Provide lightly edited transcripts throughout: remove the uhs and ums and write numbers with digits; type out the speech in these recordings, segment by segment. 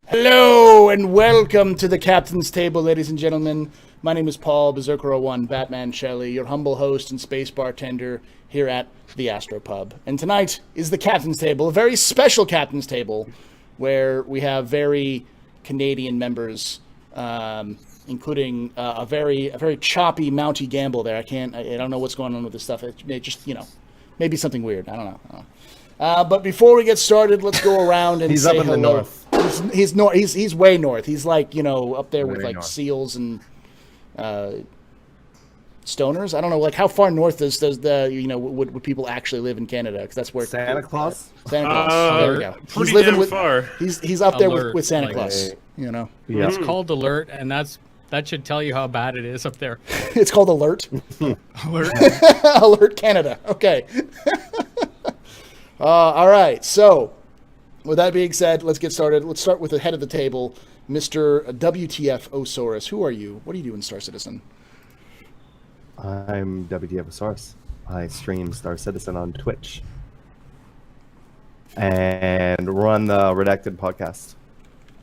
Hello and welcome to the Captain's Table, ladies and gentlemen. My name is Paul Berserker01, Batman Shelley, your humble host and space bartender here at the Astropub. And tonight is the Captain's Table, a very special Captain's Table, where we have very Canadian members, including a very choppy Mountie Gamble there. I don't know what's going on with this stuff. It just, maybe something weird. I don't know. But before we get started, let's go around and he's say up in hello. the north. He's way north. He's like, up there with like north. seals and stoners. I don't know, like how far north does the would people actually live in Canada? Because that's where Santa Claus. Santa Claus. There we go. Pretty He's living damn with far. He's up there Alert, with Santa like Claus. Yeah. It's called alert, and that should tell you how bad it is up there. It's called Alert. Alert. Alert Canada. Okay. All right. So, with that being said, let's get started. Let's start with the head of the table, Mr. WTF Osaurus. Who are you? What do you do in Star Citizen? I'm WTF Source. I stream Star Citizen on Twitch and run the Redacted podcast.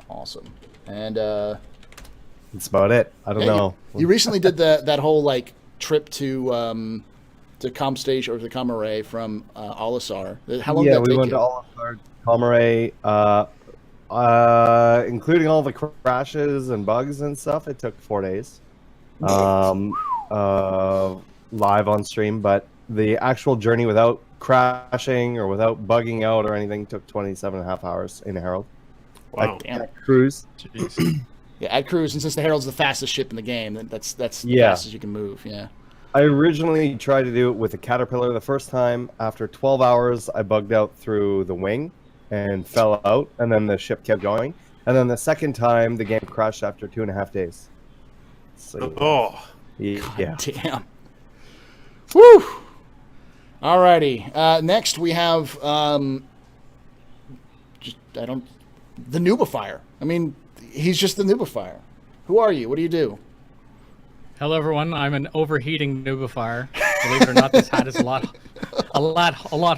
Awesome. And That's about it. I don't know. You recently did that whole like trip to Comstage or the Comaray from Olisar. How long did that we take went you? to Olisar, Comaray, including all the crashes and bugs and stuff. It took 4 days. Live on stream, but the actual journey without crashing or without bugging out or anything took 27.5 hours in Herald. Wow. Damn. Cruise. Yeah, at cruise, and since the Herald's the fastest ship in the game, that's the Yeah. fastest you can move. Yeah. I originally tried to do it with a Caterpillar the first time. After 12 hours, I bugged out through the wing and fell out, and then the ship kept going. And then the second time, the game crashed after 2.5 days. So, Oh. yeah. Damn. Woo! Alrighty. Next we have the Nubifier. I mean, he's just the Nubifier. Who are you? What do you do? Hello, everyone. I'm an overheating nubifier. Believe it or not, this hat is a lot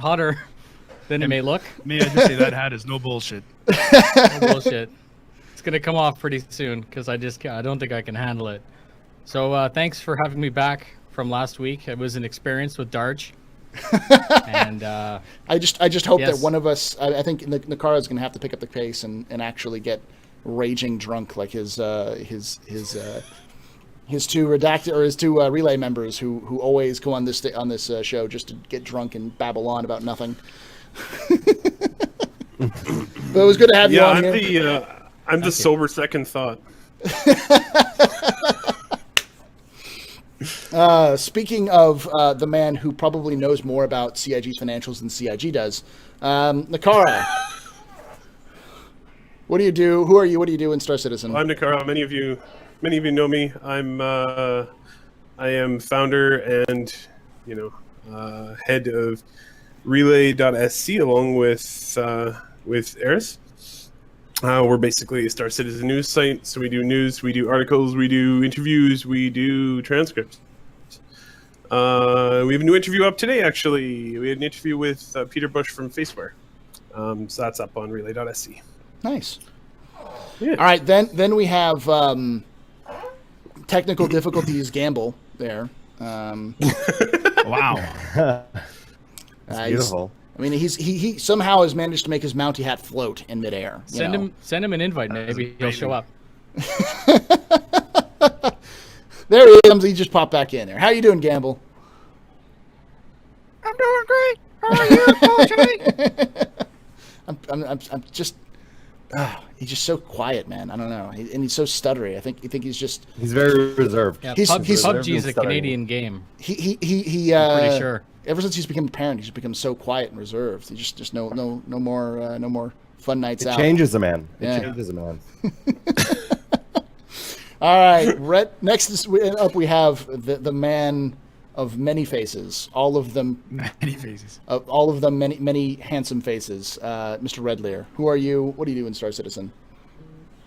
hotter than it may look. May I just say that hat is no bullshit. No bullshit. It's gonna come off pretty soon because I don't think I can handle it. So thanks for having me back from last week. It was an experience with Darge. And I just hope yes. that one of us. I think Nakara is going to have to pick up the pace and actually get raging drunk like his two redacted or his two relay members who always go on this show just to get drunk and babble on about nothing. But it was good to have you on here. I'm the sober second thought. Speaking of the man who probably knows more about CIG's financials than CIG does, Nakara. What do you do? Who are you? What do you do in Star Citizen? I'm Nakara. Many of you know me. I am founder and head of Relay.sc along with Eris. We're basically a Star Citizen news site, so we do news, we do articles, we do interviews, we do transcripts. We have a new interview up today, actually. We had an interview with Peter Bush from Faceware. So that's up on Relay.sc. Nice. Yeah. All right, then we have technical difficulties Gamble there. Wow. That's beautiful. He somehow has managed to make his Mountie hat float in midair. send him an invite. Maybe he'll show up. There he comes. He just popped back in there. How you doing, Gamble? I'm doing great. How are you, Paul Jay? I'm just. He's just so quiet, man. I don't know, and he's so stuttery. I think he's just. He's very reserved. Yeah, He's PUBG is a stuttering. Canadian game. He I'm pretty sure. Ever since he's become a parent, he's become so quiet and reserved. He just no more fun nights out. It changes a man. Yeah. It changes a man. All right, next up we have the man of many faces, all of them Many faces. many handsome faces. Mr. Redlear, who are you? What do you do in Star Citizen?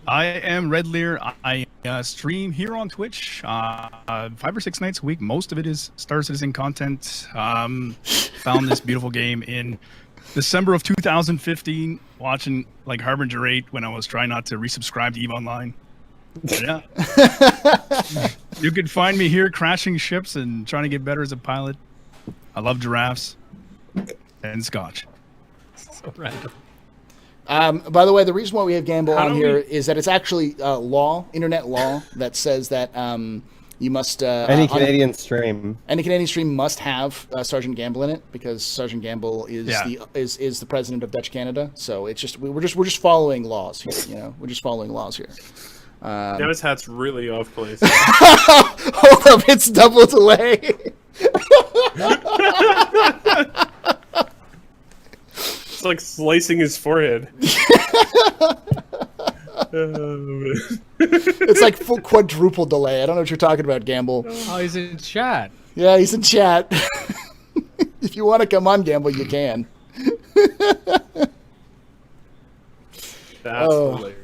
I am Redlear. I stream here on Twitch 5 or 6 nights a week. Most of it is Star Citizen content. Found this beautiful game in December of 2015, watching like Harbinger 8 when I was trying not to resubscribe to EVE Online. Yeah. You can find me here crashing ships and trying to get better as a pilot. I love giraffes and scotch. So random. By the way, the reason why we have Gamble How on do here we- is that it's actually internet law, that says that you must Any Canadian stream. any Canadian stream must have Sergeant Gamble in it, because Sergeant Gamble is is the president of Dutch Canada. So it's just we're just following laws here. You know, we're just following laws here. Now his hat's really off place. Hold up, it's double delay. It's like slicing his forehead. It's like full quadruple delay. I don't know what you're talking about, Gamble. Oh, he's in chat. Yeah, he's in chat. If you want to come on, Gamble, you can. That's hilarious.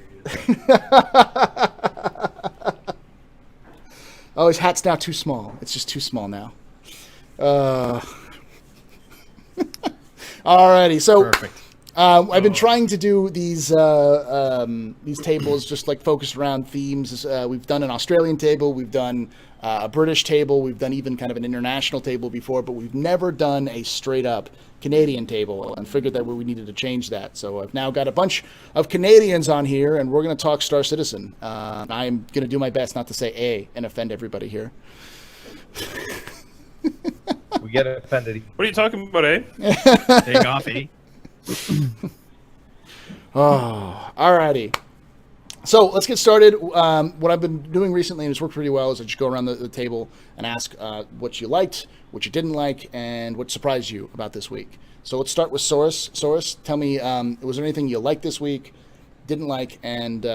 Oh, his hat's now too small. It's just too small now. Alrighty, so Perfect. I've been trying to do these tables just like focused around themes. We've done an Australian table, we've done a British table, we've done even kind of an international table before, but we've never done a straight up Canadian table, and figured that we needed to change that. So I've now got a bunch of Canadians on here, and we're going to talk Star Citizen. I'm going to do my best not to say A and offend everybody here. We get offended. What are you talking about, eh? Take off, eh? Oh, alrighty. So let's get started. What I've been doing recently, and it's worked pretty well, is I just go around the table and ask what you liked, what you didn't like, and what surprised you about this week. So let's start with Soros. Soros, tell me, was there anything you liked this week, didn't like, and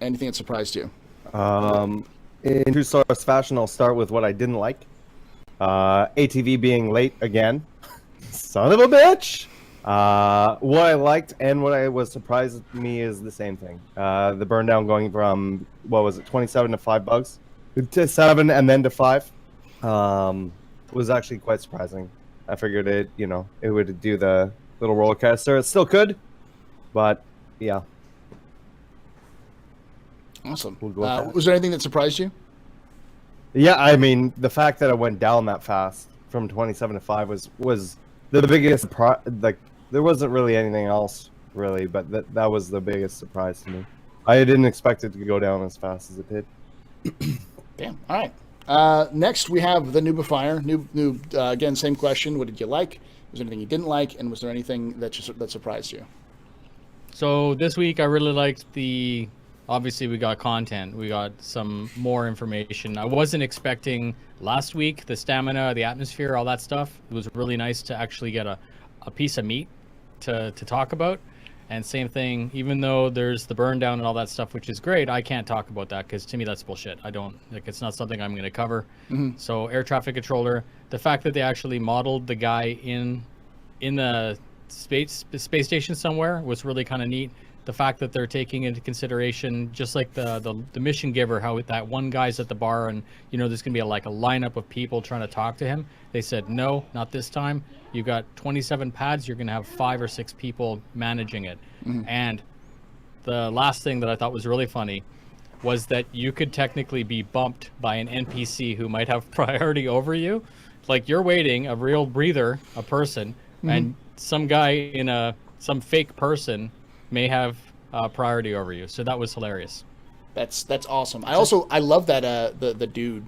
anything that surprised you? In true Soros fashion, I'll start with what I didn't like. ATV being late again. Son of a bitch! What I liked and what I was surprised me is the same thing. The burn down going from, what was it, 27 to 5 bugs? To 7 and then to 5. Was actually quite surprising. I figured it would do the little roller coaster. It still could, but yeah. Awesome. We'll go with that. Was there anything that surprised you? Yeah, I mean, the fact that it went down that fast from 27 to 5 was the biggest like, there wasn't really anything else really, but that was the biggest surprise to me. I didn't expect it to go down as fast as it did. Damn. All right. Next, we have the Noobifier. Again, same question. What did you like? Was there anything you didn't like? And was there anything that surprised you? So this week I really liked obviously we got content. We got some more information. I wasn't expecting last week the stamina, the atmosphere, all that stuff. It was really nice to actually get a piece of meat to talk about. And same thing, even though there's the burn down and all that stuff, which is great, I can't talk about that because to me that's bullshit. I don't it's not something I'm going to cover. Mm-hmm. So air traffic controller, the fact that they actually modeled the guy in the space station somewhere was really kind of neat. The fact that they're taking into consideration, just like the mission giver, how that one guy's at the bar and there's gonna be a lineup of people trying to talk to him. They said no, not this time. You've got 27 pads. You're gonna have 5 or 6 people managing it. Mm-hmm. And the last thing that I thought was really funny was that you could technically be bumped by an NPC who might have priority over you. Like you're waiting, a real breather, a person, and some guy in some fake person may have priority over you. So that was hilarious. That's awesome. I love that the dude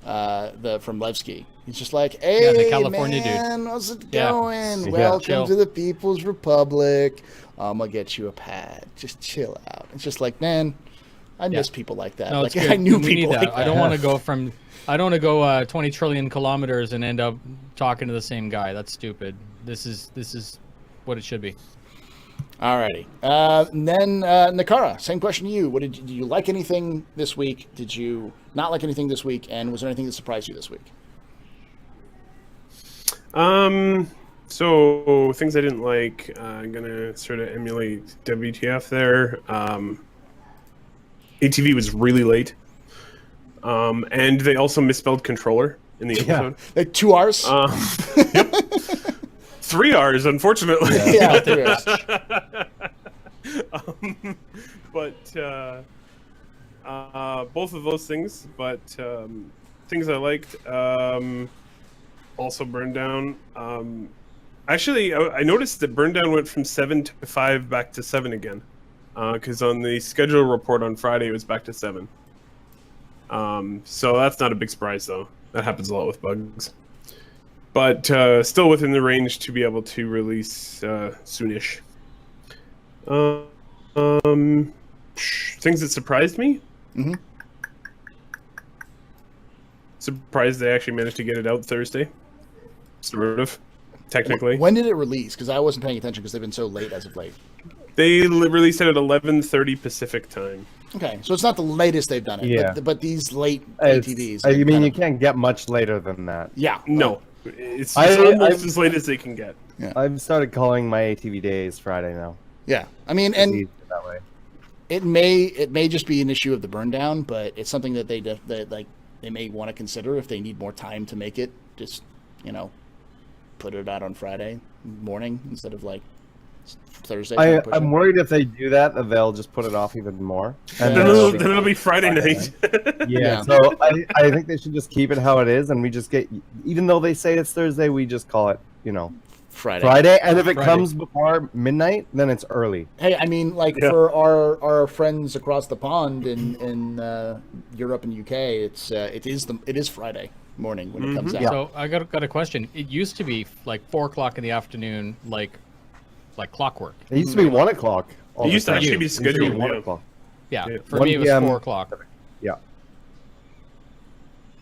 from Levski. He's just like, hey, the California man, dude. how's it Yeah. going? Yeah. Welcome Chill. to the People's Republic. I'm gonna get you a pad. Just chill out. It's just like, man, I miss people like that. No, like it's good. I knew We need people that. like that. I don't want to go 20 trillion kilometers and end up talking to the same guy. That's stupid. This is what it should be. Alrighty. And then Nakara, same question to you. Did you like anything this week? Did you not like anything this week? And was there anything that surprised you this week? So things I didn't like. I'm gonna sort of emulate WTF there. ATV was really late, and they also misspelled controller in the episode. Like 2 hours? 3 hours, unfortunately. Yeah, 3 hours. But both of those things, but things I liked also burned down. Actually, I noticed that burn down went from 7 to 5 back to 7 again, because on the schedule report on Friday it was back to 7. So that's not a big surprise, though. That happens a lot with bugs. But still within the range to be able to release soonish. Things that surprised me? Mhm. Surprised they actually managed to get it out Thursday. Sort of. Technically. When did it release? Because I wasn't paying attention because they've been so late as of late. They released it at 11:30 Pacific time. Okay, so it's not the latest they've done it, Yeah. but these late It's- ATVs. I mean, kind you of- can't get much later than that. Yeah. No. It's I- almost I- as late as they can get. I've started calling my ATV days Friday now. Yeah. I mean, It's and easier that way. it may just be an issue of the burn down, but it's something that they may want to consider if they need more time to make it. Just, put it out on Friday morning instead of like Thursday. I'm worried if they do that they'll just put it off even more. And Then Yeah. it'll be Friday night. Yeah, so I think they should just keep it how it is, and we just get, even though they say it's Thursday, we just call it, Friday. Friday. And if it Friday. comes before midnight, then it's early. Hey, I mean, like Yeah. for our friends across the pond in Europe and UK, it is Friday morning when it comes out. Yeah. So I got a question. It used to be like 4 o'clock in the afternoon, like clockwork. It used to be 1 o'clock. all It the used to time. actually be It used to be scheduled, 1 yeah. o'clock. Yeah, Yeah. for 1 me it was PM. 4 o'clock. Yeah.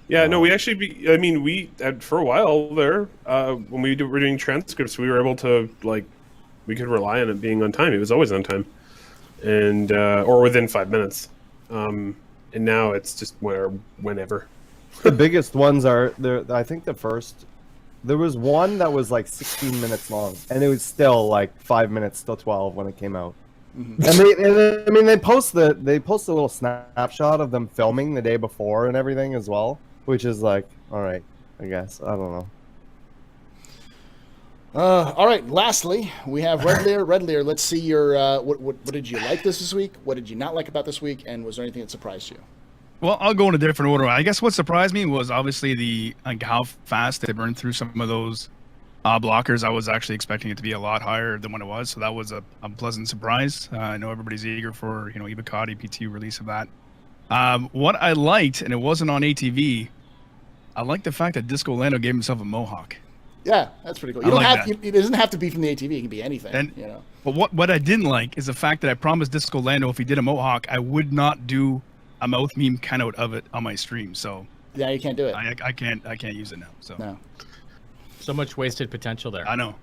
Yeah, no, we actually, I mean, for a while there, when were doing transcripts, we were able to, we could rely on it being on time. It was always on time. And, or within 5 minutes. And now it's just whenever. The biggest ones are there. I think there was one that was like 16 minutes long, and it was still like 5 minutes till 12 when it came out. Mm-hmm. And they post a little snapshot of them filming the day before and everything as well, which is like, all right, I guess, I don't know. All right. Lastly, we have Red Lear. Red Lear, let's see your what did you like this week? What did you not like about this week? And was there anything that surprised you? Well, I'll go in a different order. I guess what surprised me was obviously how fast they burned through some of those blockers. I was actually expecting it to be a lot higher than what it was, so that was a pleasant surprise. I know everybody's eager for Ibicati PT release of that. What I liked, and it wasn't on ATV, I liked the fact that Disco Lando gave himself a mohawk. Yeah, that's pretty cool. I You don't like have that. it doesn't have to be from the ATV. It can be anything. And- you know. But what I didn't like is the fact that I promised Disco Lando if he did a mohawk, I would not do a mouth meme kind of it on my stream. So Yeah, you can't do it. I can't use it now. So No. So much wasted potential there. I know.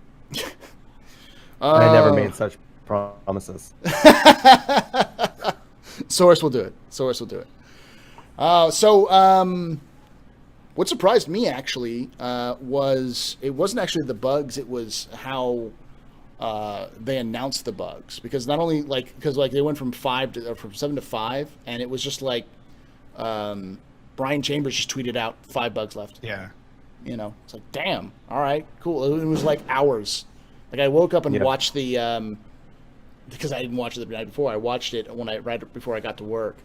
I never made such promises. Source will do it. Source will do it. What surprised me actually was it wasn't actually the bugs; it was how they announced the bugs. Because not only because they went from 7 to 5, and it was just like Brian Chambers just tweeted out 5 bugs left. Yeah. It's like, damn. All right, cool. It was like hours. Like I woke up and watched the because I didn't watch it the night before. I watched it right before I got to work,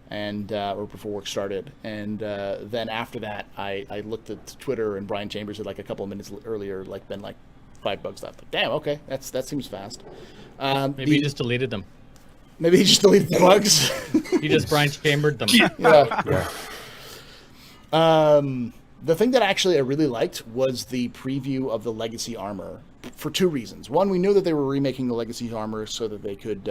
and or before work started. And then after that, I looked at Twitter, and Brian Chambers had like a couple of minutes earlier been like 5 bugs left. Like, damn. Okay, that seems fast. Maybe he just deleted them. Maybe he just deleted the bugs. He just Brian Chambered them. Yeah. The thing that actually I really liked was the preview of the Legacy armor for 2 reasons. One, we knew that they were remaking the Legacy armor so that they could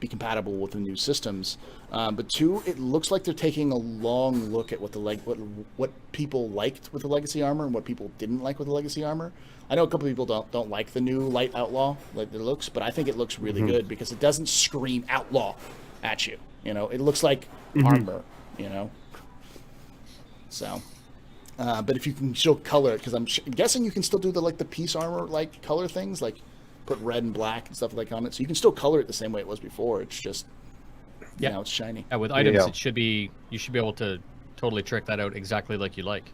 be compatible with the new systems. But 2, it looks like they're taking a long look at what people liked with the Legacy armor and what people didn't like with the Legacy armor. I know a couple of people don't like the new Light Outlaw, like the looks, but I think it looks really good because it doesn't scream outlaw at you. It looks like armor. So. But if you can still color it, because I'm guessing you can still do the peace armor color things, like put red and black and stuff like on it. So you can still color it the same way it was before. It's just, Yeah. it's shiny. Yeah, with items, Yeah. you should be able to totally trick that out exactly like you like.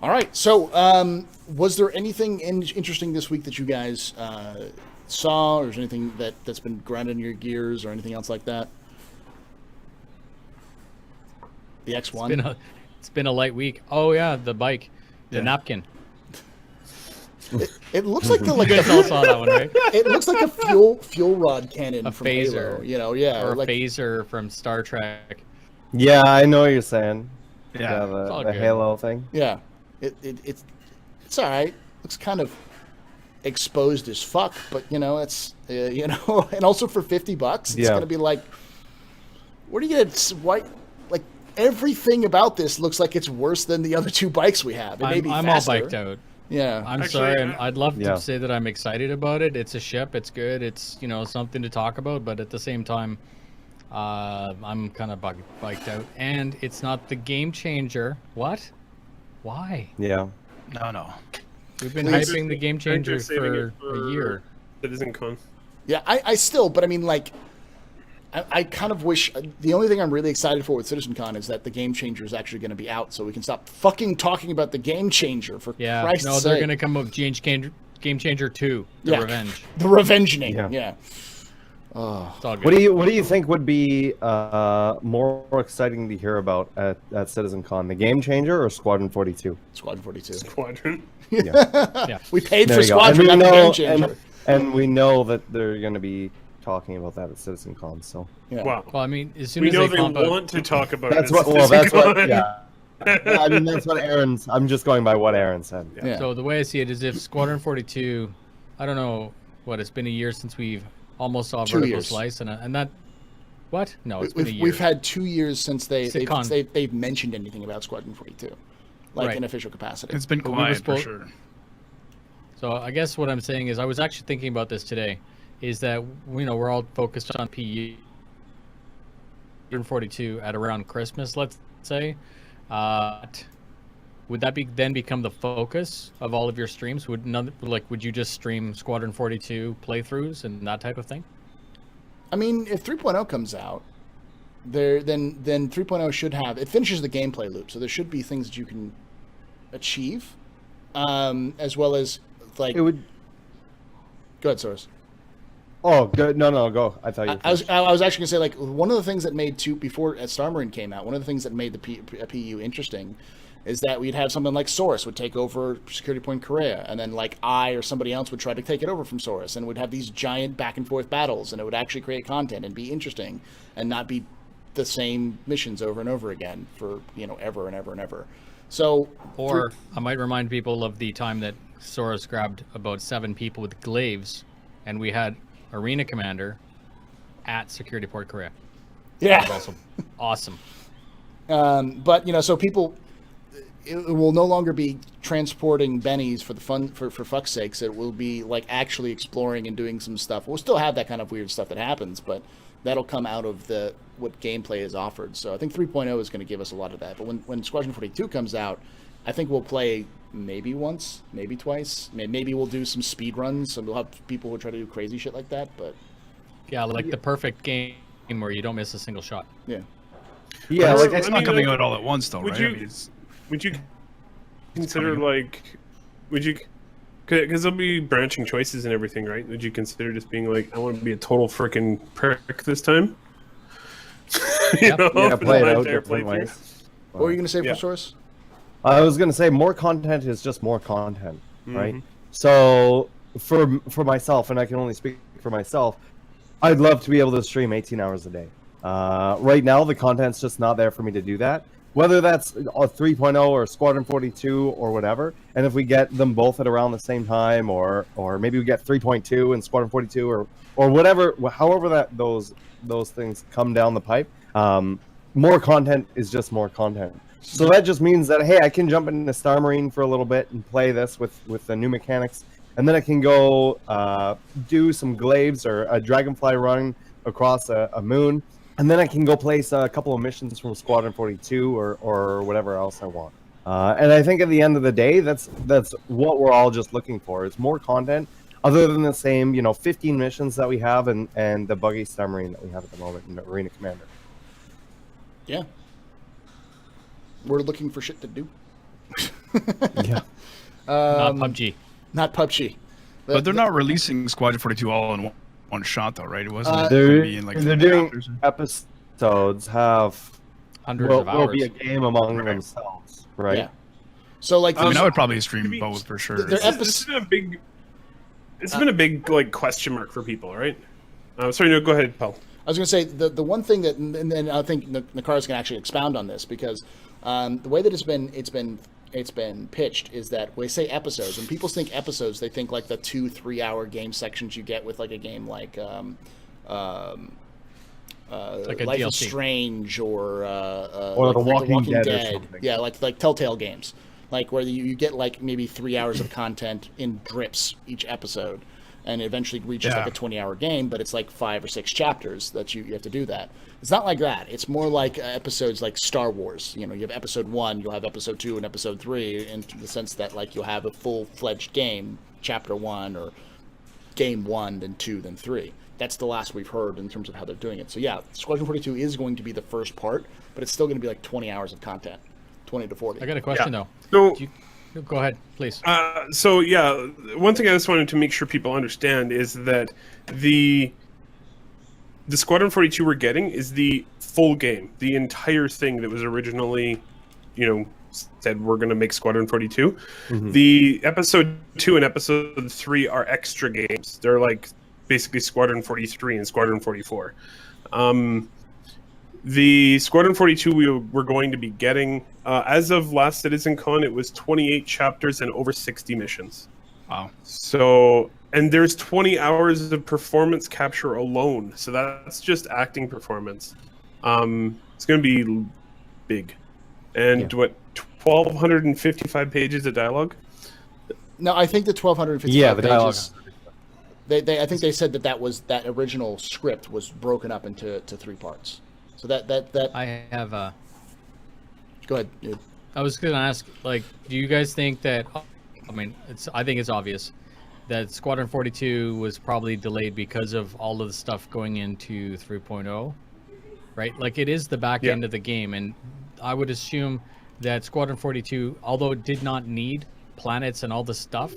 All right. So, was there anything interesting this week that you guys saw, or is there anything that's been grinding your gears, or anything else like that? The X1. It's been a light week. Oh yeah, the bike, the napkin. It looks like You guys all saw that one, right? it looks like a fuel rod cannon A from phaser. Halo, yeah, Or like, a phaser from Star Trek. Yeah, I know what you're saying. Yeah. It's all the good. Halo thing. yeah. It's all right. Looks kind of exposed as fuck, but it's and also for $50, it's Yeah. gonna be like, where do you get white? Like everything about this looks like it's worse than the other two bikes we have. It may be I'm all faster. biked out. Yeah. I'm Actually, sorry. I'd love Yeah. to say that I'm excited about it. It's a ship. It's good. It's something to talk about. But at the same time, I'm kind of biked out. And it's not the game changer. What? Why? Yeah. No. We've been Please. hyping the game I think they're changer saving it for a year. Citizen Con. Yeah, I still, but I mean, like, I kind of wish, the only thing I'm really excited for with CitizenCon is that the Game Changer is actually going to be out, so we can stop fucking talking about the Game Changer, for Yeah. Christ's No, they're sake. going to come up with Game Changer 2, The Yeah. Revenge. The Revengeing, Yeah. yeah. It's all good. What do you think would be more exciting to hear about at CitizenCon? The Game Changer or Squadron 42? Squadron 42. Squadron. Yeah. We paid There for you go. Squadron, not And the we Game know, Changer. and we know that they're going to be talking about that at CitizenCon. So Yeah. Wow. Well, I mean, as soon We as know they they pump out, want to talk about that's it. what. Well, that's what. CitizenCon. Yeah. I mean, that's what Aaron's. I'm just going by what Aaron said. Yeah. So the way I see it is if Squadron 42, I don't know it's been a year since we've almost saw 2 Vertical years. Slice, and that, what? No, it's been a year. We've had 2 years since Sitcon. they've mentioned anything about Squadron 42, like Right. in official capacity. It's been But we were quiet for supposed- sure. So I guess what I'm saying is I was actually thinking about this today, is that we're all focused on PU 42 at around Christmas, let's say. Would that then become the focus of all of your streams? Would you just stream Squadron 42 playthroughs and that type of thing? I mean, if 3.0 comes out, then 3.0 should have, it finishes the gameplay loop, so there should be things that you can achieve, as well as like. It would. Go ahead, Source. Oh, good. No, go. I thought you. I was actually gonna say, like, one of the things that made before Star Marine came out, one of the things that made the PU interesting is that we'd have something like Source would take over Security Point Korea, and then like I or somebody else would try to take it over from Source, and we'd have these giant back and forth battles, and it would actually create content and be interesting, and not be the same missions over and over again for ever and ever and ever. So, Or I might remind people of the time that Soros grabbed about 7 people with glaives, and we had Arena Commander at Security Port Korea. yeah. That was also awesome. But so people, it will no longer be transporting bennies for the fun for fuck's sakes. It will be like actually exploring and doing some stuff. We'll still have that kind of weird stuff that happens, but that'll come out of what gameplay is offered. So I think 3.0 is going to give us a lot of that. But when Squadron 42 comes out, I think we'll play maybe once, maybe twice. Maybe we'll do some speed runs. So we'll have people who try to do crazy shit like that. But Yeah, like the perfect game where you don't miss a single shot. yeah. Yeah, Or- like It's I not mean, coming like, out all at once, though, would right? you- I mean, it's, Would you consider coming because there'll be branching choices and everything, right? Would you consider just being like, I want to be a total freaking prick this time? Yep. yeah, for play it my out entire different playthrough? ways. What were you going to say Yeah. for Source? I was gonna say more content is just more content, right? Mhm. So for myself, and I can only speak for myself, I'd love to be able to stream 18 hours a day. Right now, the content's just not there for me to do that. Whether that's a 3.0 or Squadron 42 or whatever, and if we get them both at around the same time, or maybe we get 3.2 and Squadron 42, or whatever, however those things come down the pipe, more content is just more content. So that just means that, hey, I can jump into Star Marine for a little bit and play this with the new mechanics, and then I can go do some glaives or a dragonfly run across a moon, and then I can go place a couple of missions from Squadron 42 or whatever else I want. And I think at the end of the day, that's what we're all just looking for, is more content, other than the same 15 missions that we have and the buggy Star Marine that we have at the moment in Arena Commander. Yeah. We're looking for shit to do. Yeah. Not PUBG. Not PUBG. But they're not releasing Squadron 42 all in one shot, though, right? It wasn't They're, going to be in like they're doing episodes Hundreds will of hours. be a game among themselves, right? Yeah. So like, I mean, I would probably To stream be- both for sure. They're This has been a big like question mark for people, right? Sorry, no, go ahead, Paul. I was going to say the one thing that, and I think Nakaris can actually expound on this, because the way that it's been pitched is that when they say episodes, when people think episodes, they think like the 2-3 hour game sections you get with like a game like like a Life is DLC. Strange or Or like The Walking Dead or something. Yeah, like Telltale games, like where you get like maybe 3 hours of content in drips each episode, and it eventually reaches like a 20-hour game, but it's like 5 or 6 chapters that you have to do that. It's not like that. It's more like episodes like Star Wars. You know, you have episode 1, you'll have episode 2 and episode 3, in the sense that like you'll have a full-fledged game, chapter 1 or game 1, then 2, then 3. That's the last we've heard in terms of how they're doing it. So yeah, Squadron 42 is going to be the first part, but it's still going to be like 20 hours of content, 20 to 40. I got a question though. So, Go ahead, please. so yeah, one thing I just wanted to make sure people understand is that the Squadron 42 we're getting is the full game, the entire thing that was originally, said we're going to make Squadron 42. Mm-hmm. The episode 2 and episode 3 are extra games. They're like basically Squadron 43 and Squadron 44. The Squadron 42 we're going to be getting, as of last CitizenCon, it was 28 chapters and over 60 missions. Wow. So, and there's 20 hours of performance capture alone. So that's just acting performance. It's going to be big. And what, 1,255 pages of dialogue? No, I think the 1,255 Yeah, the dialogue. pages. I think they said that original script was broken up into 3 parts. So that I have go ahead, dude. I was going to ask, like, do you guys think that? I mean, I think it's obvious that Squadron 42 was probably delayed because of all of the stuff going into 3.0, right? Like, it is the back end of the game, and I would assume that Squadron 42, although it did not need planets and all the stuff,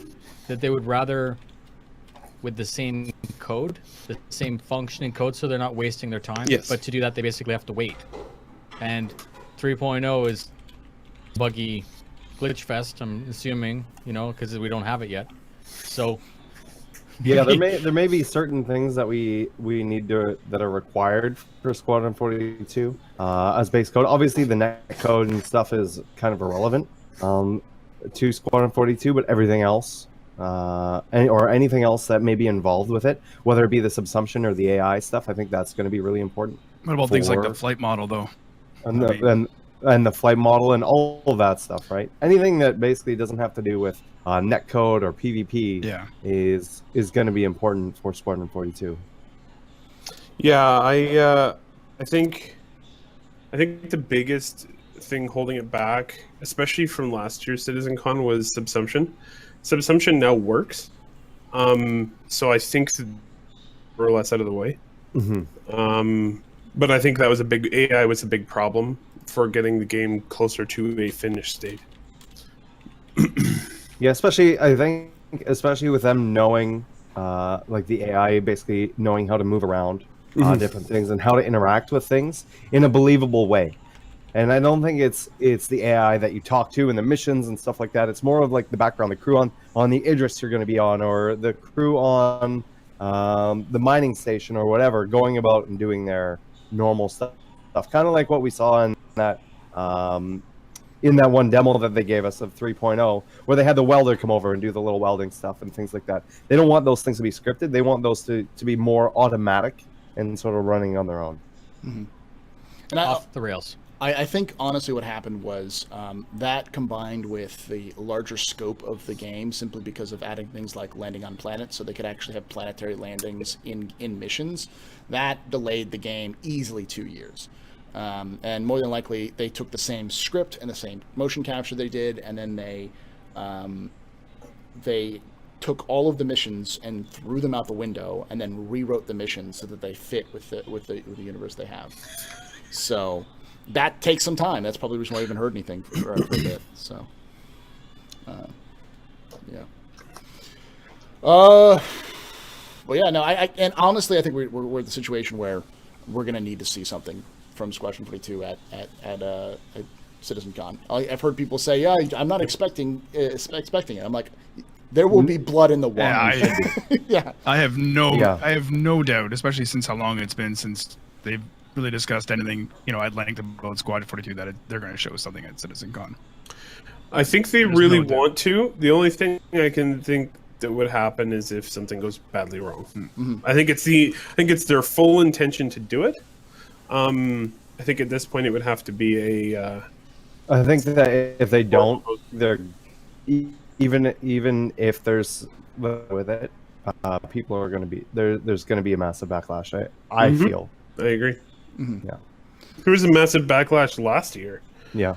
that they would rather with the same code, the same functioning code, so they're not wasting their time. Yes. But to do that, they basically have to wait. And 3.0 is buggy glitch fest, I'm assuming, because we don't have it yet. So Yeah, there may be certain things that we need that are required for Squadron 42 as base code. Obviously, the net code and stuff is kind of irrelevant to Squadron 42, but everything else, or anything else that may be involved with it, whether it be the subsumption or the AI stuff, I think that's going to be really important. What about things like the flight model, though? And the flight model and all of that stuff, right? Anything that basically doesn't have to do with netcode or PvP is going to be important for Squadron 42. Yeah, I think the biggest thing holding it back, especially from last year's CitizenCon, was subsumption. Subsumption now works, so I think we're less out of the way. Mm-hmm. But I think that was AI was a big problem for getting the game closer to a finished state. Yeah, especially with them knowing, like the AI basically knowing how to move around different things and how to interact with things in a believable way. And I don't think it's the AI that you talk to in the missions and stuff like that. It's more of like the background, the crew on the Idris you're going to be on, or the crew on the mining station or whatever, going about and doing their normal stuff. Kind of like what we saw in that one demo that they gave us of 3.0, where they had the welder come over and do the little welding stuff and things like that. They don't want those things to be scripted. They want those to be more automatic and sort of running on their own. Mm-hmm. And off the rails. I think honestly what happened was that combined with the larger scope of the game, simply because of adding things like landing on planets, so they could actually have planetary landings in missions, that delayed the game easily 2 years. And more than likely, they took the same script and the same motion capture they did, and then they took all of the missions and threw them out the window, and then rewrote the missions so that they fit with the universe they have. So that takes some time. That's probably the reason why I haven't heard anything for a bit. So Yeah. Well, yeah, no, and honestly, I think we're in the situation where we're going to need to see something from Squadron 42 at CitizenCon. I've heard people say, "Yeah, I'm not expecting it." I'm like, there will be blood in the water. Yeah, I have no doubt, especially since how long it's been since they've really discussed anything, at length about Squadron 42, that they're going to show something at CitizenCon. I think they really want to. The only thing I can think that would happen is if something goes badly wrong. Mm-hmm. I think it's their full intention to do it. I think at this point it would have to be a. I think that if they don't, they're even if there's with it, people are going to be there. There's going to be a massive backlash. I feel. I agree. Mm-hmm. Yeah. There was a massive backlash last year. Yeah.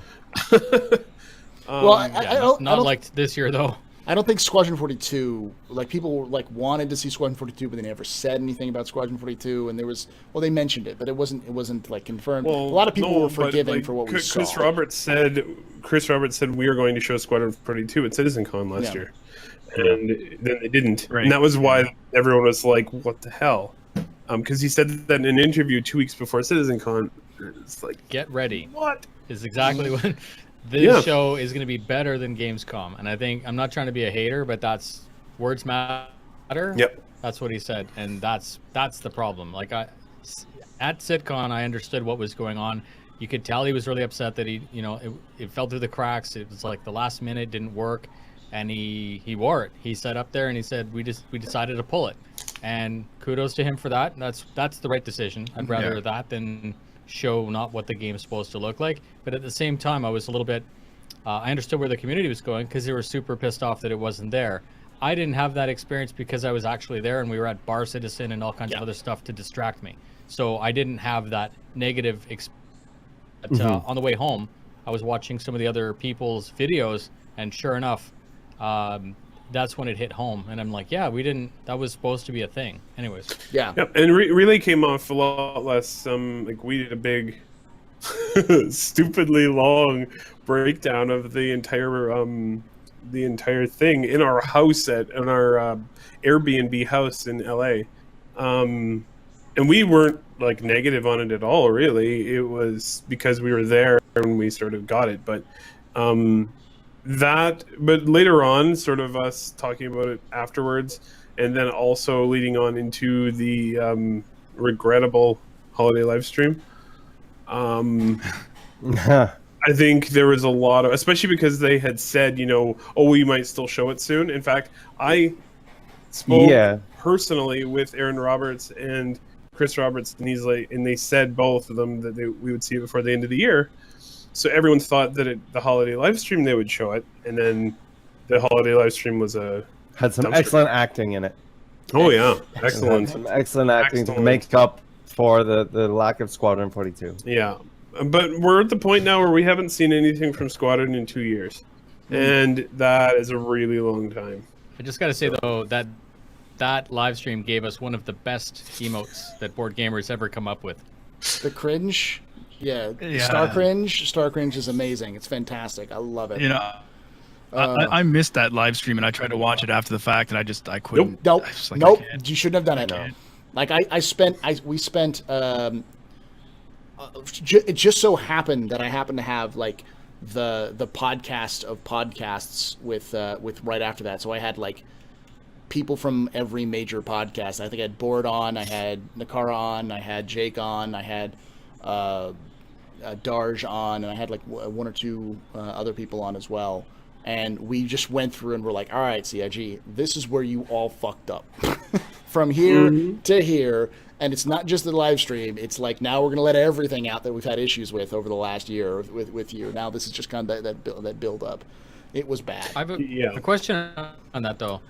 Well, I don't like this year though. I don't think Squadron 42, people wanted to see Squadron 42, but they never said anything about Squadron 42, and they mentioned it, but it wasn't confirmed. Well, a lot of people were forgiving for what we saw. Chris Roberts said we are going to show Squadron 42 at CitizenCon last year, and then they didn't, right. And that was why everyone was like, "What the hell?" Because he said that in an interview 2 weeks before CitizenCon. It's like, get ready. What is exactly what. This show is going to be better than Gamescom, and I think I'm not trying to be a hater, but that's words matter. Yep, that's what he said, and that's the problem. At SitCon, I understood what was going on. You could tell he was really upset that it fell through the cracks. It was like the last minute didn't work, and he wore it. He sat up there and he said, "We decided to pull it," and kudos to him for that. That's the right decision. I'd rather that than show not what the game's supposed to look like. But at the same time, I was a little bit I understood where the community was going because they were super pissed off that it wasn't there. I didn't have that experience because I was actually there and we were at Bar Citizen and all kinds of other stuff to distract me, so I didn't have that negative experience. On the way home I was watching some of the other people's videos, and sure enough, that's when it hit home, and I'm like, that was supposed to be a thing. Anyways. Yeah. Yep. And Relay came off a lot less. We did a big, stupidly long breakdown of the entire thing in our house in our Airbnb house in LA, and we weren't negative on it at all. Really, it was because we were there when we sort of got it, but. But later on, sort of us talking about it afterwards, and then also leading on into the regrettable holiday live stream. I think there was a lot of, especially because they had said, we might still show it soon. In fact, I spoke personally with Aaron Roberts and Chris Roberts, and they said both of them that we would see it before the end of the year. So everyone thought that the holiday live stream they would show it, and then the holiday live stream had some excellent acting in it. Oh yeah, excellent. Some excellent acting to make up for the lack of Squadron 42. Yeah, but we're at the point now where we haven't seen anything from Squadron in 2 years, and that is a really long time. I just got to say though that live stream gave us one of the best emotes that board gamers ever come up with. The cringe. Yeah. Star Cringe is amazing. It's fantastic. I love it. I missed that live stream and I tried to watch it after the fact and I couldn't. Nope. You shouldn't have done it. No. We spent. It just so happened that I happened to have the podcast of podcasts with right after that. So I had people from every major podcast. I think I had Board on, I had Nakara on, I had Jake on, I had Darj on, and I had one or two other people on as well, and we just went through and we're like, all right, CIG, this is where you all fucked up from here to here, and it's not just the live stream, it's now we're gonna let everything out that we've had issues with over the last year with you. Now this is just kind of that build up. It was bad. I have a question on that though.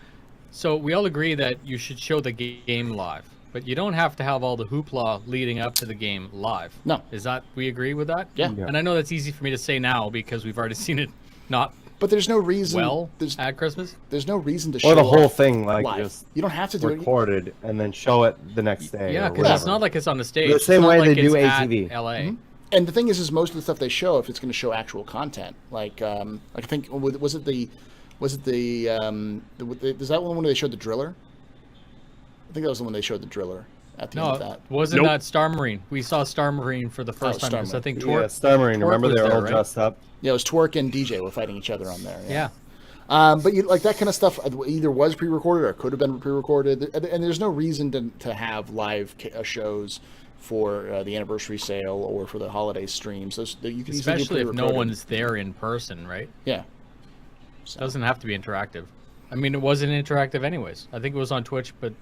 So we all agree that you should show the game live, but you don't have to have all the hoopla leading up to the game live. No. We agree with that? Yeah. And I know that's easy for me to say now because we've already seen it not But there's no reason at Christmas. There's no reason to show or the whole thing live. You don't have to do recorded and then show it the next day. Yeah, because it's not like it's on the stage. The same way they do ATV. LA. Mm-hmm. And the thing is most of the stuff they show, if it's going to show actual content, I think was it the Was it is that one when they showed the driller? I think that was the one they showed the driller at the end of that. Wasn't Nope. that Star Marine? We saw Star Marine for the first time. Star Because I think Yeah, Torque. Star Marine. Torque Remember, was they were there, all right? dressed up. Yeah, it was Twerk and DJ were fighting each other on there. Yeah. But like that kind of stuff either was pre-recorded or could have been pre-recorded, and there's no reason to have live shows for the anniversary sale or for the holiday streams. You can easily do Especially if no pre-recorded. one's there in person, right? Yeah. It doesn't have to be interactive. I mean, it wasn't interactive anyways. I think it was on Twitch, but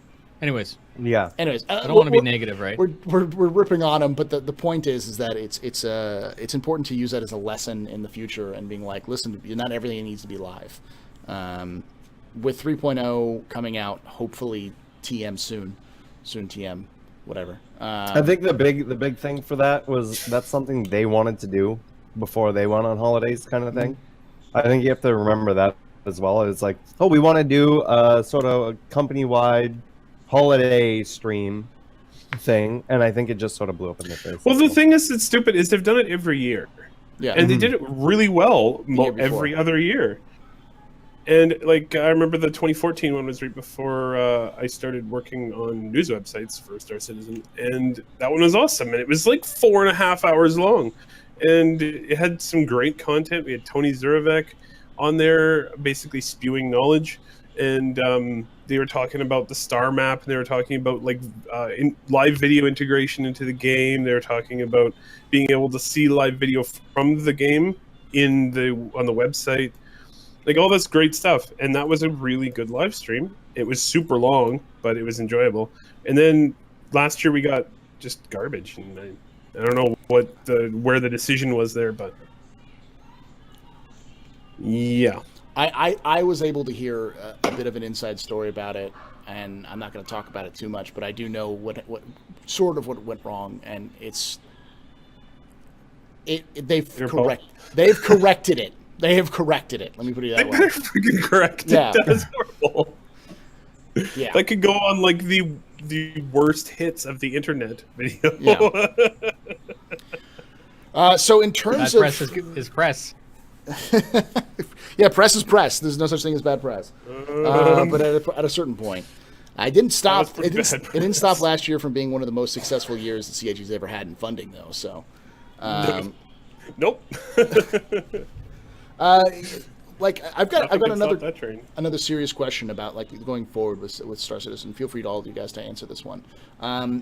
anyways, Yeah. Anyways, I don't want to be negative, right? We're ripping on them, but the point is that it's important to use that as a lesson in the future and being like, listen, not everything needs to be live. With 3.0 coming out, hopefully TM soon TM, whatever. I think the big thing for that was that's something they wanted to do before they went on holidays, kind of thing. I think you have to remember that as well. It's like, oh, we want to do a sort of a company-wide holiday stream thing, and I think it just sort of blew up in their face. Well, the thing is that's stupid is they've done it every year. Yeah. And they did it really well year before. every other year. And like I remember the 2014 one was right before I started working on news websites for Star Citizen, and that one was awesome. And it was like 4.5 hours long, and it had some great content. We had Tony Zurovec on there, basically spewing knowledge, and they were talking about the star map, and they were talking about like live video integration into the game. They were talking about being able to see live video from the game on the website. Like all this great stuff, and that was a really good live stream. It was super long, but it was enjoyable. And then last year we got just garbage, and I don't know where the decision was there, but yeah. I was able to hear a bit of an inside story about it, and I'm not going to talk about it too much, but I do know what went wrong, and they've corrected it. They have corrected it. Let me put it that way. They're freaking correct. Yeah. That's horrible. Yeah. That could go on like the worst hits of the internet video. Yeah. So in terms Bad of press is press. yeah, press is press. There's no such thing as bad press. But at a certain point, I didn't stop. pretty bad It didn't stop last year from being one of the most successful years that CIG's ever had in funding, though. So, Nope. like I've got Nothing can stop that train. another serious question about like going forward with Star Citizen. Feel free to all of you guys to answer this one.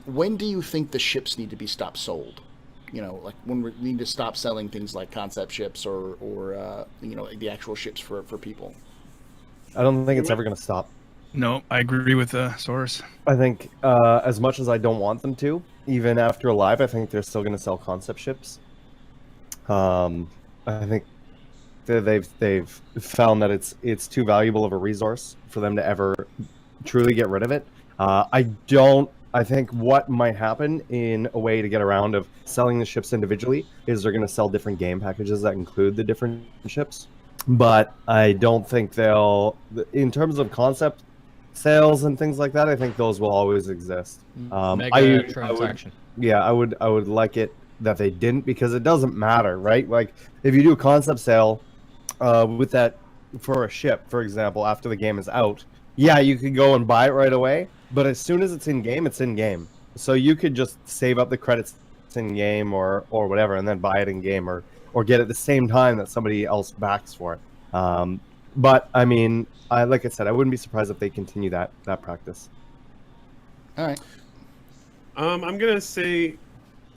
When do you think the ships need to be stopped sold? You know, like when we need to stop selling things like concept ships or the actual ships for people. I don't think it's ever going to stop. No, I agree with the source. I think as much as I don't want them to, even after live, I think they're still going to sell concept ships. I think they've found that it's too valuable of a resource for them to ever truly get rid of it. I think what might happen in a way to get around of selling the ships individually is they're going to sell different game packages that include the different ships. But I don't think they'll, in terms of concept sales and things like that, I think those will always exist. Mega transaction. I would like it that they didn't, because it doesn't matter, right? Like if you do a concept sale with that for a ship, for example, after the game is out, yeah, you could go and buy it right away, but as soon as it's in game, it's in game. So you could just save up the credits in game or whatever, and then buy it in game or get it at the same time that somebody else backs for it. But I mean, like I said, I wouldn't be surprised if they continue that practice. All right. I'm gonna say,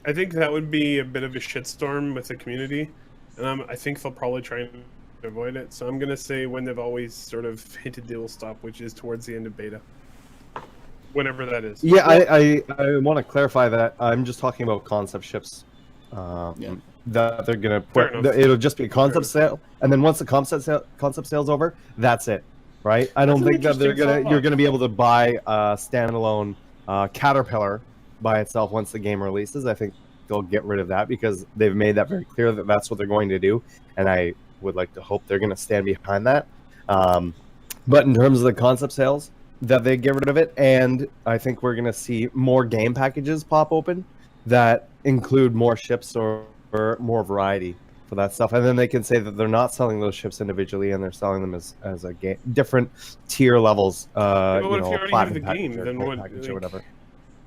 I think that would be a bit of a shitstorm with the community, and I think they'll probably try and avoid it. So I'm gonna say when they've always sort of hinted they will stop, which is towards the end of beta, whenever that is. Yeah, I want to clarify that I'm just talking about concept ships. That they're gonna put. It'll just be a concept sale, and then once the concept sale's over, that's it, right? I don't think that you're gonna be able to buy a standalone Caterpillar by itself once the game releases. I think they'll get rid of that because they've made that very clear that that's what they're going to do, and I would like to hope they're going to stand behind that. But in terms of the concept sales, that they get rid of it, and I think we're going to see more game packages pop open that include more ships or more variety. for that stuff, and then they can say that they're not selling those ships individually and they're selling them as a game, different tier levels. But what if you a already have the platinum game? package or Then gold what? package Like, or whatever.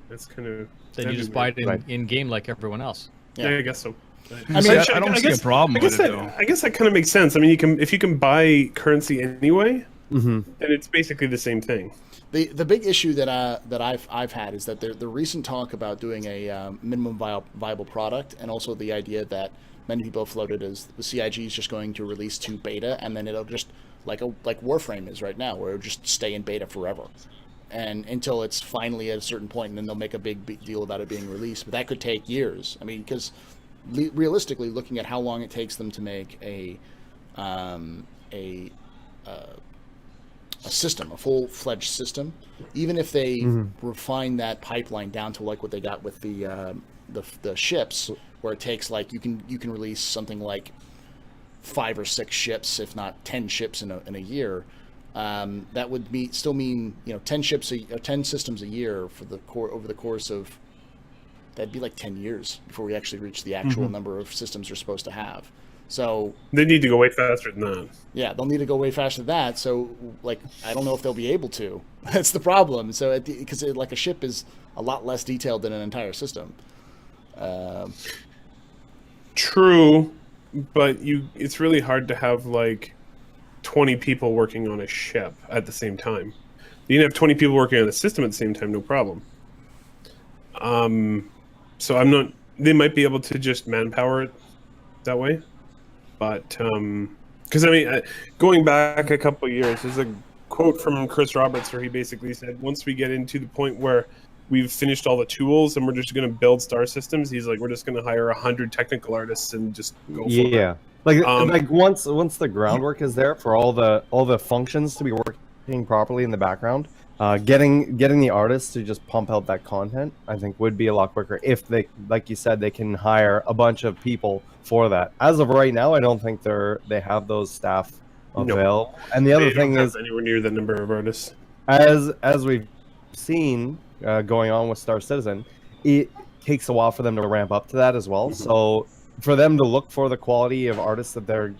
that's kind of. Then you just buy it Right. in game like everyone else. Yeah, I guess so. I mean, I don't see a problem with it though. I guess that kind of makes sense. I mean, if you can buy currency anyway, Mm-hmm. then it's basically the same thing. The big issue that I've had is that the recent talk about doing a minimum viable product, and also the idea that many people have floated is the CIG is just going to release to beta, and then it'll just like Warframe is right now, where it'll just stay in beta forever, and until it's finally at a certain point, and then they'll make a big deal about it being released. But that could take years. I mean, because realistically, looking at how long it takes them to make a system, a full-fledged system, even if they refine that pipeline down to like what they got with the ships, where it takes like you can release something like 5 or 6 ships, if not 10 ships in a year. That would still mean 10 systems a year for over the course of, that'd be like 10 years before we actually reach the actual number of systems we're supposed to have. So They need to go way faster than that. yeah, they'll need to go way faster than that. So, like, I don't know if they'll be able to. That's the problem. So, because like a ship is a lot less detailed than an entire system. True, but it's really hard to have like 20 people working on a ship at the same time. You can have 20 people working on a system at the same time, no problem. So I'm not. They might be able to just manpower it that way, but because I mean, going back a couple of years, there's a quote from Chris Roberts where he basically said, once we get into the point where we've finished all the tools and we're just going to build star systems, he's like, we're just going to hire 100 technical artists and just go for it. Yeah, like once the groundwork is there for all the functions to be working properly in the background, getting the artists to just pump out that content, I think would be a lot quicker if they, like you said, they can hire a bunch of people for that. As of right now, I don't think they have those staff available. And the other thing is anywhere near the number of artists. As we've seen going on with Star Citizen, it takes a while for them to ramp up to that as well. So for them to look for the quality of artists that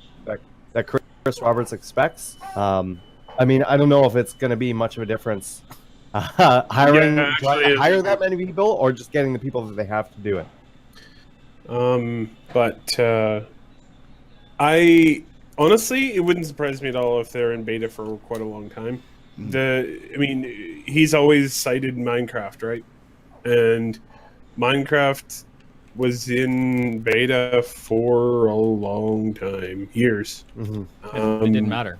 Chris Roberts expects, I mean, I don't know if it's going to be much of a difference hiring hire that many people or just getting the people that they have to do it. But I honestly, it wouldn't surprise me at all if they're in beta for quite a long time. I mean, he's always cited Minecraft, right? And Minecraft was in beta for a long time, years. It didn't matter.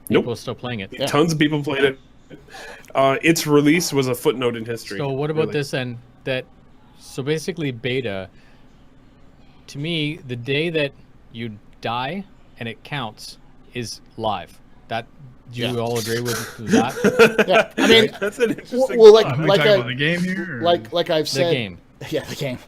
People Nope. were still playing it. Yeah. Tons of people played it. Its release was a footnote in history. So what about really. this then? So basically beta, to me, the day that you die and it counts is live. Do you all agree with that? Yeah, I mean, That's an interesting. well, Am I talking about the game here? Or? like I've said, The game. Yeah, the game.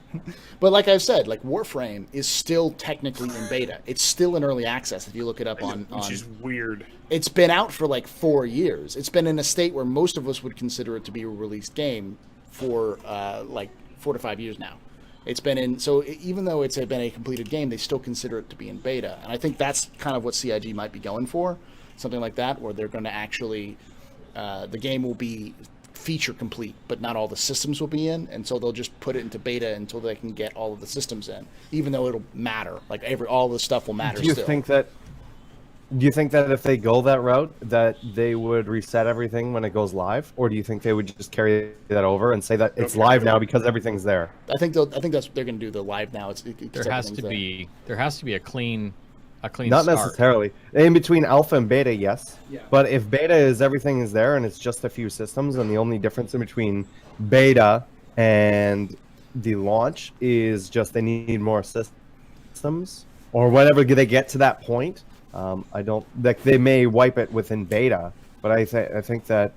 But like I've said, like Warframe is still technically in beta. It's still in early access if you look it up on which is weird. It's been out for like 4 years. It's been in a state where most of us would consider it to be a released game for like 4 to 5 years now. It's been in, so even though it's been a completed game, they still consider it to be in beta. And I think that's kind of what CIG might be going for, something like that, where they're going to actually, the game will be feature complete, but not all the systems will be in, and so they'll just put it into beta until they can get all of the systems in, even though it'll matter. Like all the stuff will matter. Do you still. think that if they go that route, that they would reset everything when it goes live, or do you think they would just carry that over and say that it's live now because everything's there? I think that's what they're going to do. The live now. There has to be a clean Not start. necessarily. In between alpha and beta, yes. Yeah. But if beta is everything is there and it's just a few systems, and the only difference in between beta and the launch is just they need more systems or whatever they get to that point. I don't like they may wipe it within beta, but I think that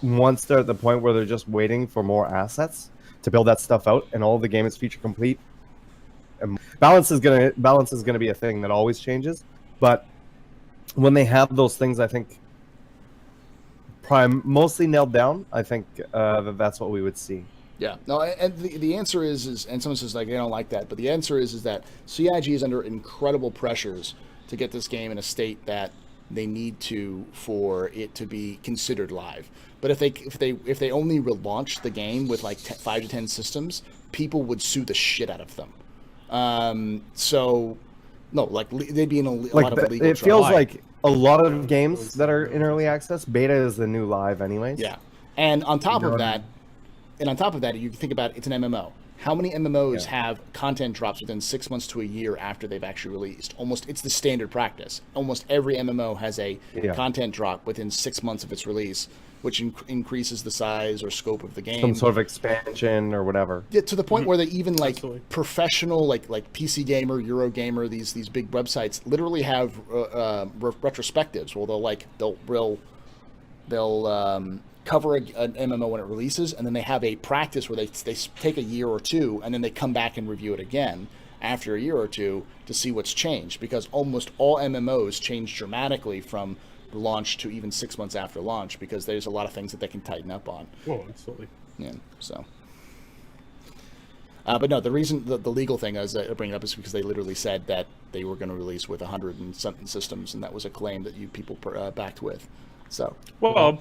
once they're at the point where they're just waiting for more assets to build that stuff out and all the game is feature complete. Balance is gonna be a thing that always changes, but when they have those things, I think mostly nailed down. I think that's what we would see. Yeah. No, and the answer is, and someone says like they don't like that, but the answer is that CIG is under incredible pressures to get this game in a state that they need to for it to be considered live. But if they only relaunched the game with like 5 to 10 systems, people would sue the shit out of them. So no, like they'd be in a lot of illegal it feels trouble. like a lot of games that are in early access, beta is the new live anyways. Yeah. And on top of that, you can think about it's an MMO. How many MMOs have content drops within 6 months to a year after they've actually released? It's the standard practice. Almost every MMO has a content drop within 6 months of its release, which increases the size or scope of the game. Some sort of expansion or whatever. Yeah, to the point where they even like Absolutely. professional, like PC Gamer, Eurogamer, these big websites literally have retrospectives where they'll cover an MMO when it releases, and then they have a practice where they take a year or two, and then they come back and review it again after a year or two to see what's changed, because almost all MMOs change dramatically from launch to even 6 months after launch, because there's a lot of things that they can tighten up on. Oh, absolutely. Yeah, so. But no, the reason the legal thing I was bringing up is because they literally said that they were going to release with 100 and something systems, and that was a claim that people backed with. So. Well,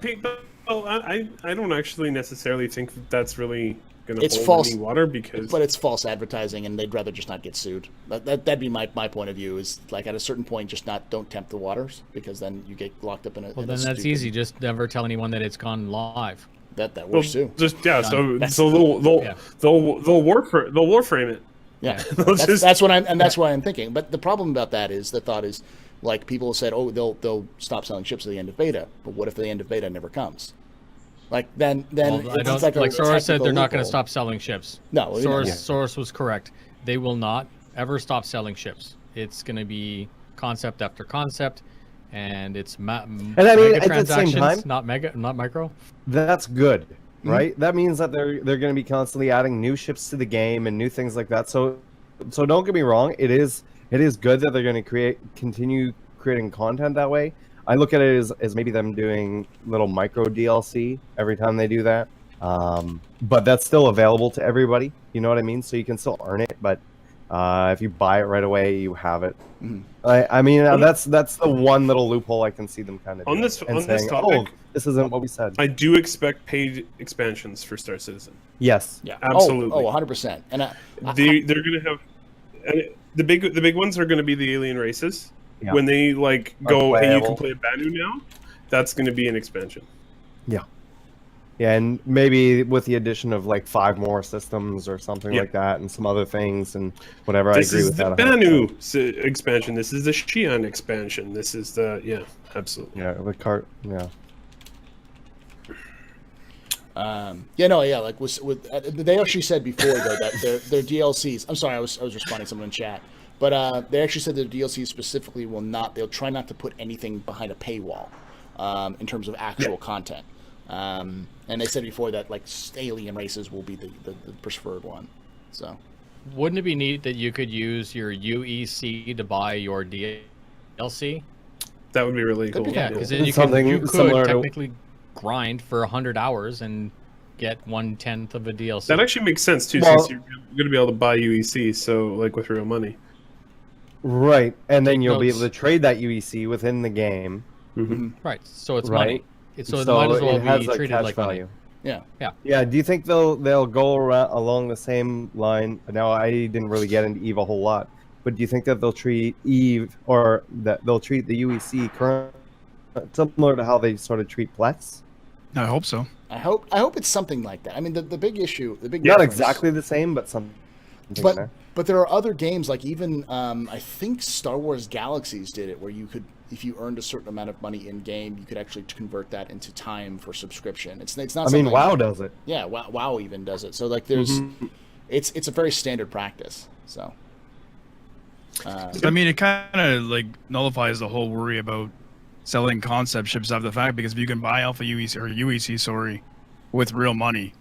I don't actually necessarily think that that's really going to hold false, any water, because... But it's false advertising, and they'd rather just not get sued. That'd be my point of view, is like at a certain point, just don't tempt the waters, because then you get locked up in a... Well, then that's easy. Just never tell anyone that it's gone live. That works too. So they'll warframe it. Yeah, They'll that's what that's why I'm thinking. But the problem about that is the thought is, like, people said, oh, they'll stop selling chips at the end of beta. But what if the end of beta never comes? Like then it's like Soros said, they're not going loophole. to stop selling chips. No, Soros was correct. They will not ever stop selling chips. It's going to be concept after concept, and it's and I mean, at the same time, not micro. That's good, right? That means that they're going to be constantly adding new ships to the game and new things like that. So don't get me wrong, it is good that they're going to continue creating content that way. I look at it as maybe them doing little micro DLC every time they do that. But that's still available to everybody. You know what I mean? So you can still earn it, but if you buy it right away, you have it. Mm-hmm. I mean, that's the one little loophole I can see them kind of on doing. this Saying, topic. Oh, this isn't what we said. I do expect paid expansions for Star Citizen. Yes. Yeah, Absolutely. 100%. And They're going to have, and the big ones are going to be the alien races. Yeah. When they go, hey, you playable. can play Banu now. That's going to be an expansion. Yeah, and maybe with the addition of like 5 more systems or something like that, and some other things and whatever. This I agree is with the that. Banu expansion. This is the Xi'an expansion. This is the absolutely. Yeah, the cart. Yeah. Like they actually said before though that their DLCs. I'm sorry, I was responding to someone in chat, but they actually said their DLCs specifically they'll try not to put anything behind a paywall, in terms of actual content. And they said before that like alien races will be the preferred one. So, wouldn't it be neat that you could use your UEC to buy your DLC? That would be really cool. Yeah, because then you Something could similar to- technically grind for 100 hours and get 1/10 of a DLC. That actually makes sense too, Well- since you're going to be able to buy UEC, so like with real money. Right, and then Take you'll be notes. able to trade that UEC within the game. Right, so it's Right. money. So it might as well it has be a treated cash like value. money. yeah. Yeah, do you think they'll go around along the same line? Now, I didn't really get into EVE a whole lot, but do you think that they'll treat EVE or that they'll treat the UEC current similar to how they sort of treat Plex? I hope so. I hope it's something like that. I mean, the big issue, the big Not difference- exactly the same, but something. But there are other games like even I think Star Wars Galaxies did it, where you could, if you earned a certain amount of money in game, you could actually convert that into time for subscription. It's not. I mean, something- WoW does it. Yeah, WoW even does it. So like, there's, it's a very standard practice. So. I mean, it kind of like nullifies the whole worry about selling concept ships after the fact, because if you can buy Alpha UEC or UEC, sorry, with real money,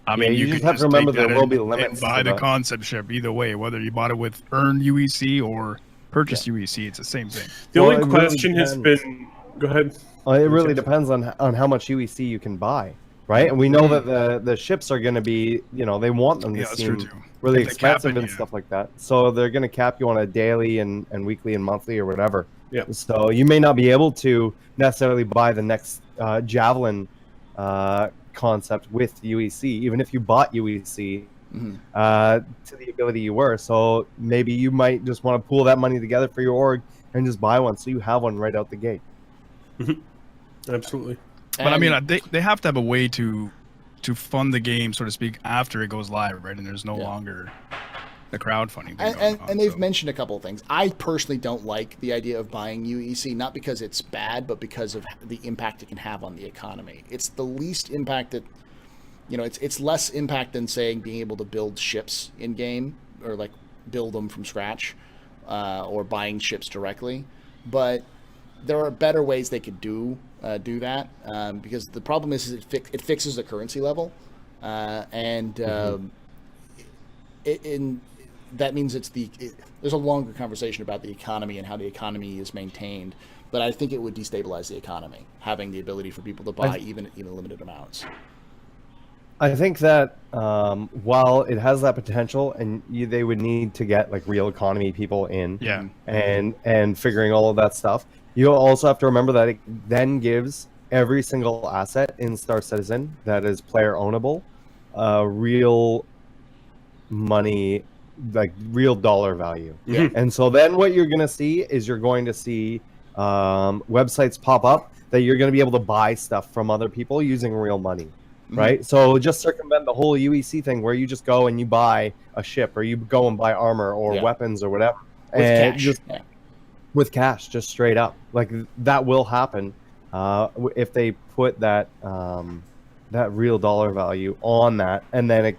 I mean, you you just could have to remember take that there will and- be and limits buy to the that. concept ship either way, whether you bought it with earned UEC or purchased UEC, it's the same thing. The Well, only it really question has depends. been. Go ahead. It really depends on how much UEC you can buy. right? And we know that the ships are going to be, they want them to Yeah, that's true seem too. really If they cap expensive it, and yeah. stuff like that. So they're going to cap you on a daily and weekly and monthly or whatever. Yeah. So you may not be able to necessarily buy the next Javelin concept with UEC, even if you bought UEC to the ability you were. So maybe you might just want to pool that money together for your org and just buy one so you have one right out the gate. Absolutely. But I mean, they have to have a way to fund the game, so to speak, after it goes live, right? And there's no longer the crowdfunding thing going on, and they've so. mentioned a couple of things. I personally don't like the idea of buying UEC, not because it's bad, but because of the impact it can have on the economy. It's the least impact that, it's less impact than saying being able to build ships in game or like build them from scratch, or buying ships directly. But there are better ways they could do that, because the problem is it fixes the currency level, and that means there's a longer conversation about the economy and how the economy is maintained. But I think it would destabilize the economy, having the ability for people to buy even limited amounts. I think that while it has that potential, and they would need to get like real economy people in, and figuring all of that stuff, you also have to remember that it then gives every single asset in Star Citizen that is player ownable real money, like real dollar value. Yeah. And so then what you're going to see is websites pop up that you're going to be able to buy stuff from other people using real money. Right, so just circumvent the whole UEC thing where you just go and you buy a ship, or you go and buy armor or weapons or whatever With cash. With cash, just straight up. Like that will happen if they put that real dollar value on that, and then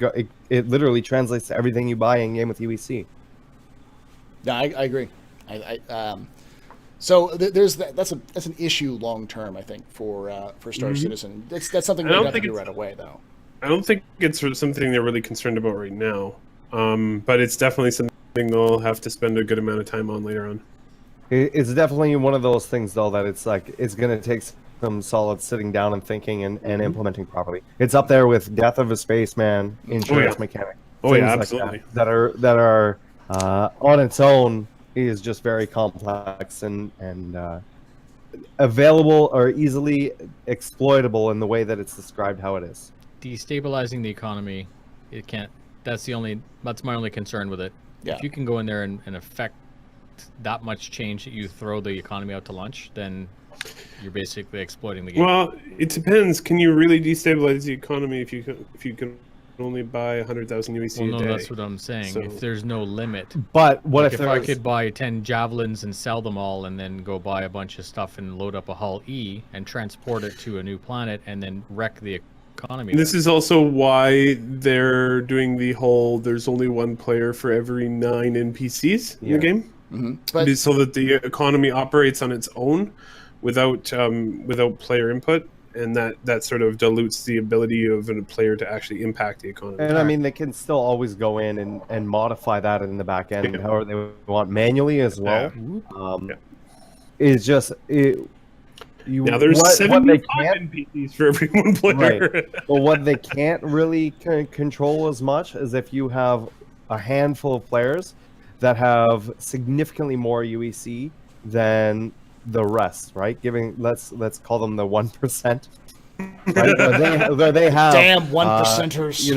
it literally translates to everything you buy in game with UEC. Yeah, I agree. So there's that's an issue long term, I think, for Star Citizen. That's something we don't have to do right away, though. I don't think it's something they're really concerned about right now, but it's definitely something they'll have to spend a good amount of time on later on. It's definitely one of those things, though, that it's like it's going to take some solid sitting down and thinking and implementing properly. It's up there with Death of a Spaceman, Insurance Mechanic. Oh yeah, things absolutely. like that are on its own is just very complex and available or easily exploitable in the way that it's described how it is. Destabilizing the economy, it can't. That's my only concern with it. Yeah. If you can go in there and affect that much change that you throw the economy out to lunch, then you're basically exploiting the game. Well, it depends. Can you really destabilize the economy if you can only buy 100,000 UEC a day? No, that's what I'm saying. So- If there's no limit. But what Like if if I there's could buy 10 javelins and sell them all, and then go buy a bunch of stuff and load up a Hull E and transport it to a new planet and then wreck the economy? This is also why they're doing the whole there's only one player for every 9 NPCs in the game. But So that the economy operates on its own without player input, and that sort of dilutes the ability of a player to actually impact the economy. And I mean, they can still always go in and modify that in the back end, however they want, manually as well. It's just Now there's what they 75 can't, NPCs for every one player. right. But what they can't really control as much is if you have a handful of players that have significantly more UEC than the rest, right? Let's call them the 1%. Right? where they have damn 1%ers.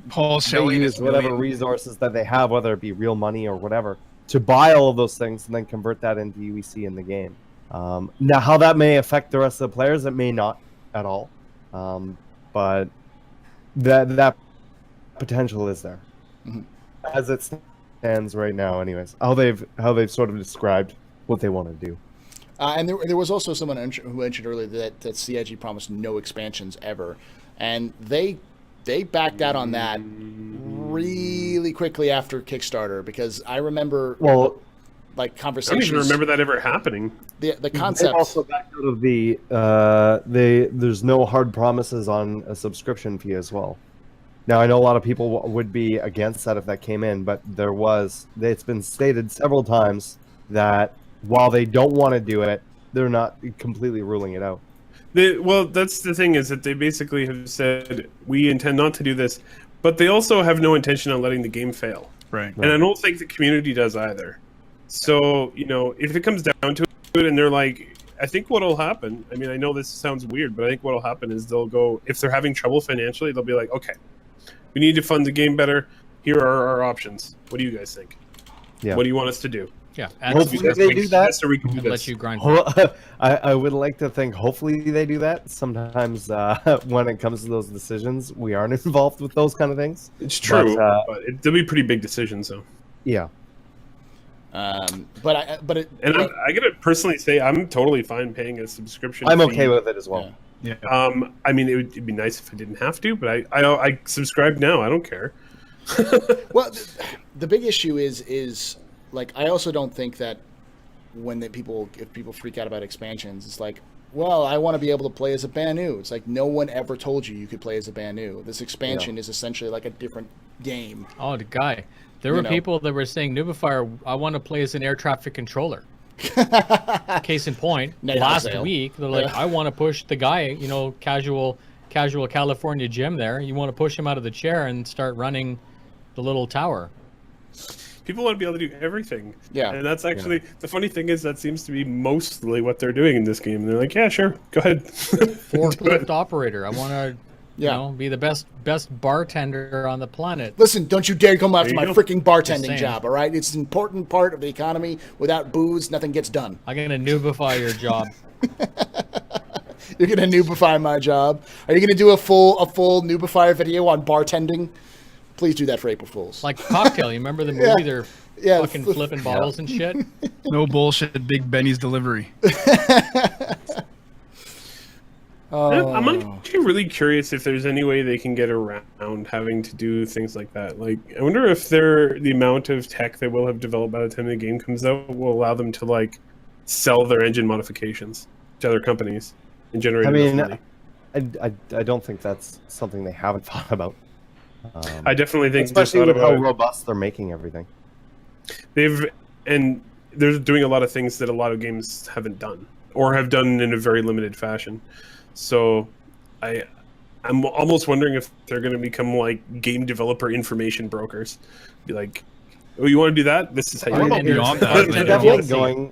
Paul They Shelley use whatever resources that they have, whether it be real money or whatever, to buy all of those things and then convert that into UEC in the game. Now, how that may affect the rest of the players, it may not at all, but that potential is there, as it stands right now. Anyways, how they've sort of described what they want to do. And there was also someone who mentioned earlier that CIG promised no expansions ever, and they backed out on that really quickly after Kickstarter, because I remember like I don't conversations. even remember that ever happening. The concept. They also backed out of the there's no hard promises on a subscription fee as well. Now, I know a lot of people would be against that if that came in, but it's been stated several times that while they don't want to do it, they're not completely ruling it out. Well, that's the thing, is that they basically have said we intend not to do this, but they also have no intention on letting the game fail. Right. And I don't think the community does either. So, if it comes down to it and they're like, I think what'll happen, I mean, I know this sounds weird, but I think what'll happen is they'll go, if they're having trouble financially, they'll be like, okay, we need to fund the game better. Here are our options. What do you guys think? Yeah. What do you want us to do? Yeah, Hopefully they do that. So we can do and let this. you grind. I would like to think hopefully they do that. Sometimes when it comes to those decisions, we aren't involved with those kind of things. It's true, But, but they'll be pretty big decisions, though. Yeah. And I gotta personally say, I'm totally fine paying a subscription. I'm fee. okay with it as well. Yeah. I mean, it'd be nice if I didn't have to, but I subscribe now. I don't care. Well, the big issue is like, I also don't think that if people freak out about expansions, it's like, well, I want to be able to play as a Banu. It's like, no one ever told you could play as a Banu. This expansion is essentially like a different game. Oh, the guy. There were people that were saying, Nubifire, I want to play as an air traffic controller. Case in point, last week, they're like, I want to push the guy, casual California Jim there. You want to push him out of the chair and start running the little tower. People want to be able to do everything. Yeah. And that's actually, the funny thing is that seems to be mostly what they're doing in this game. They're like, yeah, sure, go ahead. Forklift operator. I want to, be the best bartender on the planet. Listen, don't you dare come after There my you go. freaking bartending job, all right? It's an important part of the economy. Without booze, nothing gets done. I'm going to Nubify your job. You're going to Nubify my job. Are you going to do a full Nubify video on bartending? Please do that for April Fools. Like Cocktail. You remember the movie? They're fucking flipping bottles and shit. No bullshit. Big Benny's delivery. I'm actually really curious if there's any way they can get around having to do things like that. Like, I wonder if the amount of tech they will have developed by the time the game comes out will allow them to, like, sell their engine modifications to other companies and generate enough money. I don't think that's something they haven't thought about. I definitely think especially with how robust they're making everything. And they're doing a lot of things that a lot of games haven't done, or have done in a very limited fashion. So I'm almost wondering if they're going to become like game developer information brokers. Be like, oh, you want to do that? This is how you What about do it. beyond that? It's definitely going.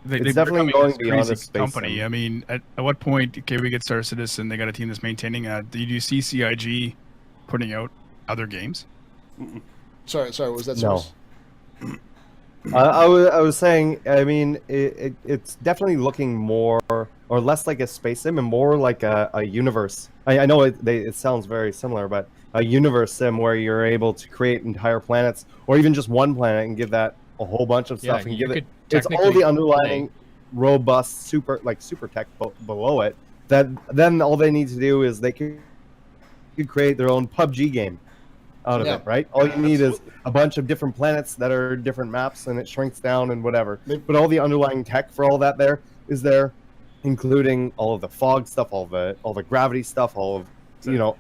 They're It's definitely becoming going a beyond crazy a space company. sim. I mean, at what point, okay, we get Star Citizen, they got a team that's maintaining that. Do you see CIG putting out other games? Sorry, was that No. service? I was saying, I mean, it's definitely looking more or less like a space sim and more like a universe. I know it sounds very similar, but a universe sim where you're able to create entire planets or even just one planet and give that a whole bunch of stuff and give it. It's all the underlying robust super tech below it. That then all they need to do is they could create their own PUBG game out of it, right? All you need is a bunch of different planets that are different maps, and it shrinks down and whatever. But all the underlying tech for all that there is there, including all of the fog stuff, all the gravity stuff, all of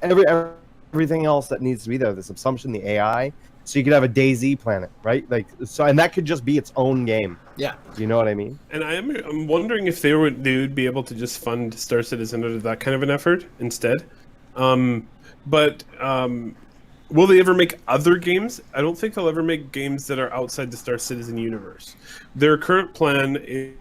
everything else that needs to be there. The subsumption, the AI. So you could have a DayZ planet, right? Like so, and that could just be its own game. Yeah. Do you know what I mean? And I'm wondering if they would be able to just fund Star Citizen out of that kind of an effort instead. But will they ever make other games? I don't think they'll ever make games that are outside the Star Citizen universe. Their current plan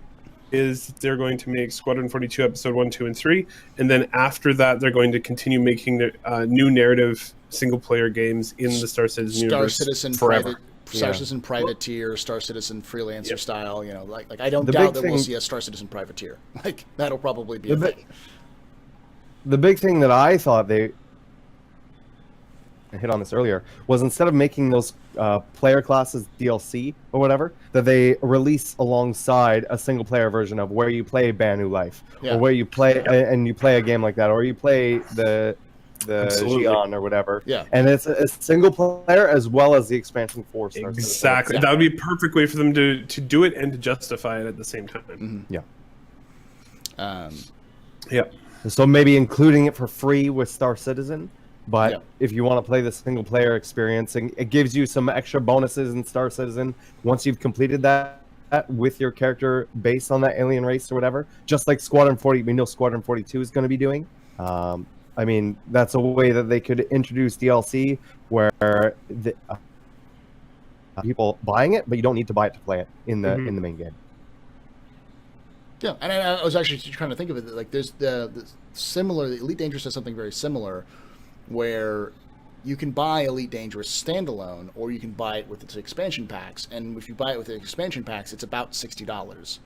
is they're going to make Squadron 42 Episode 1, 2, and 3, and then after that they're going to continue making the new narrative single-player games in the Star Citizen universe forever. Star Citizen Privateer, Star Citizen Freelancer style, like I don't doubt that we'll see a Star Citizen Privateer. Like, that'll probably be a thing. The big thing that I thought I hit on this earlier, was instead of making those player classes DLC or whatever, that they release alongside a single player version of where you play Banu Life, or where you play and you play a game like that, or you play the Xi'an or whatever. Yeah. And it's a single player as well as the expansion for Star Citizen. Exactly. That would be a perfect way for them to do it and to justify it at the same time. Yeah. Yeah. So maybe including it for free with Star Citizen. But if you want to play the single player experience, and it gives you some extra bonuses in Star Citizen once you've completed that with your character based on that alien race or whatever, just like Squadron 40. We know Squadron 42 is going to be doing. I mean, that's a way that they could introduce DLC where people buying it, but you don't need to buy it to play it in the main game. Yeah, and I was actually trying to think of it like there's the similar. The Elite Dangerous has something very similar, where you can buy Elite Dangerous standalone, or you can buy it with its expansion packs. And if you buy it with the expansion packs, it's about $60,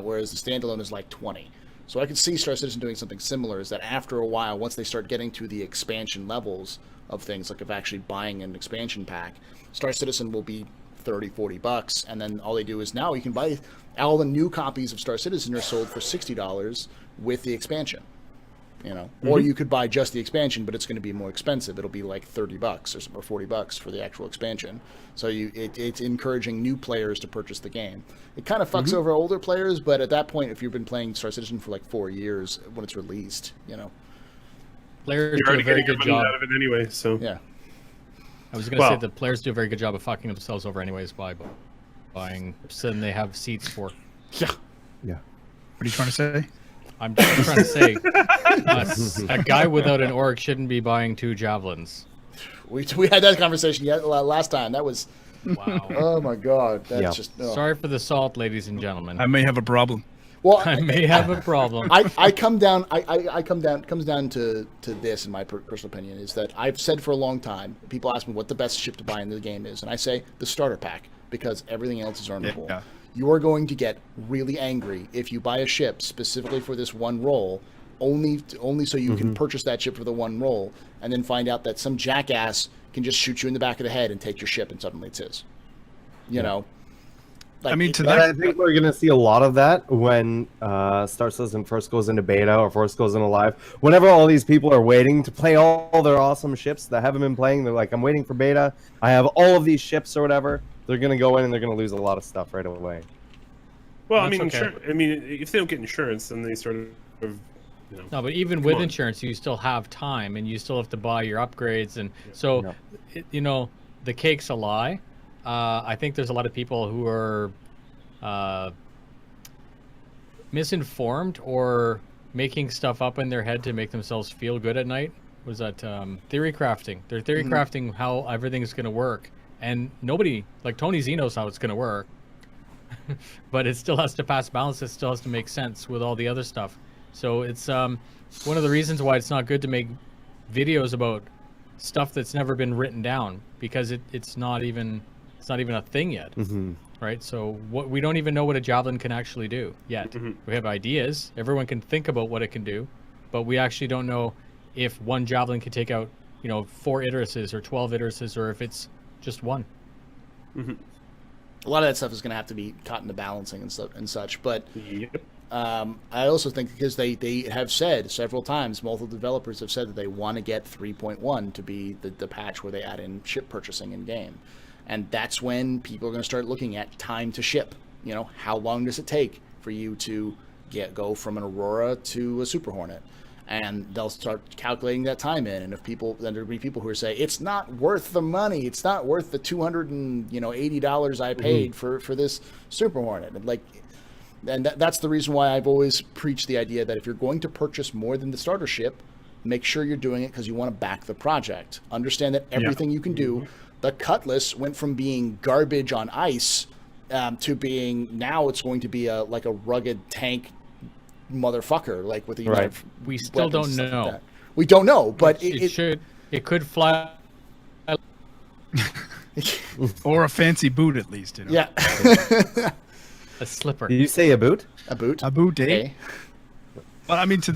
whereas the standalone is like $20. So I could see Star Citizen doing something similar. Is that after a while, once they start getting to the expansion levels of things, like of actually buying an expansion pack, Star Citizen will be $30-$40, and then all they do is now you can buy all the new copies of Star Citizen are sold for $60 with the expansion. You know, or you could buy just the expansion, but it's going to be more expensive. It'll be like $30 or $40 for the actual expansion. So it's encouraging new players to purchase the game. It kind of fucks over older players, but at that point, if you've been playing Star Citizen for like 4 years when it's released, you know, Players You're do a already very getting your good money job. out of it anyway. So yeah. I was going to say the players do a very good job of fucking themselves over anyways by buying, so then they have seats for. Yeah. Yeah. What are you trying to say? I'm just trying to say, a guy without an org shouldn't be buying 2 javelins. We had that conversation last time. That was, Wow. oh my God. That's Yeah. just, oh. Sorry for the salt, ladies and gentlemen. I may have a problem. Well, I may have a problem. I come down. Comes down to this, in my personal opinion, is that I've said for a long time. People ask me what the best ship to buy in the game is, and I say the starter pack because everything else is earnable. Yeah. You are going to get really angry if you buy a ship specifically for this one role, only so you can purchase that ship for the one role, and then find out that some jackass can just shoot you in the back of the head and take your ship, and suddenly it's his. You know. Like, I mean, to But that I think we're going to see a lot of that when Star Citizen first goes into beta or first goes into live. Whenever all these people are waiting to play all their awesome ships that haven't been playing, they're like, I'm waiting for beta. I have all of these ships or whatever. They're going to go in and they're going to lose a lot of stuff right away. well, I That's mean, okay. I mean, if they don't get insurance, then they sort of, you know. No, but even with on. insurance, you still have time, and you still have to buy your upgrades, and so, you know, the cake's a lie. I think there's a lot of people who are misinformed or making stuff up in their head to make themselves feel good at night. Was that theory crafting? They're theory crafting how everything's going to work, and nobody, like Tony Z knows how it's going to work, but it still has to pass balance. It still has to make sense with all the other stuff. So it's one of the reasons why it's not good to make videos about stuff that's never been written down, because it's not even a thing yet. Right? So we don't even know what a javelin can actually do yet. We have ideas. Everyone can think about what it can do, but we actually don't know if one javelin can take out, 4 Idrises or 12 Idrises, or if it's just one. a lot of that stuff is going to have to be caught into balancing and stuff and such. But Yep. I also think because they have said several times, multiple developers have said that they want to get 3.1 to be the patch where they add in ship purchasing in game. And that's when people are going to start looking at time to ship. How long does it take for you to go from an Aurora to a Super Hornet? And they'll start calculating that time in. And then there'll be people who say it's not worth the money. It's not worth the $280 I paid for this Super Hornet. And that's the reason why I've always preached the idea that if you're going to purchase more than the starter ship, make sure you're doing it because you want to back the project. Understand that everything you can do. The Cutlass went from being garbage on ice to being, now it's going to be a rugged tank motherfucker, with a United We still don't weapons, stuff know. like that. We don't know, but it could fly. Or a fancy boot, at least. Yeah. A slipper. Did you say a boot? A boot. A boot, eh? Okay. Well, I mean, to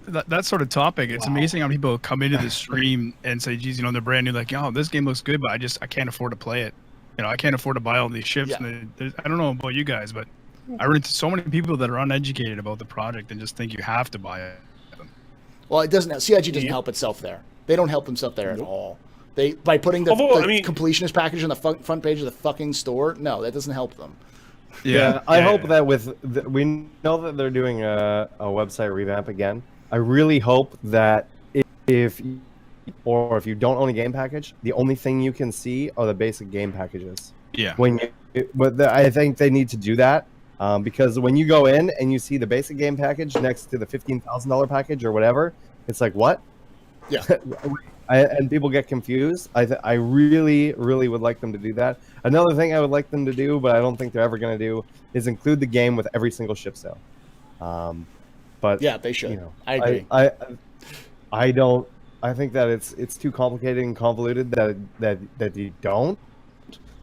that sort of topic, it's amazing how people come into the stream and say, geez, they're brand new, this game looks good, but I can't afford to play it. I can't afford to buy all these ships. Yeah. And I don't know about you guys, but I run into so many people that are uneducated about the project and just think you have to buy it. Well, it doesn't. CIG doesn't help itself there. They don't help themselves there at all. By putting the completionist package on the front page of the fucking store. No, that doesn't help them. Yeah, I hope that we know that they're doing a website revamp again. I really hope that if you don't own a game package, the only thing you can see are the basic game packages. Yeah. When you I think they need to do that because when you go in and you see the basic game package next to the $15,000 package or whatever, it's like, what? Yeah. And people get confused. I really, really would like them to do that. Another thing I would like them to do, but I don't think they're ever going to do, is include the game with every single ship sale. But Yeah, they should. You know, I agree. I don't. I think that it's too complicated and convoluted that you don't.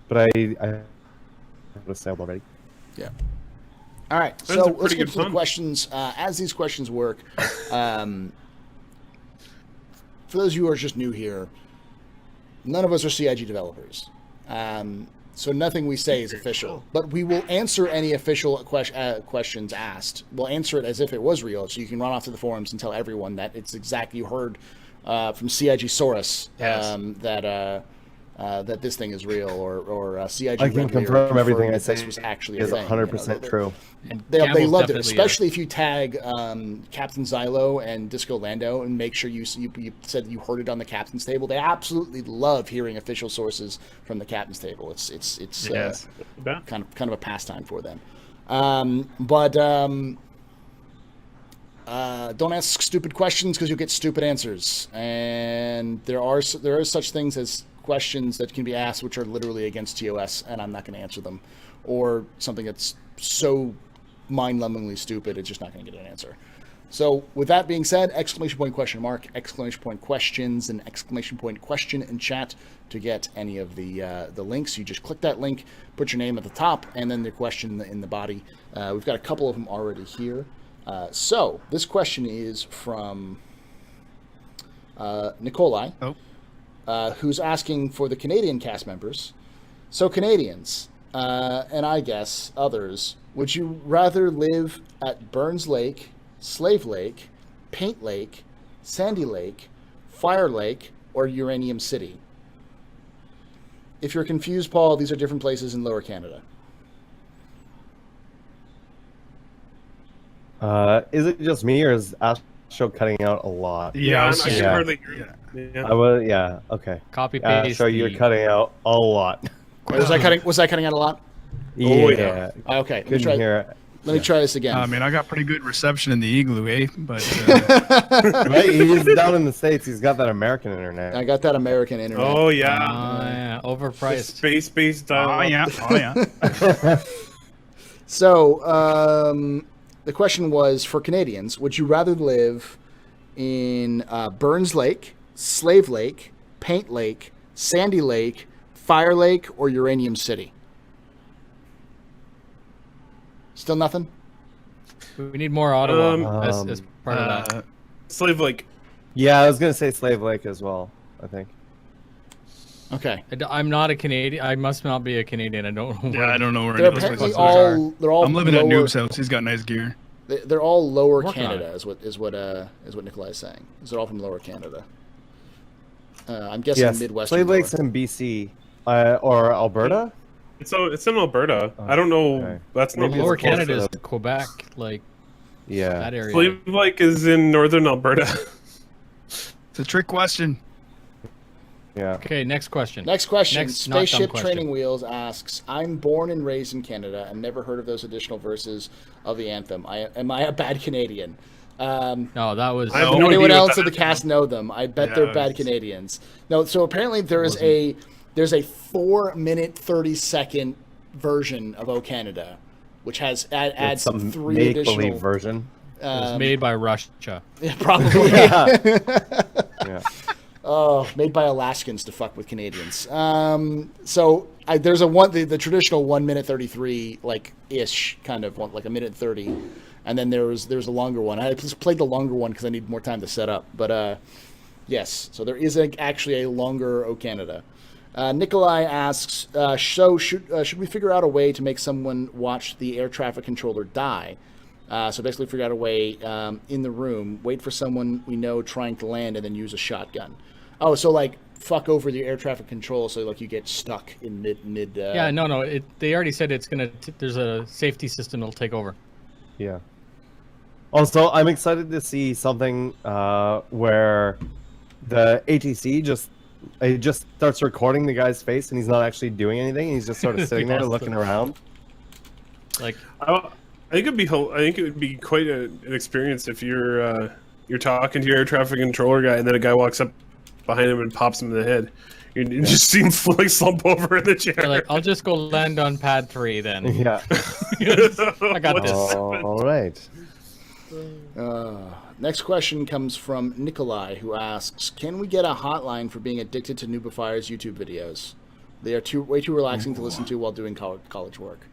But I have a sale already. Yeah. All right. Sounds So like let's pretty get good to the fun. questions. As these questions work, for those of you who are just new here, none of us are CIG developers. So nothing we say is official. But we will answer any official questions asked. We'll answer it as if it was real. So you can run off to the forums and tell everyone that it's exactly you heard from CIG Saurus that this thing is real, or CIG. I can Red Lear confirm everything I that say this was actually a is thing. 100% true. They Campbell's loved it, definitely especially if you tag Captain Xylo and Disco Lando and make sure you said you heard it on the captain's table. They absolutely love hearing official sources from the captain's table. It's Yes. kind of a pastime for them. Don't ask stupid questions because you'll get stupid answers. And there are such things as questions that can be asked which are literally against TOS, and I'm not going to answer them, or something that's so mind-numbingly stupid it's just not going to get an answer. So with that being said, exclamation point question mark, exclamation point questions, and exclamation point question in chat to get any of the links. You just click that link, put your name at the top, and then the question in the body. We've got a couple of them already here. So this question is from Nikolai, who's asking for the Canadian cast members. So Canadians, and I guess others, would you rather live at Burns Lake, Slave Lake, Paint Lake, Sandy Lake, Fire Lake, or Uranium City? If you're confused, Paul, these are different places in Lower Canada. Is it just me, or is Astro cutting out a lot? Yeah, I can hardly hear you. Yeah. I was, yeah, okay. Copy paste. So you're cutting out a lot. Was I cutting out a lot? Yeah. Okay, Couldn't hear it. let me try this again. I mean, I got pretty good reception in the igloo, eh? But Right? He's down in the States. He's got that American internet. I got that American internet. Oh yeah. Yeah, overpriced. Space-based dial. oh yeah. So, the question was for Canadians: would you rather live in Burns Lake, Slave Lake, Paint Lake, Sandy Lake, Fire Lake, or Uranium City? Still nothing? We need more Ottawa as part of that. Slave Lake. Yeah, I was gonna say Slave Lake as well. I think. Okay. I'm not a Canadian. I must not be a Canadian. I don't know. Yeah, I don't know where They're any of those apparently places are. they're all I'm living at lower, Noob's house. He's got nice gear. They're all Lower Working on Canada, is what Nikolai is saying. They're all from Lower Canada. I'm guessing Yes. Midwestern. Slave Lake's Lower. in BC, or Alberta. It's in Alberta. I don't know. Okay. That's not Maybe it's Lower close Canada is to- Quebec, like Yeah. that area. Slave Lake is in northern Alberta. It's a trick question. Yeah. Okay, next question. Next question. Next, not dumb Spaceship question. Training Wheels asks, I'm born and raised in Canada and never heard of those additional verses of the anthem. Am I a bad Canadian? No, that was. I have Does no anyone idea else what in the that cast know them? I bet they're bad Canadians. No, so apparently there's a 4-minute 30-second version of O Canada, which has adds Some 3 make-believe additional version. It was made by Russia. Yeah, probably. Yeah. Oh, made by Alaskans to fuck with Canadians. So there's the traditional 1 minute 33 like ish kind of one, like a minute 30, and then there's a longer one. I just played the longer one because I need more time to set up. But yes, so there is actually a longer O Canada. Nikolai asks, so should we figure out a way to make someone watch the air traffic controller die? So basically figure out a way in the room, wait for someone we know trying to land, and then use a shotgun. Oh, so like fuck over the air traffic control, so like you get stuck in mid. Yeah, no. They already said it's gonna. There's a safety system that'll take over. Yeah. Also, I'm excited to see something where the ATC just it just starts recording the guy's face, and he's not actually doing anything. He's just sort of sitting there looking around. Like, I think it would be quite an experience if you're talking to your air traffic controller guy, and then a guy walks up behind him and pops him in the head. You just see him like slump over in the chair. you're like, I'll just go land on pad 3 then. Yeah. I got What this. is- All right. Next question comes from Nikolai, who asks, "Can we get a hotline for being addicted to Noobifier's YouTube videos? They are way too relaxing to listen to while doing college work."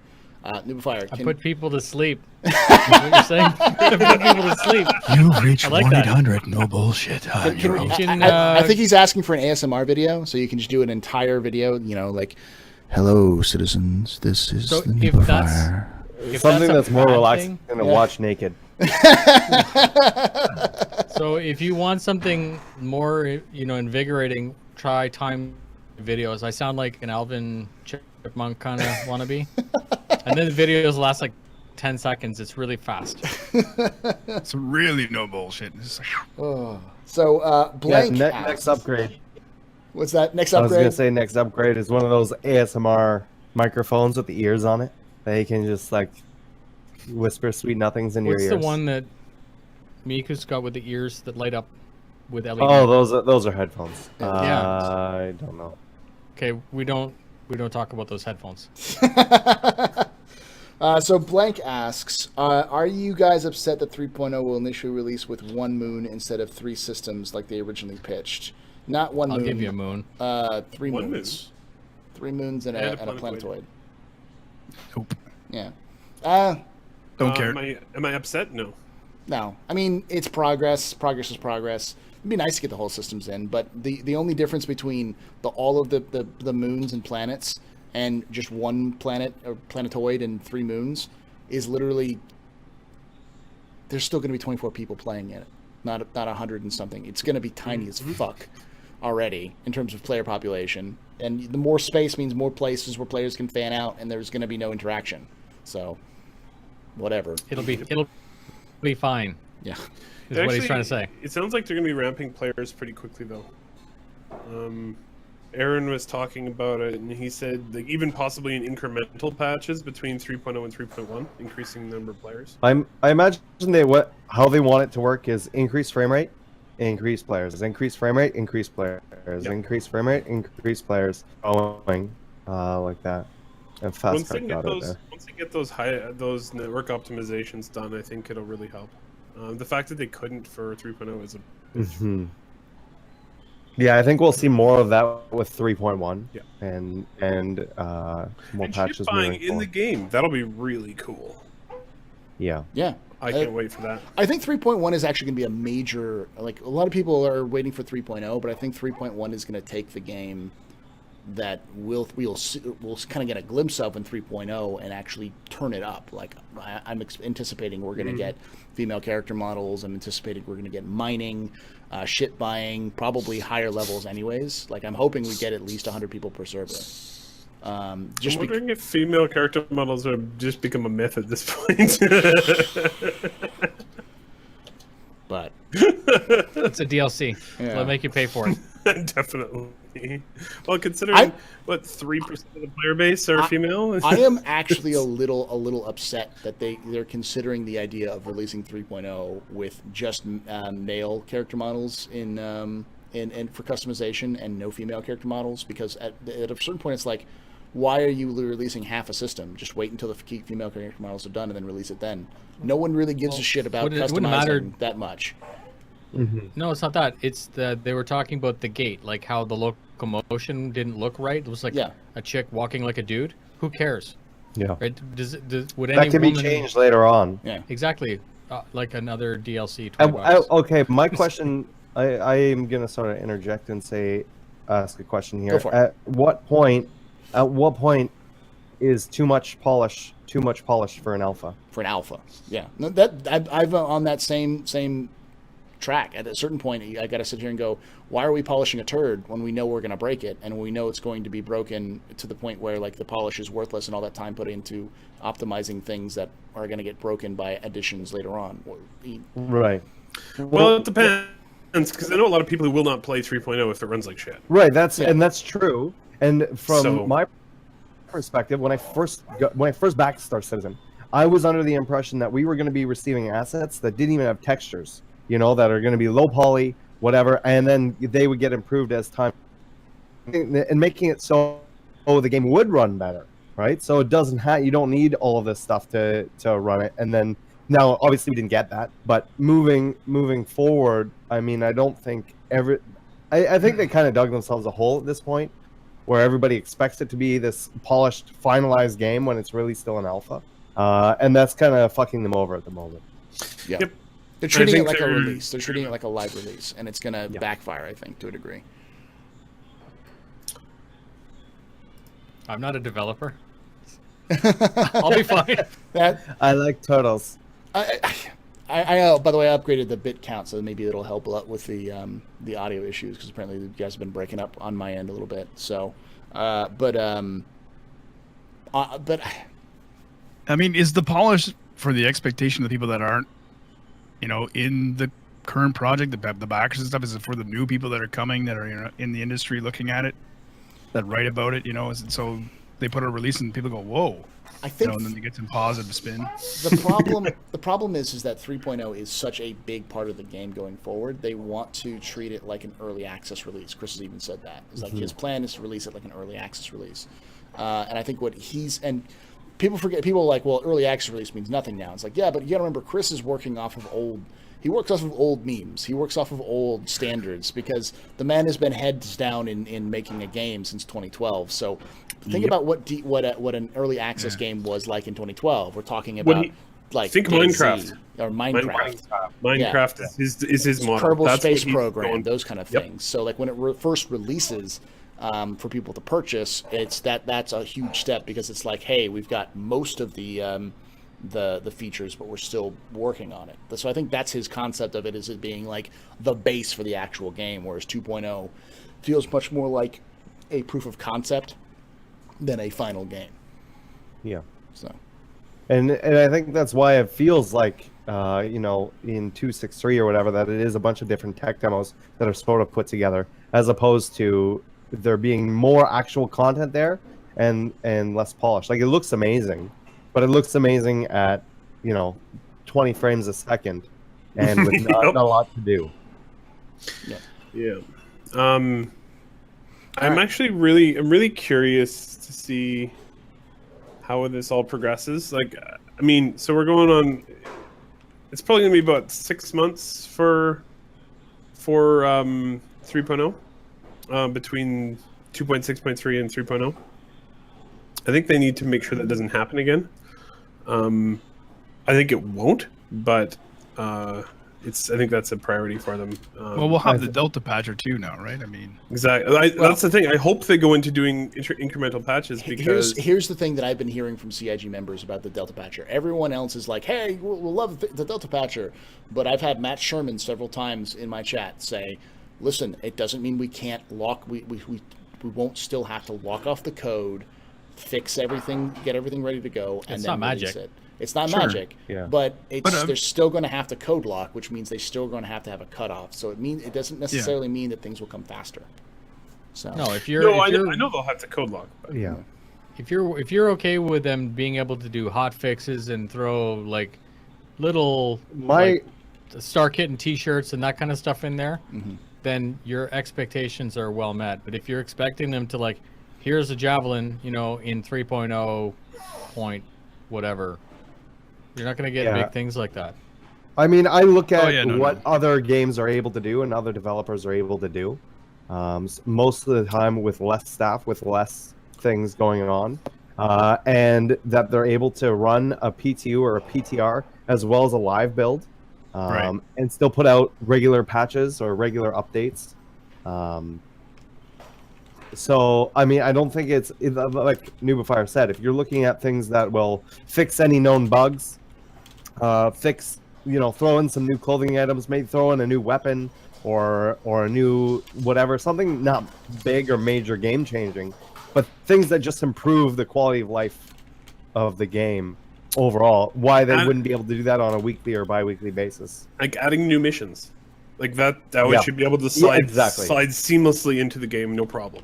Noobifier, I can put people to sleep. That's what you're saying? I put people to sleep. You've reached I like that. 1-800. No bullshit. can You're we- on. can, I think he's asking for an ASMR video, so you can just do an entire video. Like, "Hello, citizens. This is So the if that's- Noobifier." if Something a that's more bad relaxing thing- than to Yeah. watch naked. So if you want something more, invigorating, try time videos. I sound like an Alvin Chipmunk kind of wannabe. And then the videos last like 10 seconds. It's really fast. It's really no bullshit. It's like, So Yeah, Blank next asks, upgrade. what's that? Next I was upgrade? gonna say next upgrade is one of those ASMR microphones with the ears on it. They can just like whisper sweet nothings in What's your the ears. one that Miku's got with the ears that light up with LED? Oh, those are headphones. Yeah. I don't know. Okay, we don't talk about those headphones. So Blank asks, "Are you guys upset that 3.0 will initially release with one moon instead of 3 systems like they originally pitched? Not one I'll moon. give you a moon. 3 One moons. 3 moons and And a a planetoid. planetoid. nope. Yeah. Don't care. Am I upset? No. No, I mean, it's progress. Progress is progress. It'd be nice to get the whole systems in, but the only difference between all of the moons and planets and just one planet or planetoid and 3 moons is literally there's still going to be 24 people playing in it, not 100 and something. It's going to be tiny as fuck already in terms of player population, and the more space means more places where players can fan out, and there's going to be no interaction. So, whatever. It'll be fine. Yeah. Is what he's trying to say. It sounds like they're going to be ramping players pretty quickly, though. Aaron was talking about it, and he said like, even possibly in incremental patches between 3.0 and 3.1, increasing the number of players. I imagine how they want it to work is increase frame rate, increase players, increase frame rate, increase players, increase frame rate, increase players, going like that. And fast Once they got it there. get those network optimizations done, I think it'll really help. The fact that they couldn't for 3.0 is Mhm. Yeah, I think we'll see more of that with 3.1. Yeah. And more and patches ship buying moving in the forward. game. That'll be really cool. Yeah. Yeah. I can't wait for that. I think 3.1 is actually going to be a major, like a lot of people are waiting for 3.0, but I think 3.1 is going to take the game that we'll kind of get a glimpse of in 3.0 and actually turn it up. Like I'm anticipating we're going to get female character models. I'm anticipating we're going to get mining, ship buying, probably higher levels anyways. Like I'm hoping we get at least 100 people per server. I'm wondering if female character models have just become a myth at this point. But It's a DLC. Yeah. They'll make you pay for it. Definitely. Well, considering 3% of the player base are female, I am actually a little upset that they're considering the idea of releasing 3.0 with just male character models in for customization and no female character models, because at a certain point it's like, why are you releasing half a system? Just wait until the female character models are done and then release it then. No one really gives a shit about it wouldn't matter. customizing that much. No, it's not that. It's they were talking about the gate, like how the locomotion didn't look right. It was like a chick walking like a dude. Who cares? Yeah. Right? Would That any can be woman... changed later on. Yeah. Exactly. Like another DLC. $20. Okay, my question, I am going to sort of interject and ask a question here. Go for it. At what point is too much polish for an alpha? For an alpha, yeah. No, that I've on that same track. At a certain point, I got to sit here and go, why are we polishing a turd when we know we're going to break it, and we know it's going to be broken to the point where like the polish is worthless and all that time put into optimizing things that are going to get broken by additions later on. Right. well, it depends. because I know a lot of people who will not play 3.0 if it runs like shit. Right. That's true. And from So- my perspective, when I first backed Star Citizen, I was under the impression that we were going to be receiving assets that didn't even have textures, that are going to be low poly, whatever, and then they would get improved as time, and making it so the game would run better, right? So it doesn't you don't need all of this stuff to run it. And then now, obviously, we didn't get that, but moving forward, I mean, I don't think I think they kind of dug themselves a hole at this point, where everybody expects it to be this polished, finalized game when it's really still an alpha. And that's kind of fucking them over at the moment. Yeah. Yep. They're treating it think like a they're- release. They're treating it like a live release, and it's going to backfire, I think, to a degree. I'm not a developer. I'll be fine. I like turtles. I by the way, I upgraded the bit count, so maybe it'll help a lot with the audio issues, because apparently you guys have been breaking up on my end a little bit. So, but I mean, is the polish for the expectation of the people that aren't, in the current project, the backers and stuff? Is it for the new people that are coming, that are in the industry looking at it, that write about it? Is it so they put a release and people go, whoa? I think and then they get some positive spin. the problem is that 3.0 is such a big part of the game going forward. They want to treat it like an early access release. Chris has even said that. It's like his plan is to release it like an early access release. And I think people forget, people are like, well, early access release means nothing now. It's like, yeah, but you gotta remember, Chris is working off of old memes. He works off of old standards, because the man has been heads down in making a game since 2012. So think about what an early access game was like in 2012. We're talking about think DayZ Minecraft or Minecraft. Minecraft is his model. Kerbal That's Space what he's Program, going- those kind of Yep. things. So like when it first releases for people to purchase, that's a huge step, because it's like, hey, we've got most of the features, but we're still working on it. So I think that's his concept of it, is it being like the base for the actual game, whereas 2.0 feels much more like a proof of concept than a final game. Yeah. So And I think that's why it feels like, in 2.6.3 or whatever, that it is a bunch of different tech demos that are sort of put together, as opposed to there being more actual content there and less polished. Like, it looks amazing, but it looks amazing at 20 frames a second, and with not a lot to do. Yeah. I'm actually really curious to see how this all progresses. Like, I mean, so we're going on. It's probably gonna be about 6 months for 3.0, between 2.6.3 and 3.0. I think they need to make sure that doesn't happen again. I think it won't, but I think that's a priority for them. Well, we'll have the Delta patcher too now, right? I mean, exactly. That's the thing. I hope they go into doing incremental patches, because here's the thing that I've been hearing from CIG members about the Delta Patcher. Everyone else is like, hey, we'll love the Delta Patcher. But I've had Matt Sherman several times in my chat say, listen, it doesn't mean we can't lock, we won't still have to lock off the code, fix everything, get everything ready to go, and It's then not release magic. it. It's not Sure. magic, Yeah. but But, they're still going to have to code lock, which means they're still going to have a cutoff. So it doesn't necessarily mean that things will come faster. So No, if you're no, if I you're, know they'll have to code lock. But Yeah. if you're okay with them being able to do hot fixes and throw like little like, Star Kitten T-shirts and that kind of stuff in there, then your expectations are well met. But if you're expecting them to like, here's a javelin, in 3.0 point whatever, you're not going to get big things like that. I mean, I look at no. what other games are able to do and other developers are able to do. Most of the time with less staff, with less things going on, and that they're able to run a PTU or a PTR as well as a live build, Right. and still put out regular patches or regular updates. So, I mean, I don't think it's like Noobifier said, if you're looking at things that will fix any known bugs, throw in some new clothing items, maybe throw in a new weapon or a new whatever, something not big or major game changing, but things that just improve the quality of life of the game overall. Why they wouldn't be able to do that on a weekly or bi-weekly basis. like adding new missions. Like that way Yeah. should be able to Yeah, slide exactly. slide seamlessly into the game, no problem.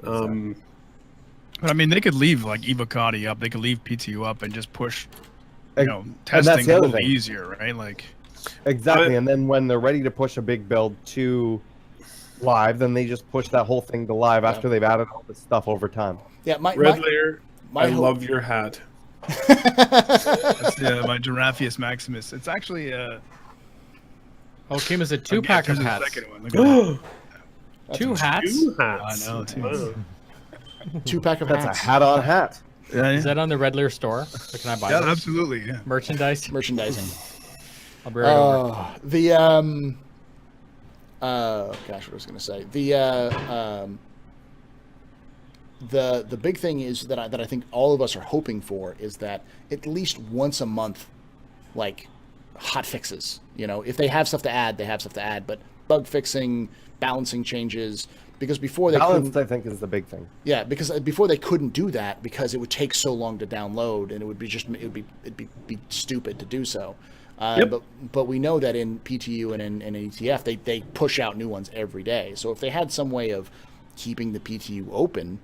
But I mean, they could leave like Evocati up. They could leave PTU up and just push, And- testing and that's the a other little thing. easier, right? Like, Exactly, and then when they're ready to push a big build to live, then they just push that whole thing to live after they've added all this stuff over time. Yeah, Red Layer, I hope- love your hat. that's my Giraffius Maximus. It's actually Oh, Kim is a 2-pack of there's a hats. second one. Look at that. 2 hats? 2 hats. I know, too. Wow. 2-pack of That's hats. a hat on hat. Yeah, Is that on the Red Layer store? Or can I buy yeah, those? absolutely. Yeah. Merchandise? Merchandising. I'll be right over. Gosh, what was I going to say? The big thing is that I think all of us are hoping for is that at least once a month, like hot fixes. You know, if they have stuff to add, they have stuff to add. But bug fixing, balancing changes, because before they Balance, couldn't. I think, is the big thing. Yeah, because before they couldn't do that because it would take so long to download, and it'd be stupid to do so. But we know that in PTU and in ETF they push out new ones every day. So if they had some way of keeping the PTU open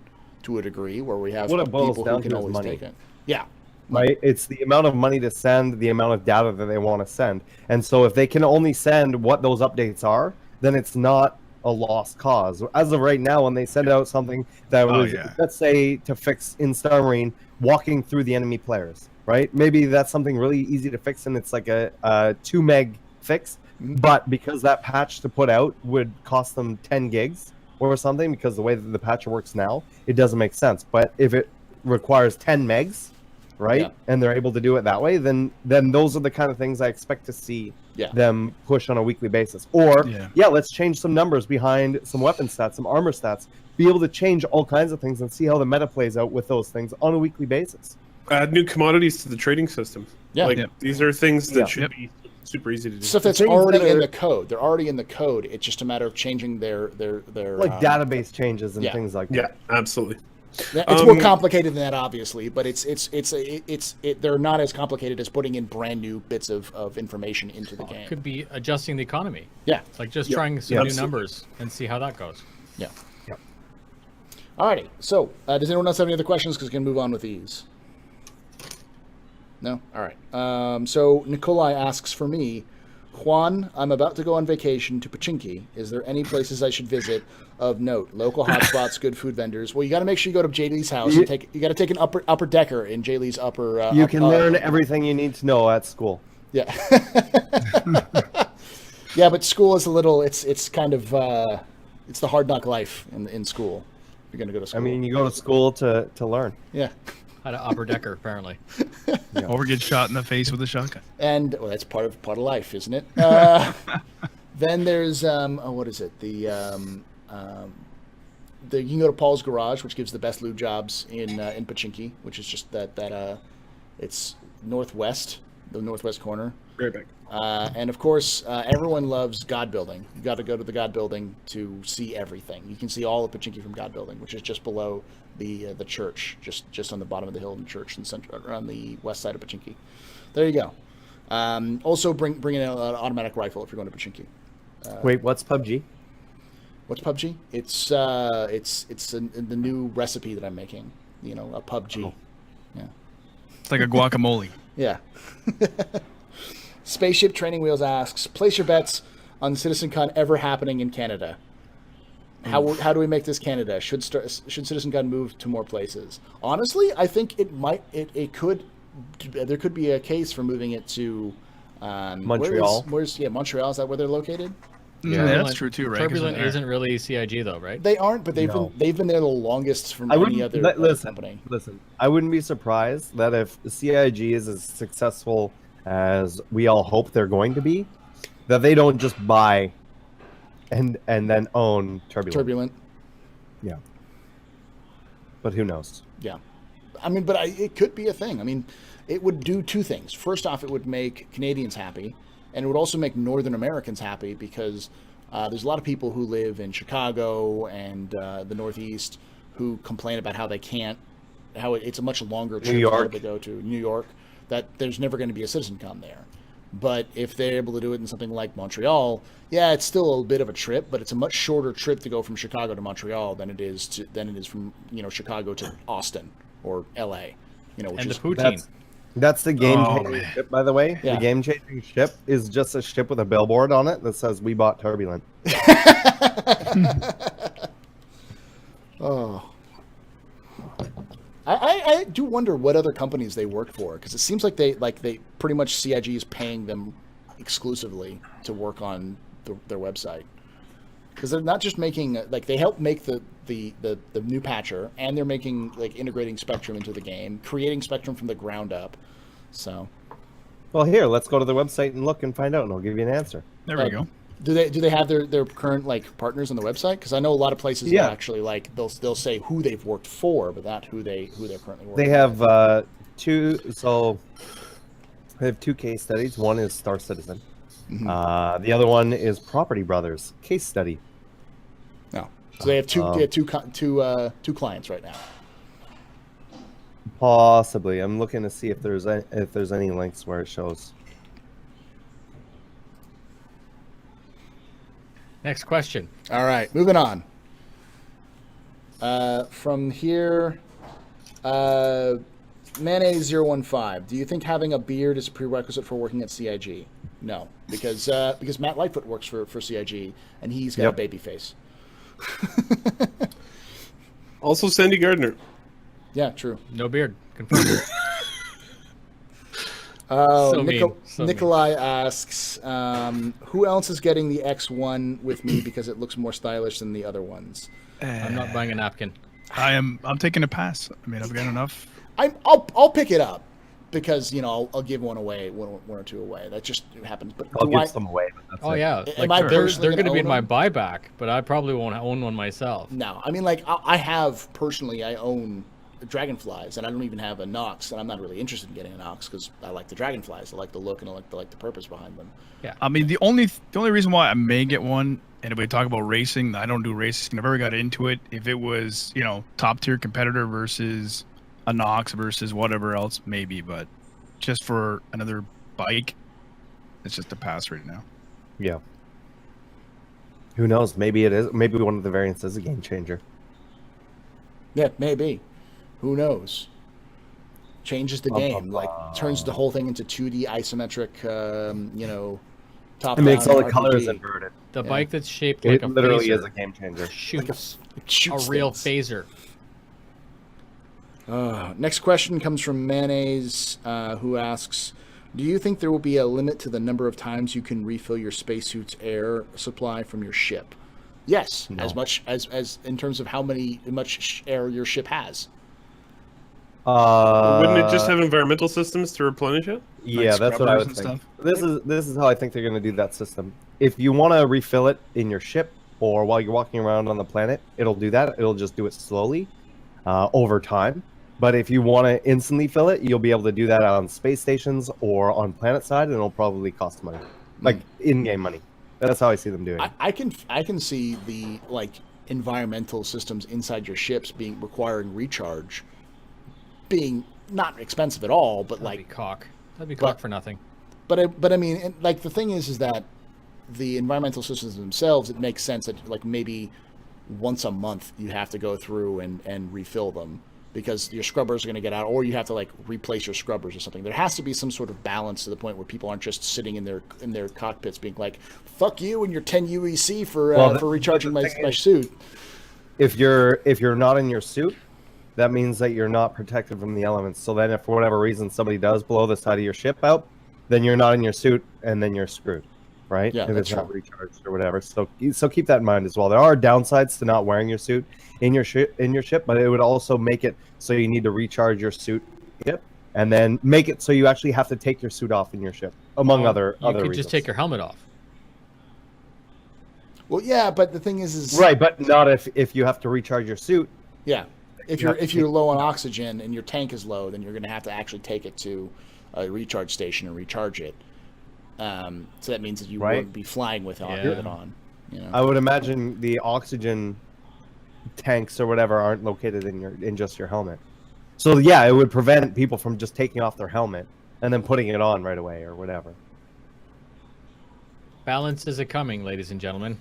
to a degree where we have What it boils people who down can to is always money. take it. Yeah. Right? It's the amount of money to send, the amount of data that they want to send. And so if they can only send what those updates are, then it's not a lost cause. As of right now, when they send out something that was, let's say, to fix in Star Marine, walking through the enemy players, right? Maybe that's something really easy to fix, and it's like a 2 meg fix. But because that patch to put out would cost them 10 gigs or something, because the way that the patch works now, it doesn't make sense. But if it requires 10 megs, right, Yeah. and they're able to do it that way, then those are the kind of things I expect to see them push on a weekly basis. Or let's change some numbers behind some weapon stats, some armor stats, be able to change all kinds of things and see how the meta plays out with those things on a weekly basis. Add new commodities to the trading system. Yeah. These are things that should be super easy to do. Stuff that's things already that in are- the code. They're already in the code. It's just a matter of changing their Like database changes and things like that. Yeah, absolutely. It's more complicated than that, obviously, but they're not as complicated as putting in brand new bits of information into the game. Could be adjusting the economy. Yeah. It's like just trying some new absolutely. numbers and see how that goes. Yeah. Alrighty. So, does anyone else have any other questions? Because we can move on with these. No? All right. So, Nikolai asks for me, Juan, I'm about to go on vacation to Pachinki. Is there any places I should visit of note? Local hotspots, good food vendors. Well, you got to make sure you go to Jay Lee's house. You got to take an upper decker in Jay Lee's upper. You can learn everything you need to know at school. Yeah. Yeah, but school is a little. It's kind of it's the hard knock life in school. If you're gonna go to school. I mean, you go to school to learn. Yeah. Had an upper decker, apparently. Or get shot in the face with a shotgun. And well, that's part of life, isn't it? Then there's what is it? The you can go to Paul's Garage, which gives the best lube jobs in Pachinki, which is just that it's northwest, the northwest corner. Very big. And of course, everyone loves God Building. You got to go to the God Building to see everything. You can see all of Pachinki from God Building, which is just below the church, just on the bottom of the hill in the church, in on the west side of Pachinki. There you go. Also, bring in an automatic rifle if you're going to Pachinki. Wait, what's PUBG? What's PUBG? It's the new recipe that I'm making. You know, a PUBG. Oh. Yeah. It's like a guacamole. Yeah. Spaceship Training Wheels asks, place your bets on CitizenCon ever happening in Canada. How do we make this Canada? Should CitizenCon move to more places? Honestly, I think it could. There could be a case for moving it to Montreal. Where's Montreal? Is that where they're located? Yeah, that's true too, right? 'Cause Turbulent they're- isn't really CIG though, right? They aren't, but they've been there the longest from any other company. Listen, I wouldn't be surprised that if the CIG is as successful as we all hope they're going to be, that they don't just buy and then own Turbulent. Yeah. But who knows? Yeah. I mean, it could be a thing. I mean, it would do two things. First off, it would make Canadians happy, and it would also make Northern Americans happy because there's a lot of people who live in Chicago and the Northeast who complain about how it's a much longer trip New York. to go to New York, that there's never going to be a CitizenCon there. But if they're able to do it in something like Montreal, yeah, it's still a bit of a trip, but it's a much shorter trip to go from Chicago to Montreal than it is from Chicago to Austin or L.A. Which And the is poutine. That's the game-changing man. ship, by the way. Yeah. The game-changing ship is just a ship with a billboard on it that says, "We bought Turbulent." Oh. I do wonder what other companies they work for, because it seems like they pretty much CIG is paying them exclusively to work on their website, because they're not just making they help make the new patcher, and they're making integrating Spectrum into the game, creating Spectrum from the ground up. So, Well, here, let's go to the website and look and find out, and I'll give you an answer. There we go. do they have their current partners on the website? Because I know a lot of places Yeah. will actually they'll say who they've worked for, but not who they're currently working. They have two. So they have two case studies. One is Star Citizen. Mhm. The other one is Property Brothers case study. No. So they have two clients right now. Possibly. I'm looking to see if there's any links where it shows. Next question. All right, moving on. From here, Mayonnaise015. Do you think having a beard is a prerequisite for working at CIG? No, because Matt Lightfoot works for CIG, and he's got a Yep. baby face. Also, Sandy Gardner. Yeah, true. No beard. Confirmed. So mean. So mean. Nikolai asks, who else is getting the X1 with me because it looks more stylish than the other ones? I'm not buying a napkin. I'm taking a pass. I mean, I've got enough. I'll pick it up because I'll give one away, one or two away. That just happens. But I'll do give I- some away. But that's Oh it. yeah, Am I they're personally going to gonna be in own my them? buyback, but I probably won't own one myself. No, I mean I own dragonflies, and I don't even have a Nox, and I'm not really interested in getting a Nox because I like the dragonflies. I like the look and I like the purpose behind them. Yeah. I mean, the only reason why I may get one, and if we talk about racing, I don't do racing. Never got into it. If it was, top tier competitor versus a Nox versus whatever else, maybe. But just for another bike, it's just a pass right now. Yeah. Who knows? Maybe it is. Maybe one of the variants is a game changer. Yeah, maybe. Who knows? Changes the game, turns the whole thing into 2D isometric, top. It makes all the RPG. colors inverted. The Yeah. bike that's shaped It like a literally phaser is a game changer. shoots It shoots a real things. phaser. Next question comes from Mayonnaise, who asks, do you think there will be a limit to the number of times you can refill your spacesuit's air supply from your ship? Yes, No. as much as in terms of how much air your ship has. Wouldn't it just have environmental systems to replenish it? Yeah, Like that's what I scrubbers would and think. This is how I think they're going to do that system. If you want to refill it in your ship or while you're walking around on the planet, it'll do that. It'll just do it slowly over time. But if you want to instantly fill it, you'll be able to do that on space stations or on planet side, and it'll probably cost money, like in-game money. That's how I see them doing it. I can see the environmental systems inside your ships requiring recharge, being not expensive at all, but That'd be cock. That'd be but- cock for nothing. But I mean, the thing is that the environmental systems themselves, it makes sense that maybe once a month you have to go through and refill them because your scrubbers are going to get out, or you have to replace your scrubbers or something. There has to be some sort of balance to the point where people aren't just sitting in their cockpits being like, "Fuck you and your 10 UEC for recharging my suit." If you're not in your suit, that means that you're not protected from the elements. So then if for whatever reason somebody does blow the side of your ship out, then you're not in your suit and then you're screwed, right? Yeah, if that's it's not true. recharged or whatever. So keep that in mind as well. There are downsides to not wearing your suit in your ship, but it would also make it so you need to recharge your suit and then make it so you actually have to take your suit off in your ship, among other You could reasons. just take your helmet off. Well, yeah, but the thing is Right, but not if you have to recharge your suit. yeah, if you're low on oxygen and your tank is low, then you're going to have to actually take it to a recharge station and recharge it. So that means that you Right. wouldn't be flying with it on. I would imagine the oxygen tanks or whatever aren't located in just your helmet. So yeah, it would prevent people from just taking off their helmet and then putting it on right away or whatever. Balance is a coming, ladies and gentlemen.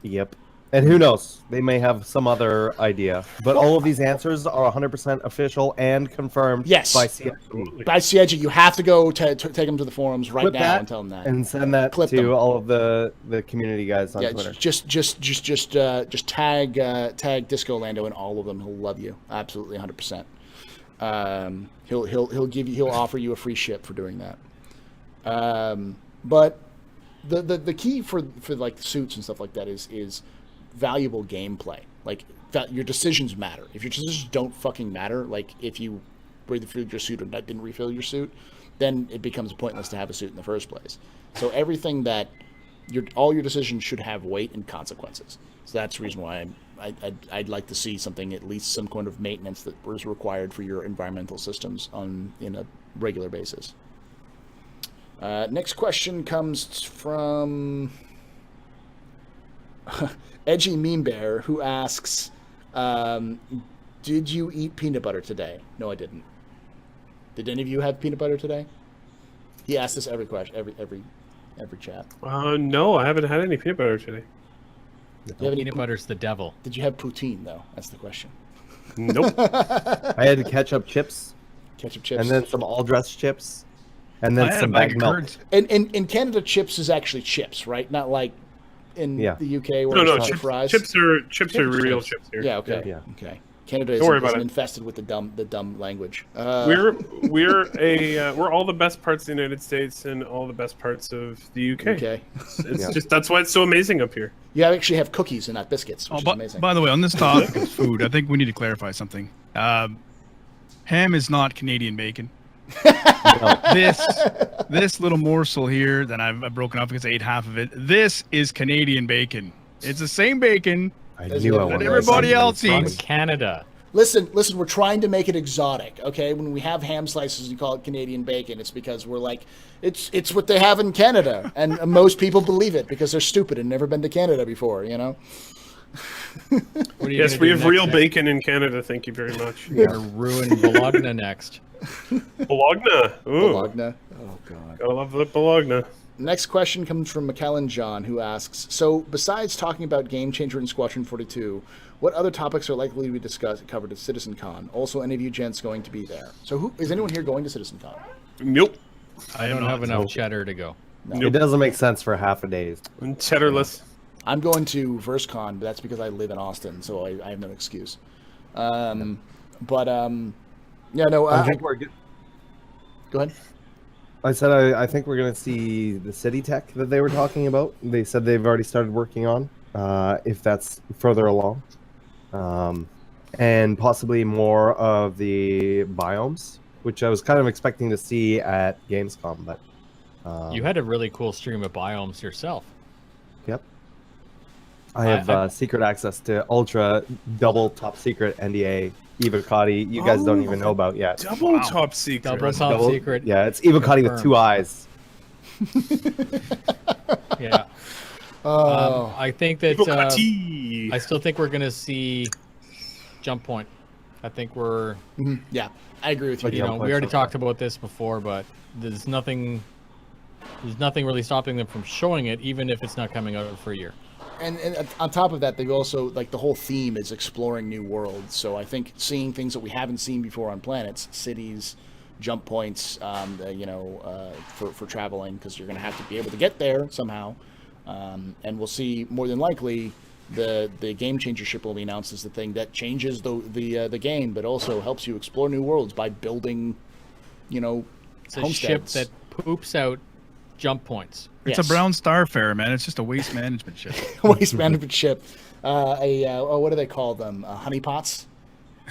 Yep. And who knows? They may have some other idea. But all of these answers are 100% official and confirmed Yes. by CFG. By CIG, you have to go to take them to the forums right Clip now that and tell them that. and send that Clip to them. all of the community guys on Yeah, Twitter. just tag Disco Lando in all of them. He'll love you, absolutely 100%. He'll offer you a free ship for doing that. But the key for like suits and stuff like that is valuable gameplay. Like your decisions matter. If your decisions don't fucking matter, like if you refilled your suit or didn't refill your suit, then it becomes pointless to have a suit in the first place. So everything that all your decisions should have weight and consequences. So that's the reason why I'd like to see something, at least some kind of maintenance that was required for your environmental systems in a regular basis. Next question comes from Edgy Meme Bear, who asks, "Did you eat peanut butter today?" No, I didn't. Did any of you have peanut butter today? He asks this every question, every chat. No, I haven't had any peanut butter today. Do you have any Peanut butter's the devil. Did you have poutine though? That's the question. Nope. I had ketchup chips Ketchup chips. and then some all-dressed chips and then I had a some bag bagged of milk. curds. And in Canada, chips is actually chips, right? Not like in Yeah. the UK where No, it's chips, fries. chips are real chips here. Yeah. Okay. Yeah. Okay. Canada Don't worry isn't about it. infested with the dumb language. We're all the best parts of the United States and all the best parts of the UK. Okay. It's Yeah. just that's why it's so amazing up here. You actually have cookies and not biscuits, which is amazing. By the way, on this topic of food, I think we need to clarify something. Ham is not Canadian bacon. This little morsel here that I've broken off because I ate half of it. This is Canadian bacon. It's the same bacon I That's knew what I wanted everybody something else funny. eats. Canada. Listen, we're trying to make it exotic, okay? When we have ham slices and call it Canadian bacon, it's because we're like, it's what they have in Canada. And most people believe it because they're stupid and never been to Canada before, you know? What are you Yes, gonna we do have next, real Nick? bacon in Canada. Thank you very much. We're gonna ruin Bologna next. Bologna. Ooh, Bologna. Oh, God. gotta love the Bologna. Next question comes from McKellen John, who asks, so besides talking about Game Changer and Squadron 42, what other topics are likely to be covered at CitizenCon? Also, any of you gents going to be there? So is anyone here going to CitizenCon? Nope. I don't have enough cheddar to go. It doesn't make sense for half a day. And cheddarless. I'm going to VerseCon, but that's because I live in Austin, so I have no excuse. Yeah, no, I think we're good. go ahead. I said I think we're going to see the city tech that they were talking about. They said they've already started working on, if that's further along. And possibly more of the biomes, which I was kind of expecting to see at Gamescom. But You had a really cool stream of biomes yourself. Yep. I have secret access to Ultra Double Top Secret NDA Evocati. You guys don't even know about yet. Double top secret. Double top secret. Yeah, it's Evocati with 2 eyes. Yeah. I think that Evocati. I still think we're gonna see Jump Point. I think we're Yeah, I agree with you. But you know, Jump we Point's already so talked about this before, but there's nothing really stopping them from showing it, even if it's not coming out for a year. And on top of that, they've also, like, the whole theme is exploring new worlds. So I think seeing things that we haven't seen before on planets, cities, jump points, for traveling, because you're going to have to be able to get there somehow. And we'll see, more than likely, the Game Changer ship will be announced as the thing that changes the game, but also helps you explore new worlds by building, It's a homesteads. ship that poops out jump points. It's Yes. a brown starfare, man. It's just a waste management ship. Waste management ship. What do they call them? Honey pots?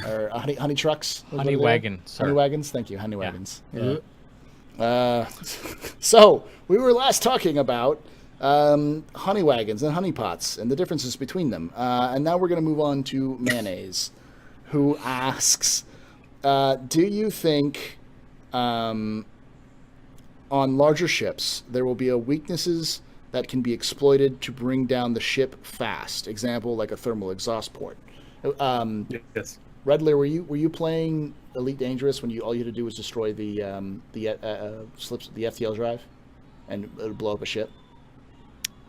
Or honey trucks? Honey wagon, sir. Honey wagons? Thank you, honey wagons. Yeah. So, we were last talking about honey wagons and honey pots and the differences between them. And now we're going to move on to Mayonnaise, who asks, do you think on larger ships there will be weaknesses that can be exploited to bring down the ship fast? Example, like a thermal exhaust port. Yes. Redler, were you playing Elite Dangerous when all you had to do was destroy the FTL drive and it would blow up a ship?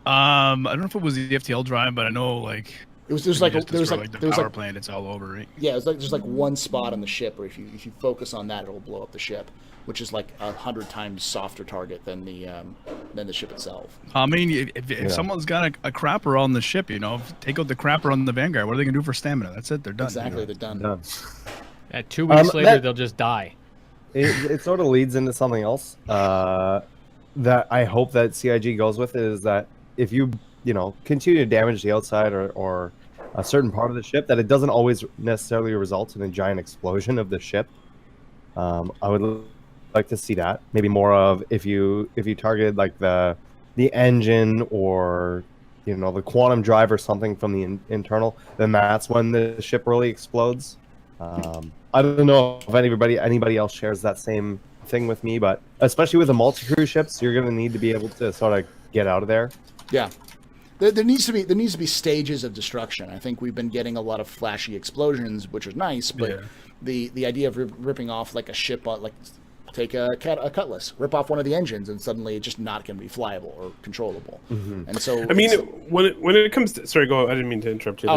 I don't know if it was the FTL drive, but I know like It was there's like just there was destroy, like the there was power like plant. It's all over, right? yeah, it's like there's like one spot on the ship where if you focus on that, it'll blow up the ship, which is like 100 times softer target than the ship itself. I mean, if someone's got a crapper on the ship, take out the crapper on the Vanguard. What are they gonna do for stamina? That's it. They're done. Exactly, they're done. Done. 2 weeks later, they'll just die. It sort of leads into something else that I hope that CIG goes with, is that if you continue to damage the outside or a certain part of the ship, that it doesn't always necessarily result in a giant explosion of the ship. I would like to see that. Maybe more of if you targeted like the engine or the quantum drive or something from the internal, then that's when the ship really explodes. I don't know if anybody else shares that same thing with me, but especially with the multi-crew ships, you're going to need to be able to sort of get out of there. Yeah. There needs to be stages of destruction. I think we've been getting a lot of flashy explosions, which is nice, but the idea of ripping off like a ship, like take a cutlass, rip off one of the engines, and suddenly it's just not going to be flyable or controllable. Mm-hmm. And so, I mean, when it comes to, sorry, go. I didn't mean to interrupt you.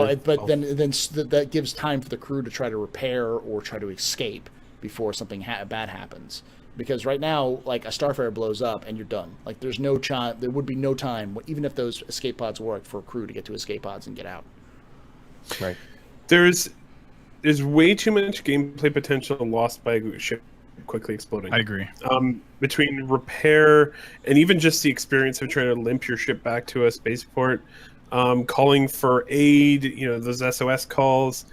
Then that gives time for the crew to try to repair or try to escape before something bad happens. Because right now, like a Starfarer blows up and you're done. Like there's no time. There would be no time, even if those escape pods work, for a crew to get to escape pods and get out. Right. There's way too much gameplay potential lost by a ship quickly exploding. I agree. Between repair and even just the experience of trying to limp your ship back to a spaceport, calling for aid, those SOS calls.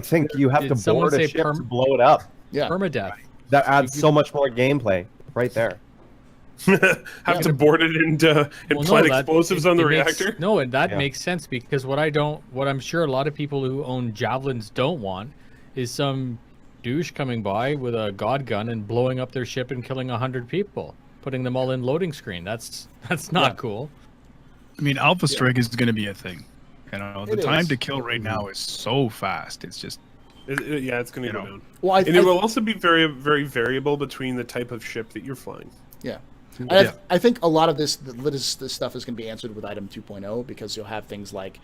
Think you have to board a ship to blow it up. Yeah. Permadeath. That adds so much more gameplay right there. Have to board it and plant explosives on the reactor. And that makes sense, because what I'm sure a lot of people who own javelins don't want is some douche coming by with a god gun and blowing up their ship and killing 100 people, putting them all in loading screen. That's not cool. I mean, Alpha Strike is going to be a thing. The time to kill right now is so fast. It's just it's going to go down. Well, it will also be very, very variable between the type of ship that you're flying. Yeah. I think a lot of this stuff is going to be answered with Item 2.0, because you'll have things like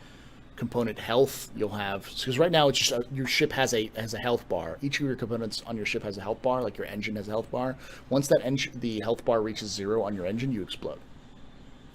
component health. You'll have, because right now it's just your ship has a health bar. Each of your components on your ship has a health bar, like your engine has a health bar. Once the health bar reaches 0 on your engine, you explode.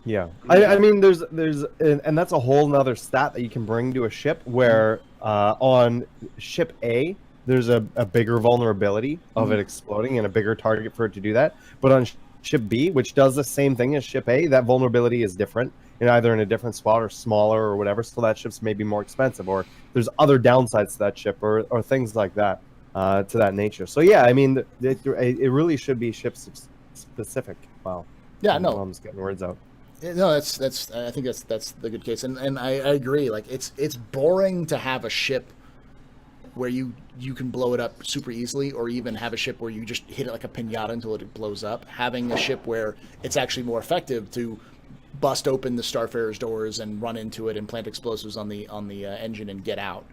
Yeah, I mean, there's and that's a whole nother stat that you can bring to a ship where on ship A there's a bigger vulnerability of it exploding and a bigger target for it to do that. But on ship B, which does the same thing as ship A, that vulnerability is different, either in a different spot or smaller or whatever. So that ship's maybe more expensive, or there's other downsides to that ship, or things like that to that nature. So yeah, I mean, it really should be ship specific. Wow. Yeah, no, I'm just getting words out. No, that's. I think that's the good case, and I agree. Like it's boring to have a ship where you can blow it up super easily, or even have a ship where you just hit it like a pinata until it blows up. Having a ship where it's actually more effective to bust open the Starfarer's doors and run into it and plant explosives on the engine and get out.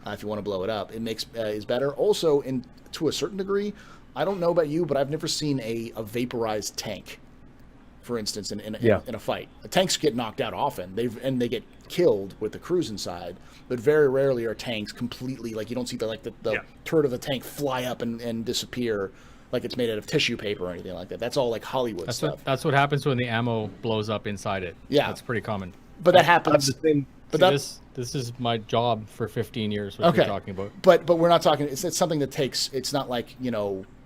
If you want to blow it up, it makes is better. Also, to a certain degree, I don't know about you, but I've never seen a vaporized tank. For instance, in a fight, the tanks get knocked out often. They get killed with the crews inside, but very rarely are tanks completely, like, you don't see the turret of the tank fly up and disappear like it's made out of tissue paper or anything like that. That's all like Hollywood stuff. That's what happens when the ammo blows up inside it. Yeah, that's pretty common. But that happens. This is my job for 15 years. What we're talking about. But we're not talking. It's something that takes. It's not like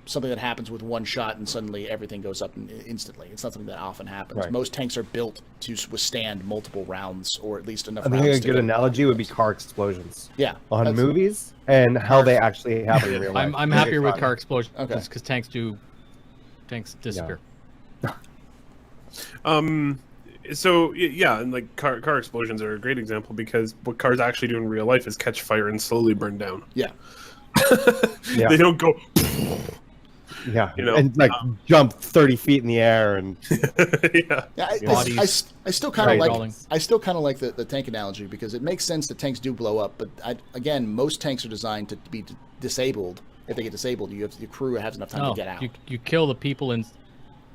something that happens with one shot and suddenly everything goes up instantly. It's not something that often happens. Right. Most tanks are built to withstand multiple rounds, or at least enough I rounds. think a good analogy would be car explosions. Yeah, on movies and how they actually happen in real life. I'm happier with car explosions because tanks disappear. Yeah. So yeah, and like car explosions are a great example, because what cars actually do in real life is catch fire and slowly burn down. Yeah. They don't go. Yeah, and jump 30 feet in the air and I still kind of like the tank analogy, because it makes sense that tanks do blow up, but again, most tanks are designed to be disabled. If they get disabled, your crew has enough time to get out. You kill the people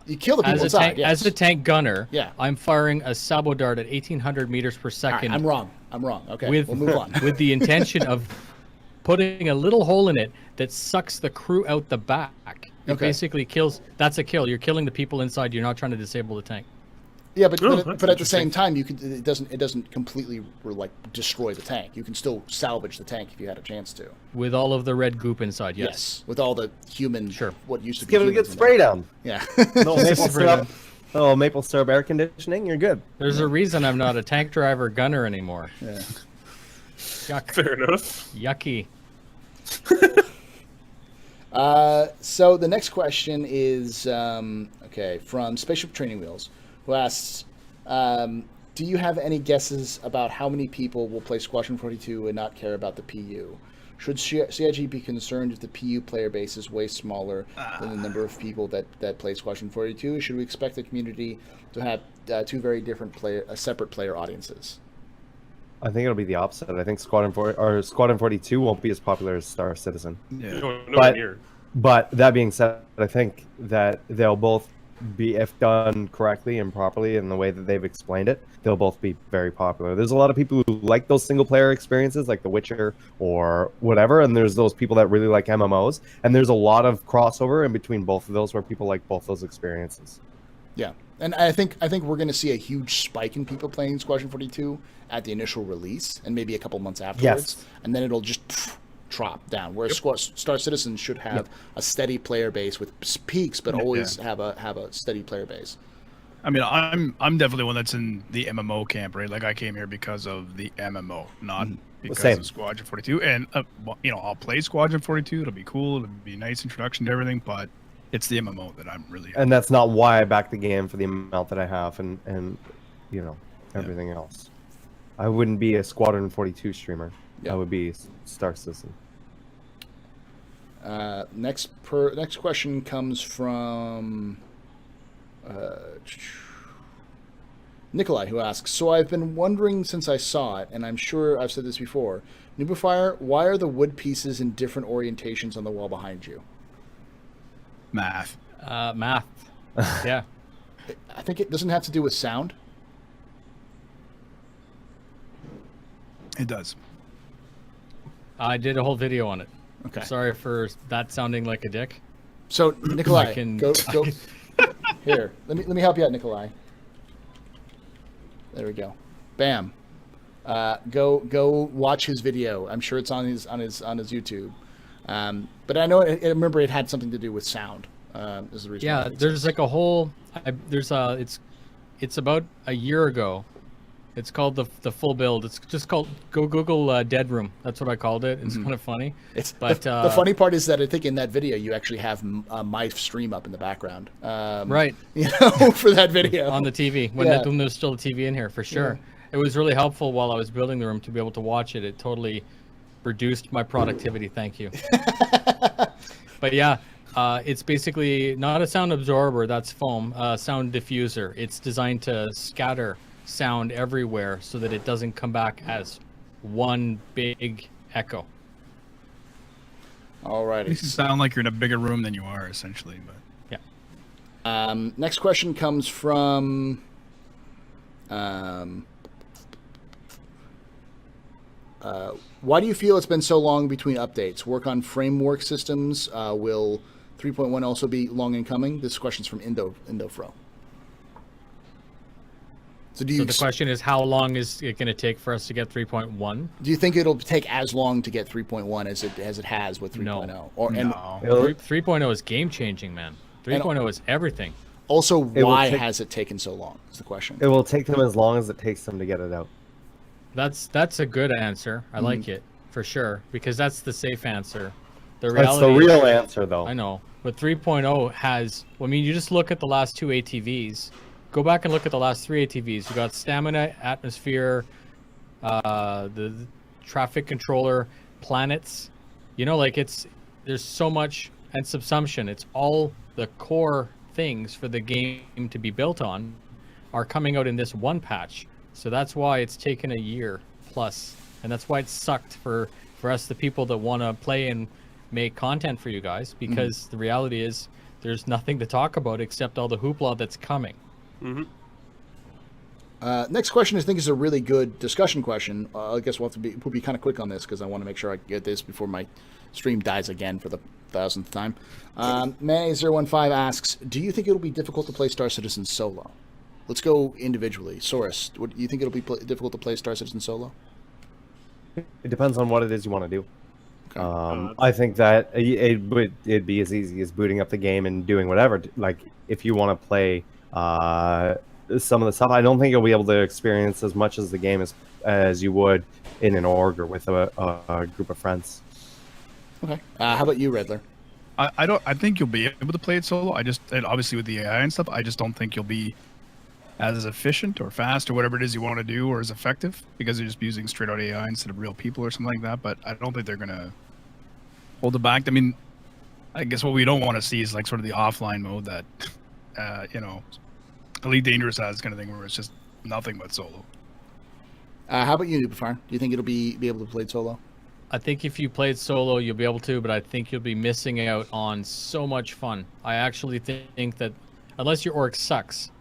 You kill the people inside. As a tank gunner, Yeah. I'm firing a sabo dart at 1,800 meters per All right, second. I'm wrong. Okay, with, we'll move on. with the intention of putting a little hole in it that sucks the crew out the back. It Okay. basically kills. That's a kill. You're killing the people inside. You're not trying to disable the tank. Yeah, but that's at the same time, it doesn't completely like destroy the tank. You can still salvage the tank if you had a chance to. With all of the red goop inside, yes. Yes, with all the human, Sure. what used to be Give it a humans good in spray there. down. Yeah. No maple syrup. Oh, maple syrup air conditioning. You're good. There's a reason I'm not a tank driver gunner anymore. Yeah. Yuck. Fair enough. Yucky. So the next question is from Spaceship Training Wheels, who asks, do you have any guesses about how many people will play Squadron 42 and not care about the PU? Should CIG be concerned if the PU player base is way smaller than the number of people that play Squadron 42? Should we expect the community to have two very different separate player audiences? I think it'll be the opposite. I think Squadron 42 won't be as popular as Star Citizen. Yeah. No, nowhere But- near. But that being said, I think that they'll both be, if done correctly and properly in the way that they've explained it, they'll both be very popular. There's a lot of people who like those single player experiences like The Witcher or whatever, and there's those people that really like MMOs, and there's a lot of crossover in between both of those where people like both those experiences. Yeah, and I think we're going to see a huge spike in people playing Squadron 42 at the initial release, and maybe a couple months afterwards, and then it'll just drop down. Whereas Star Citizen should have a steady player base with peaks, but always have a steady player base. I mean, I'm definitely one that's in the MMO camp, right? Like I came here because of the MMO, not because Same. of Squadron 42. And I'll play Squadron 42. It'll be cool. It'll be a nice introduction to everything. But it's the MMO that I'm really. And that's not why I back the game for the amount that I have and everything else. I wouldn't be a Squadron 42 streamer. Yeah. I would be Star Citizen. Next question comes from Nikolai, who asks, so I've been wondering since I saw it, and I'm sure I've said this before, Nubifier, why are the wood pieces in different orientations on the wall behind you? Math. Math. Yeah. I think it doesn't have to do with sound. It does. I did a whole video on it. Okay. Sorry for that sounding like a dick. So Nikolai, I can- go. Here, let me help you out, Nikolai. There we go. Bam. Go watch his video. I'm sure it's on his YouTube. But I know I remember it had something to do with sound. Is the reason. Yeah, why I there's like a whole. It's about a year ago. It's called the full build. It's just called go Google Dead Room. That's what I called it. It's kind of funny. It's But the funny part is that I think in that video you actually have my stream up in the background. Right. For that video On the TV when Yeah. when there's still a TV in here for sure. It was really helpful while I was building the room to be able to watch it. It totally reduced my productivity. Thank you. But yeah, it's basically not a sound absorber. That's foam. Sound diffuser. It's designed to scatter sound everywhere so that it doesn't come back as one big echo. Alrighty. Makes it sound like you're in a bigger room than you are, essentially. But Yeah. Next question comes from why do you feel it's been so long between updates? Work on framework systems. Will 3.1 also be long in coming? This question's from Indofro. So So the question is, how long is it going to take for us to get 3.1? do you think it'll take as long to get 3.1 as it has with 3.0? No. Or and no. 3.0 is game changing, man. 3.0 is everything. also will why take- has it taken so long? Is the question. It will take them as long as it takes them to get it out. That's a good answer. I like it for sure because that's the safe answer. The That's the reality real answer, though. I know, but 3.0 has. I mean, you just look at the last two ATVs. Go back and look at the last three ATVs. You got stamina, atmosphere, the traffic controller, planets. You know, like there's so much and subsumption. It's all the core things for the game to be built on are coming out in this one patch. So that's why it's taken a year plus, and that's why it sucked for us, the people that want to play and make content for you guys, because the reality is there's nothing to talk about except all the hoopla that's coming. Next question, I think, is a really good discussion question. I guess we'll be kind of quick on this because I want to make sure I get this before my stream dies again for the 1,000th time. May015 asks, do you think it'll be difficult to play Star Citizen solo? Let's go individually. Soros, do you think it'll be difficult to play Star Citizen solo? It depends on what it is you want to do. Okay. I think that it'd be as easy as booting up the game and doing whatever. Like, if you want to play some of the stuff, I don't think you'll be able to experience as much as the game as you would in an org or with a group of friends. Okay. How about you, Redler? I think you'll be able to play it solo. And obviously with the AI and stuff, I just don't think you'll be as efficient or fast or whatever it is you want to do, or as effective, because you're just using straight out AI instead of real people or something like that. But I don't think they're gonna hold it back. I mean, I guess what we don't want to see is like sort of the offline mode that Elite Dangerous has, kind of thing, where it's just nothing but solo. How about you, Nubafar? Do you think it'll be able to play solo? I think if you played solo, you'll be able to, but I think you'll be missing out on so much fun. I actually think that unless your org sucks,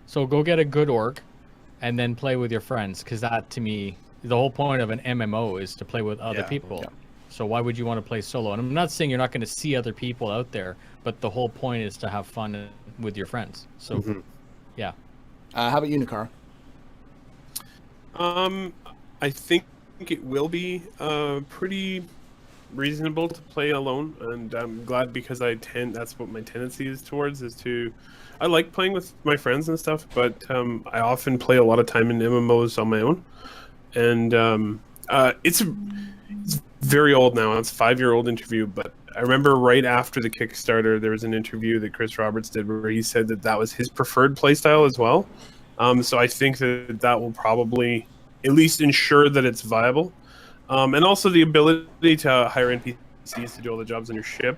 so go get a good org and then play with your friends, because that, to me, the whole point of an MMO is to play with other people. Yeah. So why would you want to play solo? And I'm not saying you're not going to see other people out there, but the whole point is to have fun with your friends. So, yeah. How about you, Nakara? I think it will be pretty reasonable to play alone, and I'm glad, because that's what my tendency is towards, is to, I like playing with my friends and stuff, but I often play a lot of time in MMOs on my own, and it's very old now. It's a 5-year-old interview, but I remember right after the Kickstarter, there was an interview that Chris Roberts did where he said that was his preferred playstyle as well. So I think that will probably at least ensure that it's viable. And also the ability to hire NPCs to do all the jobs on your ship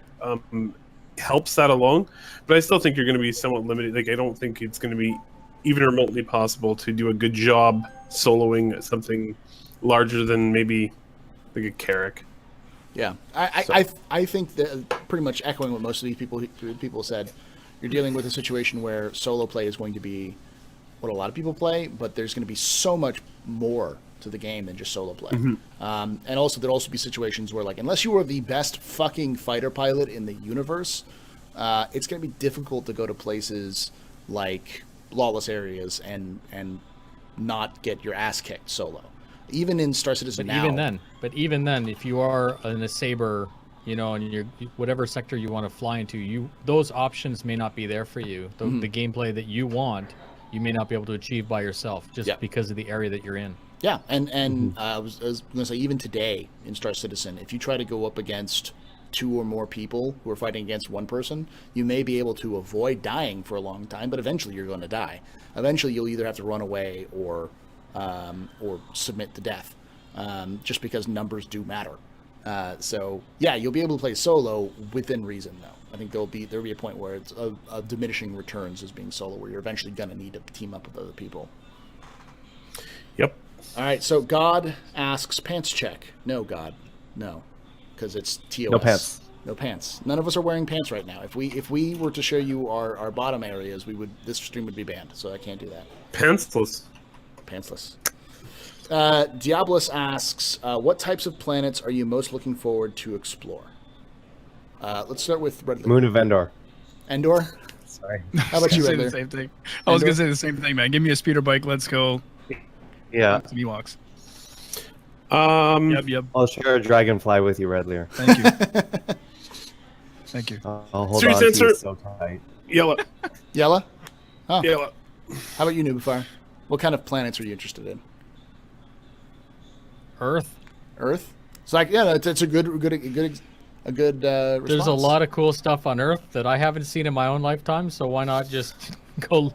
helps that along. But I still think you're going to be somewhat limited. Like, I don't think it's going to be even remotely possible to do a good job soloing something larger than maybe like a Carrick. Yeah, I think that, pretty much echoing what most of these people said, you're dealing with a situation where solo play is going to be what a lot of people play, but there's going to be so much more to the game than just solo play. And also there'll also be situations where, like, unless you are the best fucking fighter pilot in the universe, it's going to be difficult to go to places like lawless areas and not get your ass kicked solo. Even in Star Citizen now. Even then, if you are in a Saber, and you're whatever sector you want to fly into, those options may not be there for you. The gameplay that you want, you may not be able to achieve by yourself, just because of the area that you're in. Yeah, and I was going to say, even today in Star Citizen, if you try to go up against 2 or more people who are fighting against one person, you may be able to avoid dying for a long time, but eventually you're going to die. Eventually you'll either have to run away or submit to death, just because numbers do matter. So yeah, you'll be able to play solo within reason, though. I think there'll be a point where it's a diminishing returns as being solo, where you're eventually going to need to team up with other people. Yep. All right, so God asks, pants check. No, God, no, because it's TOS. No pants. No pants. None of us are wearing pants right now. If we were to show you our bottom areas, this stream would be banned. So I can't do that. Pantsless. Diabolus asks, what types of planets are you most looking forward to explore? Let's start with Red. Moon of Endor. Endor? Sorry. How about you, Say Redler? the same thing. I was going to say the same thing, man. Give me a speeder bike. Let's go. Yeah. Some Ewoks. Yep. I'll share a dragonfly with you, Redlear. Thank you. Thank you. I'll hold Street on to sensor. you so tight. Yellow. Yella? Oh. Yellow. How about you, Nubafar? What kind of planets are you interested in? Earth. It's like, yeah, it's a good response. There's a lot of cool stuff on Earth that I haven't seen in my own lifetime, so why not just go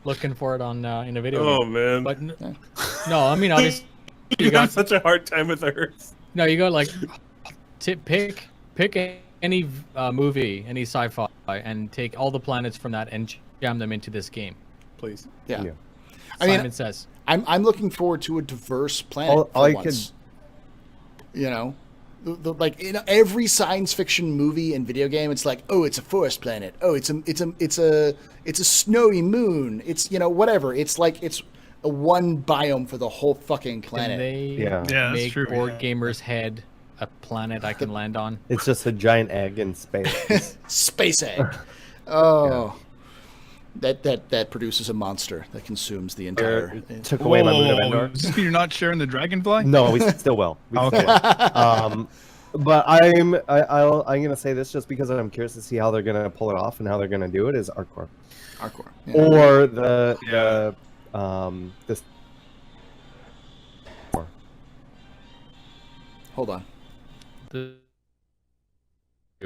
looking for it on in a video game? Man. But no, I mean, obviously you got such a hard time with Earth. No, you got like pick any movie, any sci-fi, and take all the planets from that and jam them into this game, please. Yeah. Simon says. I'm looking forward to a diverse planet for once. like in every science fiction movie and video game, it's like, oh, it's a forest planet. Oh, it's a snowy moon. It's whatever. It's like it's a one biome for the whole fucking Can planet. they Yeah, that's make true, Board yeah. Gamer's head a planet I can land on? It's just a giant egg in space. Space egg. Oh, that produces a monster that consumes the entire. Took away my moon of Endor. Does this mean you're not sharing the dragonfly? No, we still will. We Okay. still will. But I'm gonna say this just because I'm curious to see how they're gonna pull it off and how they're gonna do it is Arcor. Hardcore. Yeah. Or this. Hold on.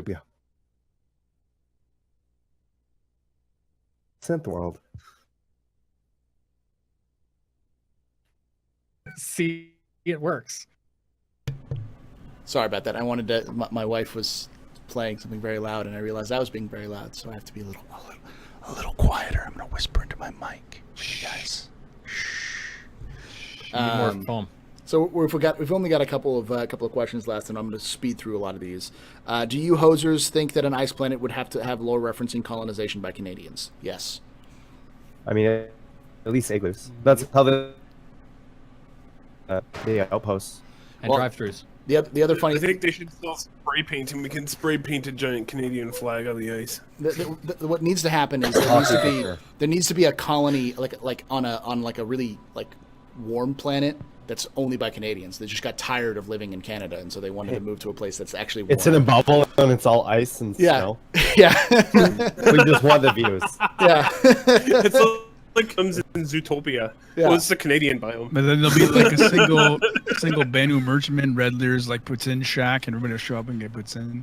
Yeah. Synth World. See, it works. Sorry about that. I wanted to. My wife was playing something very loud, and I realized I was being very loud, so I have to be a little quieter. I'm gonna whisper into my mic, you guys. Need more foam. So we've only got a couple of questions left, and I'm going to speed through a lot of these. Do you hosers think that an ice planet would have to have lore referencing colonization by Canadians? Yes. I mean, at least igloos. That's how the outposts. And drive-throughs. The other funny I think they should still spray paint, and we can spray paint a giant Canadian flag on the ice. what needs to happen is there needs to be a colony like on a really like warm planet that's only by Canadians. They just got tired of living in Canada, and so they wanted to move to a place that's actually warm. It's in a bubble and it's all ice and snow. Yeah. We just want the views. Yeah. It's like comes in Zootopia. Yeah. Well, it's the Canadian biome. But then there'll be like a single Banu merchantman, Redler's like puts in shack, and everybody will show up and get puts in.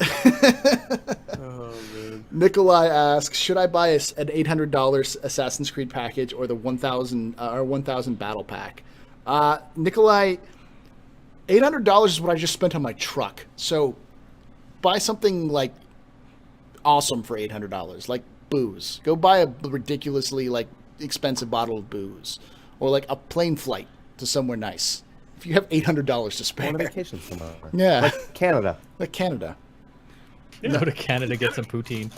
Oh man. Nikolai asks, should I buy an $800 Assassin's Creed package or the 1,000 battle pack? Nikolai, $800 is what I just spent on my truck. So buy something like awesome for $800, like booze. Go buy a ridiculously like expensive bottle of booze, or like a plane flight to somewhere nice. If you have $800 to spare, On a vacation somewhere. yeah, Like Canada. like Canada. Go to Canada, get some poutine.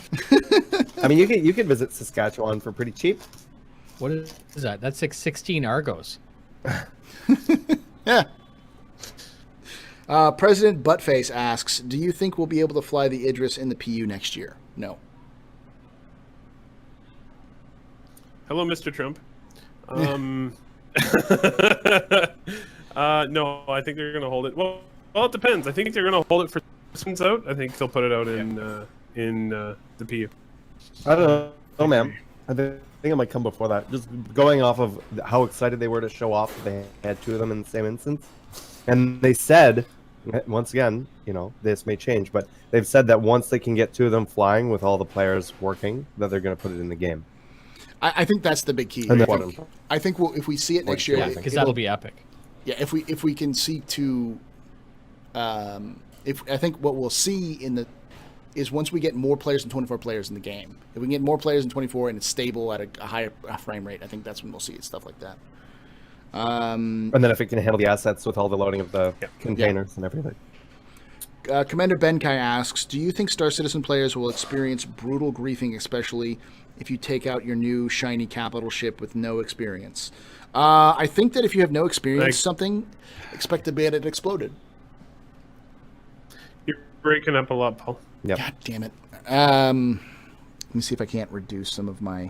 I mean, you can visit Saskatchewan for pretty cheap. What is that? That's like 16 Argos. Yeah. President Buttface asks, do you think we'll be able to fly the Idris in the PU next year? No. Hello, Mr. Trump. No, I think they're gonna hold it. Well, it depends. I think they're gonna hold it for Christmas out. I think they'll put it out in the PU. I don't know, man. I think it might come before that. Just going off of how excited they were to show off, they had two of them in the same instance, and they said, once again, this may change, but they've said that once they can get two of them flying with all the players working, that they're going to put it in the game. I think that's the big key. And I think if we see it next year, Because that'll be epic. Yeah, if we can see two, I think what we'll see is once we get more players than 24 players in the game. If we can get more players than 24 and it's stable at a higher frame rate, I think that's when we'll see stuff like that. And then if it can handle the assets with all the loading of the containers and everything. Commander Benkai asks, do you think Star Citizen players will experience brutal griefing, especially if you take out your new shiny capital ship with no experience? I think that if you have no experience something, expect to get it exploded. You're breaking up a lot, Paul. Yep. God damn it. Let me see if I can't reduce some of my...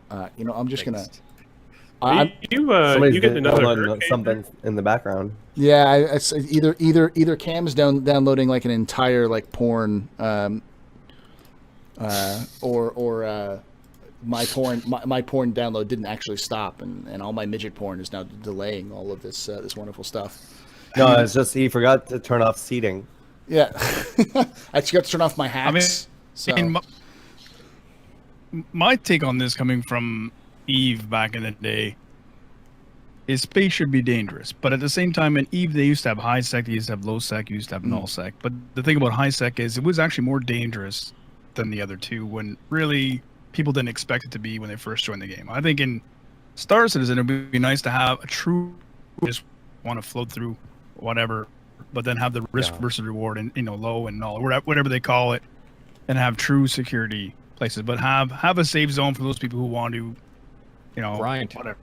I'm just going to... You get another downloading something in the background. Yeah, it's either Cam's downloading like an entire like porn, or my porn download didn't actually stop, and all my midget porn is now delaying all of this this wonderful stuff. No, it's just he forgot to turn off seating. Yeah, I just got to turn off my hacks. My take on this, coming from Eve back in the day, is space should be dangerous, but at the same time in Eve they used to have high sec, they used to have low sec, you used to have null sec. But the thing about high sec is it was actually more dangerous than the other two, when really people didn't expect it to be when they first joined the game. I think in Star Citizen it would be nice to have a true just want to float through whatever but then have the risk versus reward and low and null, whatever they call it, and have true security places. But have a safe zone for those people who want to, Grind. whatever,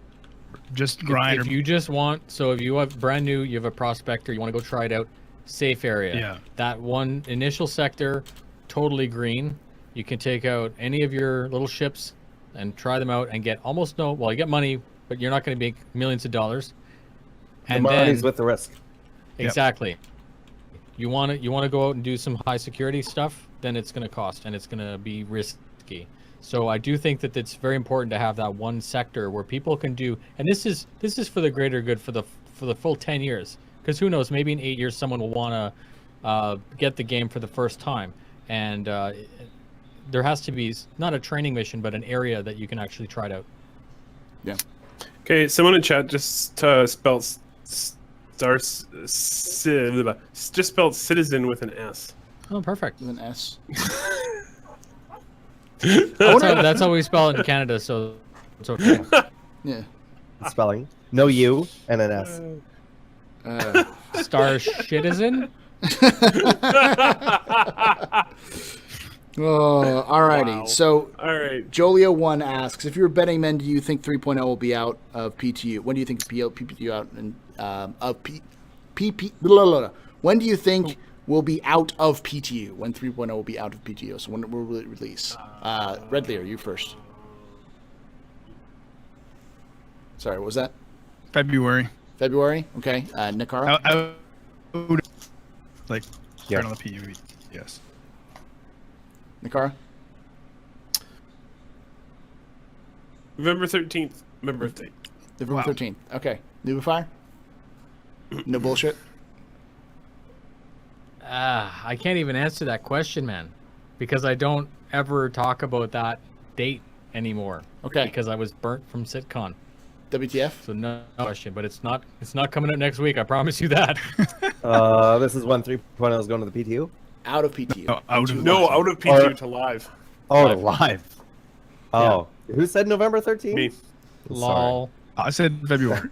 just grind. If you just want, so if you have brand new, you have a prospector, you want to go try it out, safe area. Yeah. That one initial sector, totally green. You can take out any of your little ships and try them out and get almost you get money, but you're not going to make millions of dollars. The And money's then with the risk. exactly, you want to go out and do some high security stuff, then it's going to cost and it's going to be risky. So I do think that it's very important to have that one sector where people can do, and this is for the greater good for the full 10 years, because who knows, maybe in 8 years someone will want to get the game for the first time, and there has to be not a training mission but an area that you can actually try it out. Yeah. Okay, someone in chat just spelled citizen with an S. Oh, perfect. With an S. That's how we spell it in Canada, so it's okay. Yeah. Spelling. No U and an S. Star Citizen. Oh, alrighty. Wow. So, All right. Jolio1 asks, if you were betting men, do you think 3.0 will be out of PTU? When do you think PTU out and of when do you think will be out of PTU? When 3.0 will be out of PTU? So when will it release? Red Lear, you first. Sorry, what was that? February. February? Okay. Nikara? I would like Yeah. right on the PUE. Yes. Nikara? November 13th, my birthday. November 13th. Okay. Nubify? No bullshit? I can't even answer that question, man, because I don't ever talk about that date anymore. Okay. Because I was burnt from SitCon. WTF? So no question, but it's not coming out next week. I promise you that. This is when 3.0 is going to the PTU? Out of PTU. Out of No, out of PTU to live. Oh, live. Oh. Who said November 13th? Me. Lol. I said February.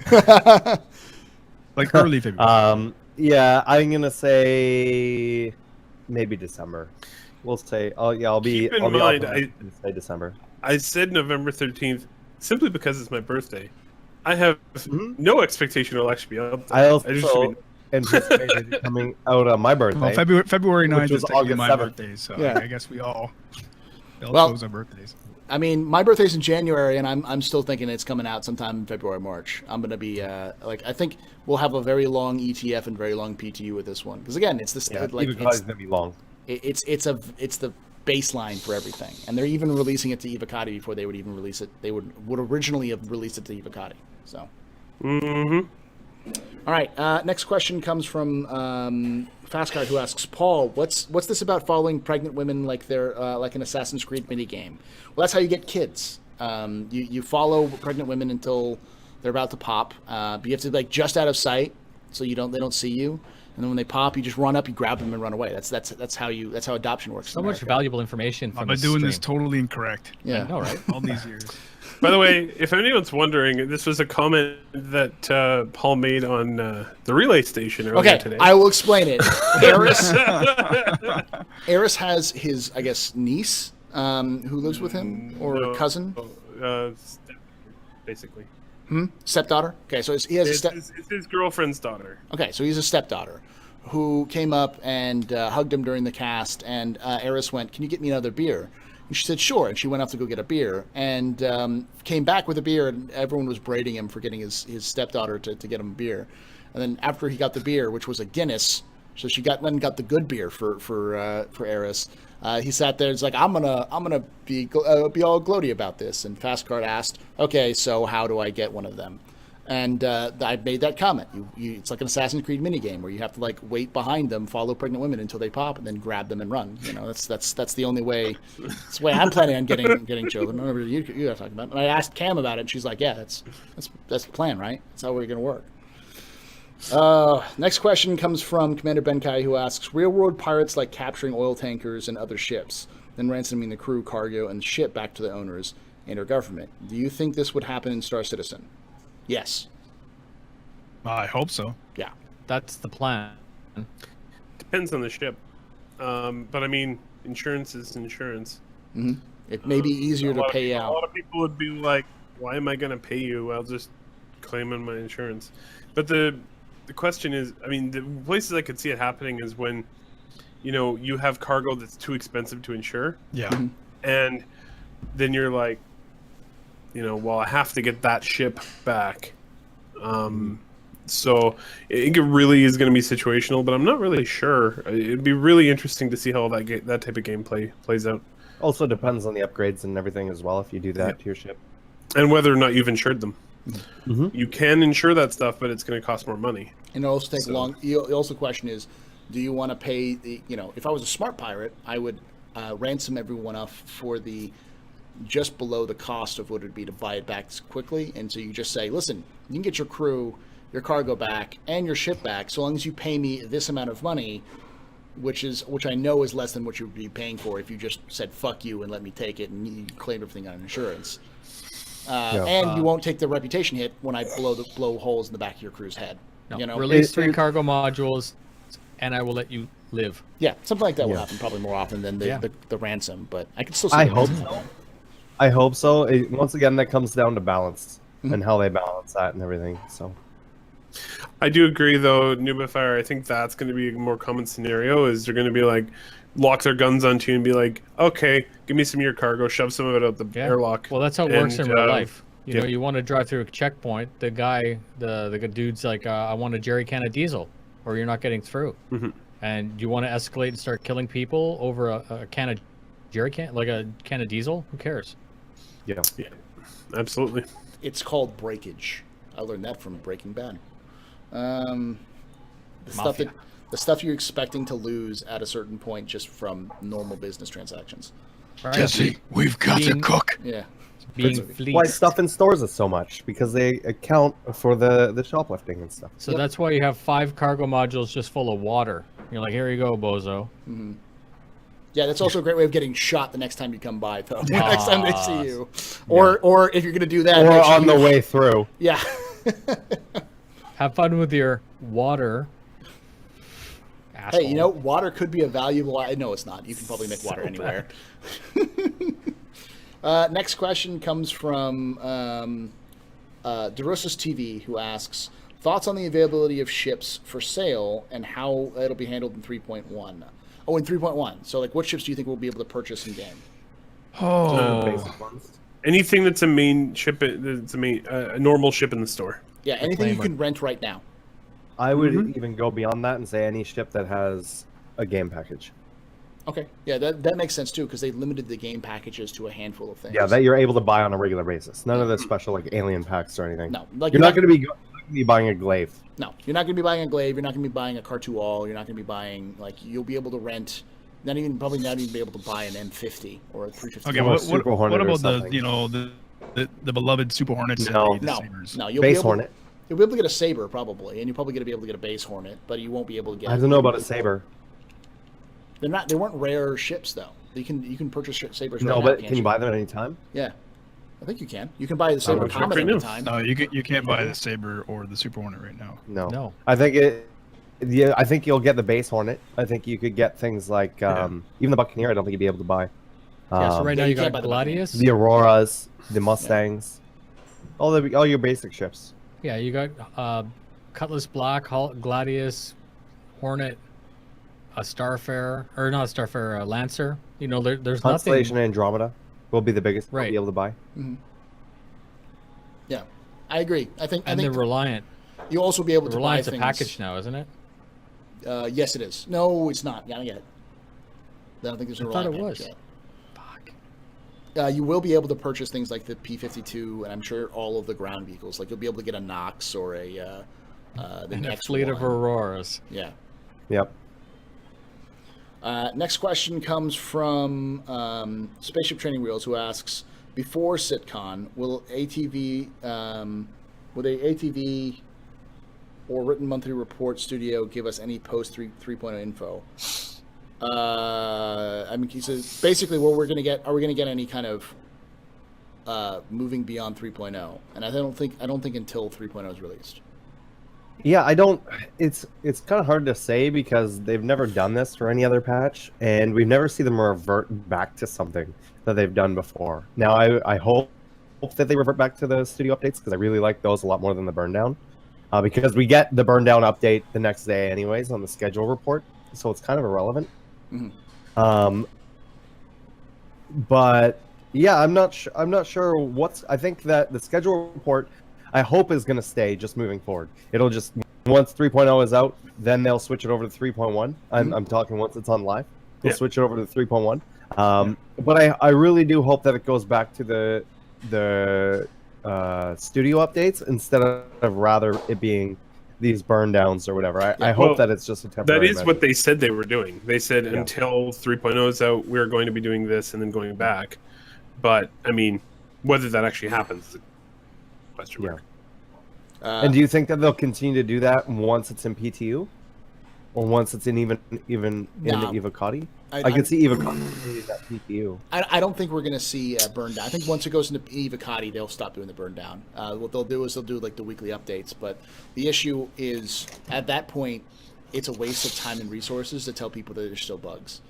Like early February. Yeah, I'm gonna say maybe December. We'll say. I'll be. Keep in I'll be mind, optimistic and say December. I said November 13th simply because it's my birthday. I have no expectation it'll actually be out. I just should also be- anticipated it coming out on my birthday. Well, February 9th was is technically August my 7th. birthday, so Yeah. I guess we all Well- chose our birthdays. I mean, my birthday's in January, and I'm still thinking it's coming out sometime in February, March. I'm gonna be I think we'll have a very long ETF and very long PTU with this one, because again, it's this Yeah, like even it's gonna be long. it's the baseline for everything, and they're even releasing it to Evocati before they would even release it. They would originally have released it to Evocati. So, all right. Next question comes from Fastcard, who asks, Paul, what's this about following pregnant women like they're like an Assassin's Creed mini game? Well, that's how you get kids. You follow pregnant women until they're about to pop, but you have to be just out of sight so they don't see you. And then when they pop, you just run up, you grab them, and run away. That's how adoption works. So in much America. valuable information from I've been this doing this stream. totally incorrect. Yeah. I know, right? All these years. By the way, if anyone's wondering, this was a comment that Paul made on the relay station earlier Okay, today. I will explain it. Eris has his, I guess, niece who lives with him, or No, cousin, basically. stepdaughter. Okay, so he has a It's his girlfriend's daughter. Okay, so he's a stepdaughter who came up and hugged him during the cast, and Eris went, "Can you get me another beer?" And she said, "Sure," and she went off to go get a beer, and came back with a beer, and everyone was braiding him for getting his stepdaughter to get him a beer. And then after he got the beer, which was a Guinness, so she got the good beer for Eris. He sat there and was like, I'm gonna be all gloaty about this. And Fastcard asked, "Okay, so how do I get one of them?" And I made that comment. It's like an Assassin's Creed minigame where you have to wait behind them, follow pregnant women until they pop, and then grab them and run. That's the only way. That's the way I'm planning on getting children. Whatever you guys talking about. And I asked Cam about it, and she's like, "Yeah, that's the plan, right? That's how we're gonna work." Next question comes from Commander Benkai, who asks, "Real-world pirates like capturing oil tankers and other ships, then ransoming the crew, cargo, and the ship back to the owners and our government. Do you think this would happen in Star Citizen?" Yes. I hope so. Yeah. That's the plan. Depends on the ship. But I mean, insurance is insurance. It may be easier to pay A out. lot of people would be like, "Why am I going to pay you? I'll just claim on my insurance." But the question is, I mean, the places I could see it happening is when, you have cargo that's too expensive to insure, Yeah. and then you're like, well, I have to get that ship back. So I think it really is going to be situational, but I'm not really sure. It'd be really interesting to see how that type of gameplay plays out. Also depends on the upgrades and everything as well if you do that to your ship. And whether or not you've insured them. You can insure that stuff, but it's going to cost more money. And it also takes long. Also, the question is, do you want to pay the? If I was a smart pirate, I would ransom everyone up for the just below the cost of what it would be to buy it back quickly. And so you just say, listen, you can get your crew, your cargo back, and your ship back, so long as you pay me this amount of money, which I know is less than what you would be paying for if you just said fuck you and let me take it and you claim everything on insurance. And you won't take the reputation hit when I blow holes in the back of your crew's head. No, release 3 cargo modules, and I will let you live. Yeah, something like that will happen probably more often than the ransom, but I can still see I the hope ransom. so. I hope so. Once again, that comes down to balance and how they balance that and everything. So I do agree, though, Nubifier. I think that's going to be a more common scenario. Is they're going to be like, lock their guns onto you and be like, okay, give me some of your cargo, shove some of it out the airlock. Well, that's how it works in real life. yeah. You want to drive through a checkpoint. The guy, the dude's like, I want a jerry can of diesel, or you're not getting through. And you want to escalate and start killing people over a can of jerry can, like a can of diesel. Who cares? Yeah, absolutely. It's called breakage. I learned that from Breaking Bad. The stuff you're expecting to lose at a certain point just from normal business transactions. Right. Jesse, we've got to cook. Yeah. Being why fleeced. stuff in stores is so much, because they account for the shoplifting and stuff. So that's why you have 5 cargo modules just full of water. You're like, here you go, bozo. Yeah, that's also a great way of getting shot the next time you come by, though. The next time they see you. Or if you're going to do that. Or make sure on the way through. Yeah. Have fun with your water. Asshole. Hey, water could be a valuable... No, it's not. You can probably make water anywhere. Next question comes from DeRosa's TV, who asks, thoughts on the availability of ships for sale and how it'll be handled in 3.1. Oh, in 3.1. So, what ships do you think we'll be able to purchase in game? Basic ones. Anything that's a main ship, that's a normal ship in the store. Yeah, anything you can rent right now. I would even go beyond that and say any ship that has a game package. Okay. Yeah, that makes sense, too, because they limited the game packages to a handful of things. Yeah, that you're able to buy on a regular basis. None of the special alien packs or anything. No. You're not going to be buying a glaive. No, you're not going to be buying a glaive. You're not going to be buying a Cartual. You're not going to be buying, you'll be able to rent, probably not even be able to buy an M50 or a 350. Okay, Or a what Super Hornet or about something. the beloved Super Hornets? No. and the No, Sabres? no. You'll Base be able, Hornet. You'll be able to get a Saber, probably, and you'll probably be able to get a Base Hornet, but you won't be able to get... I don't know about a Saber. They weren't rare ships, though. You can purchase Sabers right No, now, but can't can you buy them at any time? Yeah. I think you can. You can buy the Saber not sure Comet right now. anytime. No, you can't buy the Saber or the Super Hornet right now. No. I think I think you'll get the Base Hornet. I think you could get things like even the Buccaneer. I don't think you'd be able to buy. Yeah, so right now you you can't got buy the Gladius. The Auroras, the Mustangs, all your basic ships. Yeah, you got Cutlass Black, Gladius, Hornet, a Starfarer, or not a Starfarer, a Lancer. There's Constellation nothing. Andromeda will be the biggest you'll Right. be able to buy. Yeah. I agree. I think The Reliant. you'll also be able The to buy Reliant's a things... package now, isn't it? Yes, it is. No, it's not. Not yet. I don't think there's a I thought it Reliant was. package Fuck. yet. You will be able to purchase things like the P-52, and I'm sure all of the ground vehicles. You'll be able to get a Nox or the And a X1. fleet of Auroras. Yeah. Yep. Next question comes from Spaceship Training Wheels, who asks, before SitCon, will ATV or Written Monthly Report Studio give us any post 3.0 info? He says basically what we're going to get. Are we going to get any kind of moving beyond 3.0? And I don't think until 3.0 is released. Yeah, I don't. It's kind of hard to say because they've never done this for any other patch, and we've never seen them revert back to something that they've done before. Now, I hope that they revert back to the studio updates because I really like those a lot more than the burn down. Because we get the burn down update the next day anyways on the schedule report, so it's kind of irrelevant. But yeah, I'm not sure what's. I think that the schedule report, I hope, is going to stay just moving forward. It'll just once 3.0 is out, then they'll switch it over to 3.1. I'm talking once it's on live, they'll switch it over to 3.1. But I really do hope that it goes back to the studio updates instead of rather it being these burn downs or whatever. I hope that it's just a temporary That is measure. what they said they were doing. They said until 3.0 is out, we're going to be doing this and then going back. But, I mean, whether that actually happens is a question mark. And do you think that they'll continue to do that once it's in PTU? Or once it's in even in the Evocati? I can see Evocati at PTU. I don't think we're going to see burn down. I think once it goes into Evocati, they'll stop doing the burn down. What they'll do is they'll do like the weekly updates. But the issue is, at that point, it's a waste of time and resources to tell people that there's still bugs.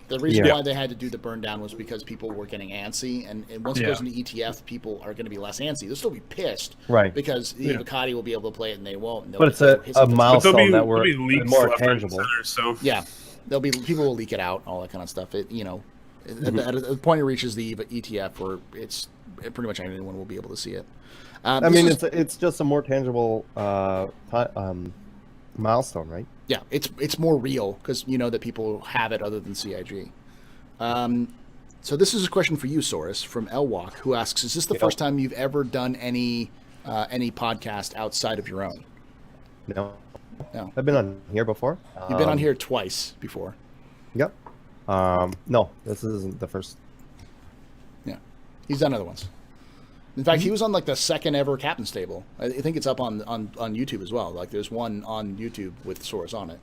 The reason why they had to do the burn down was because people were getting antsy, and once it goes into ETF, people are going to be less antsy. They'll still be pissed, right? Because the Evocati will be able to play it, and they won't. And but it's a milestone that we're more tangible. So yeah, people will leak it out, all that kind of stuff. At the point it reaches the ETF, where it's pretty much anyone will be able to see it. I mean, it's just a more tangible milestone, right? Yeah, it's more real because you know that people have it other than CIG. So this is a question for you, Saurus, from Elwalk, who asks: is this the first time you've ever done any podcast outside of your own? No. No. I've been on here before. You've been on here twice before. Yep. No, this isn't the first. Yeah, he's done other ones. In fact, he was on like the second ever Captain's Table. I think it's up on YouTube as well. Like there's one on YouTube with Saurus on it.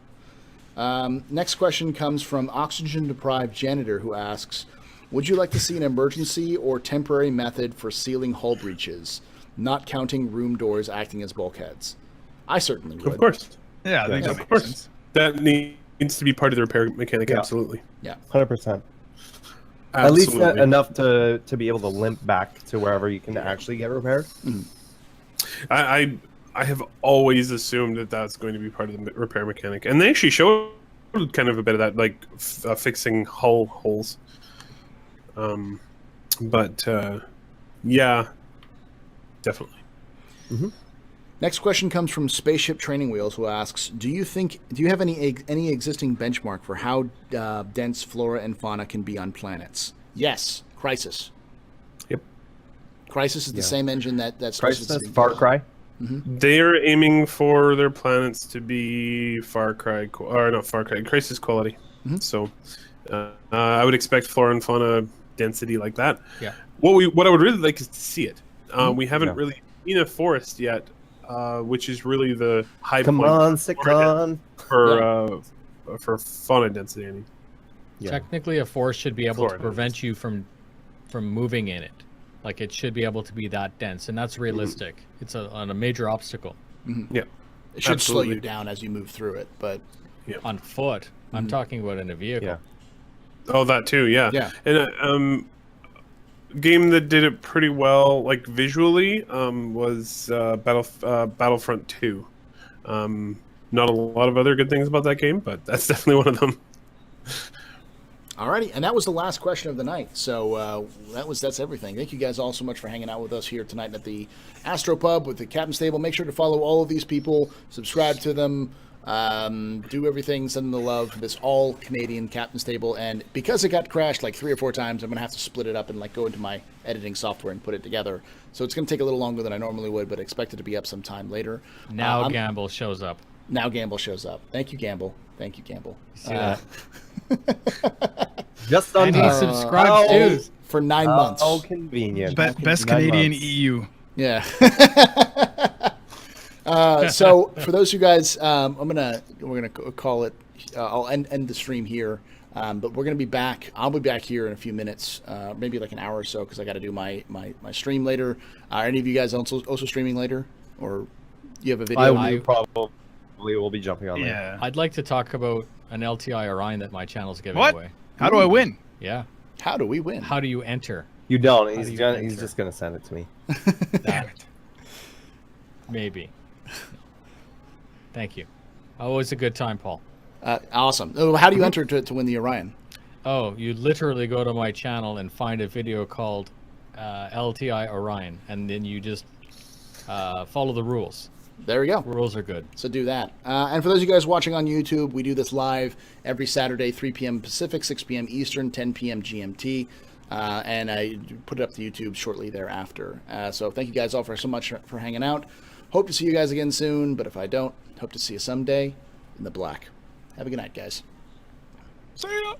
Next question comes from Oxygen Deprived Janitor, who asks, would you like to see an emergency or temporary method for sealing hull breaches, not counting room doors acting as bulkheads? I certainly would. of course. Yeah, I think that Of makes course. sense. That needs to be part of the repair mechanic, absolutely. Yeah. 100%. At Absolutely. least enough to be able to limp back to wherever you can actually get repaired. I have always assumed that that's going to be part of the repair mechanic, and they actually showed kind of a bit of that, like fixing hull holes. But yeah, definitely. Next question comes from Spaceship Training Wheels, who asks, do you have any existing benchmark for how dense flora and fauna can be on planets? Yes, Crisis. Yep. Crisis is the same engine that's Crisis, Far Cry. They are aiming for their planets to be Crisis quality. So I would expect flora and fauna density like that. Yeah. What I would really like is to see it. We haven't really seen a forest yet, which is really the high Come point on, Sikon. for fauna density. I mean. Technically, a forest should be able Flora to prevent you from moving in it. Like, it should be able to be that dense, and that's realistic. It's on a major obstacle. Yeah. It should slow Absolutely. you down as you move through it, but On foot. I'm talking about in a vehicle. Yeah. Oh, that too. Yeah. Yeah. And game that did it pretty well, like visually, was Battlefront 2. Not a lot of other good things about that game, but that's definitely one of them. alrighty. And that was the last question of the night. So that's everything. Thank you guys all so much for hanging out with us here tonight at the Astropub with the Captain's Table. Make sure to follow all of these people, subscribe to them, do everything, send them the love. This all Canadian Captain's Table, and because it got crashed like 3 or 4 times, I'm gonna have to split it up and like go into my editing software and put it together. So it's gonna take a little longer than I normally would, but expect it to be up sometime later. Now Gamble shows up. Now Gamble shows up. Thank you, Gamble. Thank you, Gamble. See that? Just on And he time. subscribed too. For 9 months. Oh, convenient. Best 9 Canadian months. EU. Yeah. So for those of you guys, we're gonna call it. I'll end the stream here, but we're gonna be back. I'll be back here in a few minutes, maybe like an hour or so, because I got to do my stream later. Are any of you guys also streaming later, or you have a video? I will probably probably will be jumping on there. Yeah. I'd like to talk about an LTI Orion that my channel's giving What? away. How do I win? Yeah. How do we win? How do you enter? You don't. How He's do you gonna, enter? he's just gonna send it to me. That. Maybe. Thank you. Always a good time, Paul. Awesome. Oh, how do you enter to win the Orion? Oh, you literally go to my channel and find a video called LTI Orion, and then you just follow the rules. There we go. Rules are good. So do that. And for those of you guys watching on YouTube, we do this live every Saturday, 3 p.m. Pacific, 6 p.m. Eastern, 10 p.m. GMT. And I put it up to YouTube shortly thereafter. So thank you guys all so much for hanging out. Hope to see you guys again soon, but if I don't, hope to see you someday in the black. Have a good night, guys. See ya.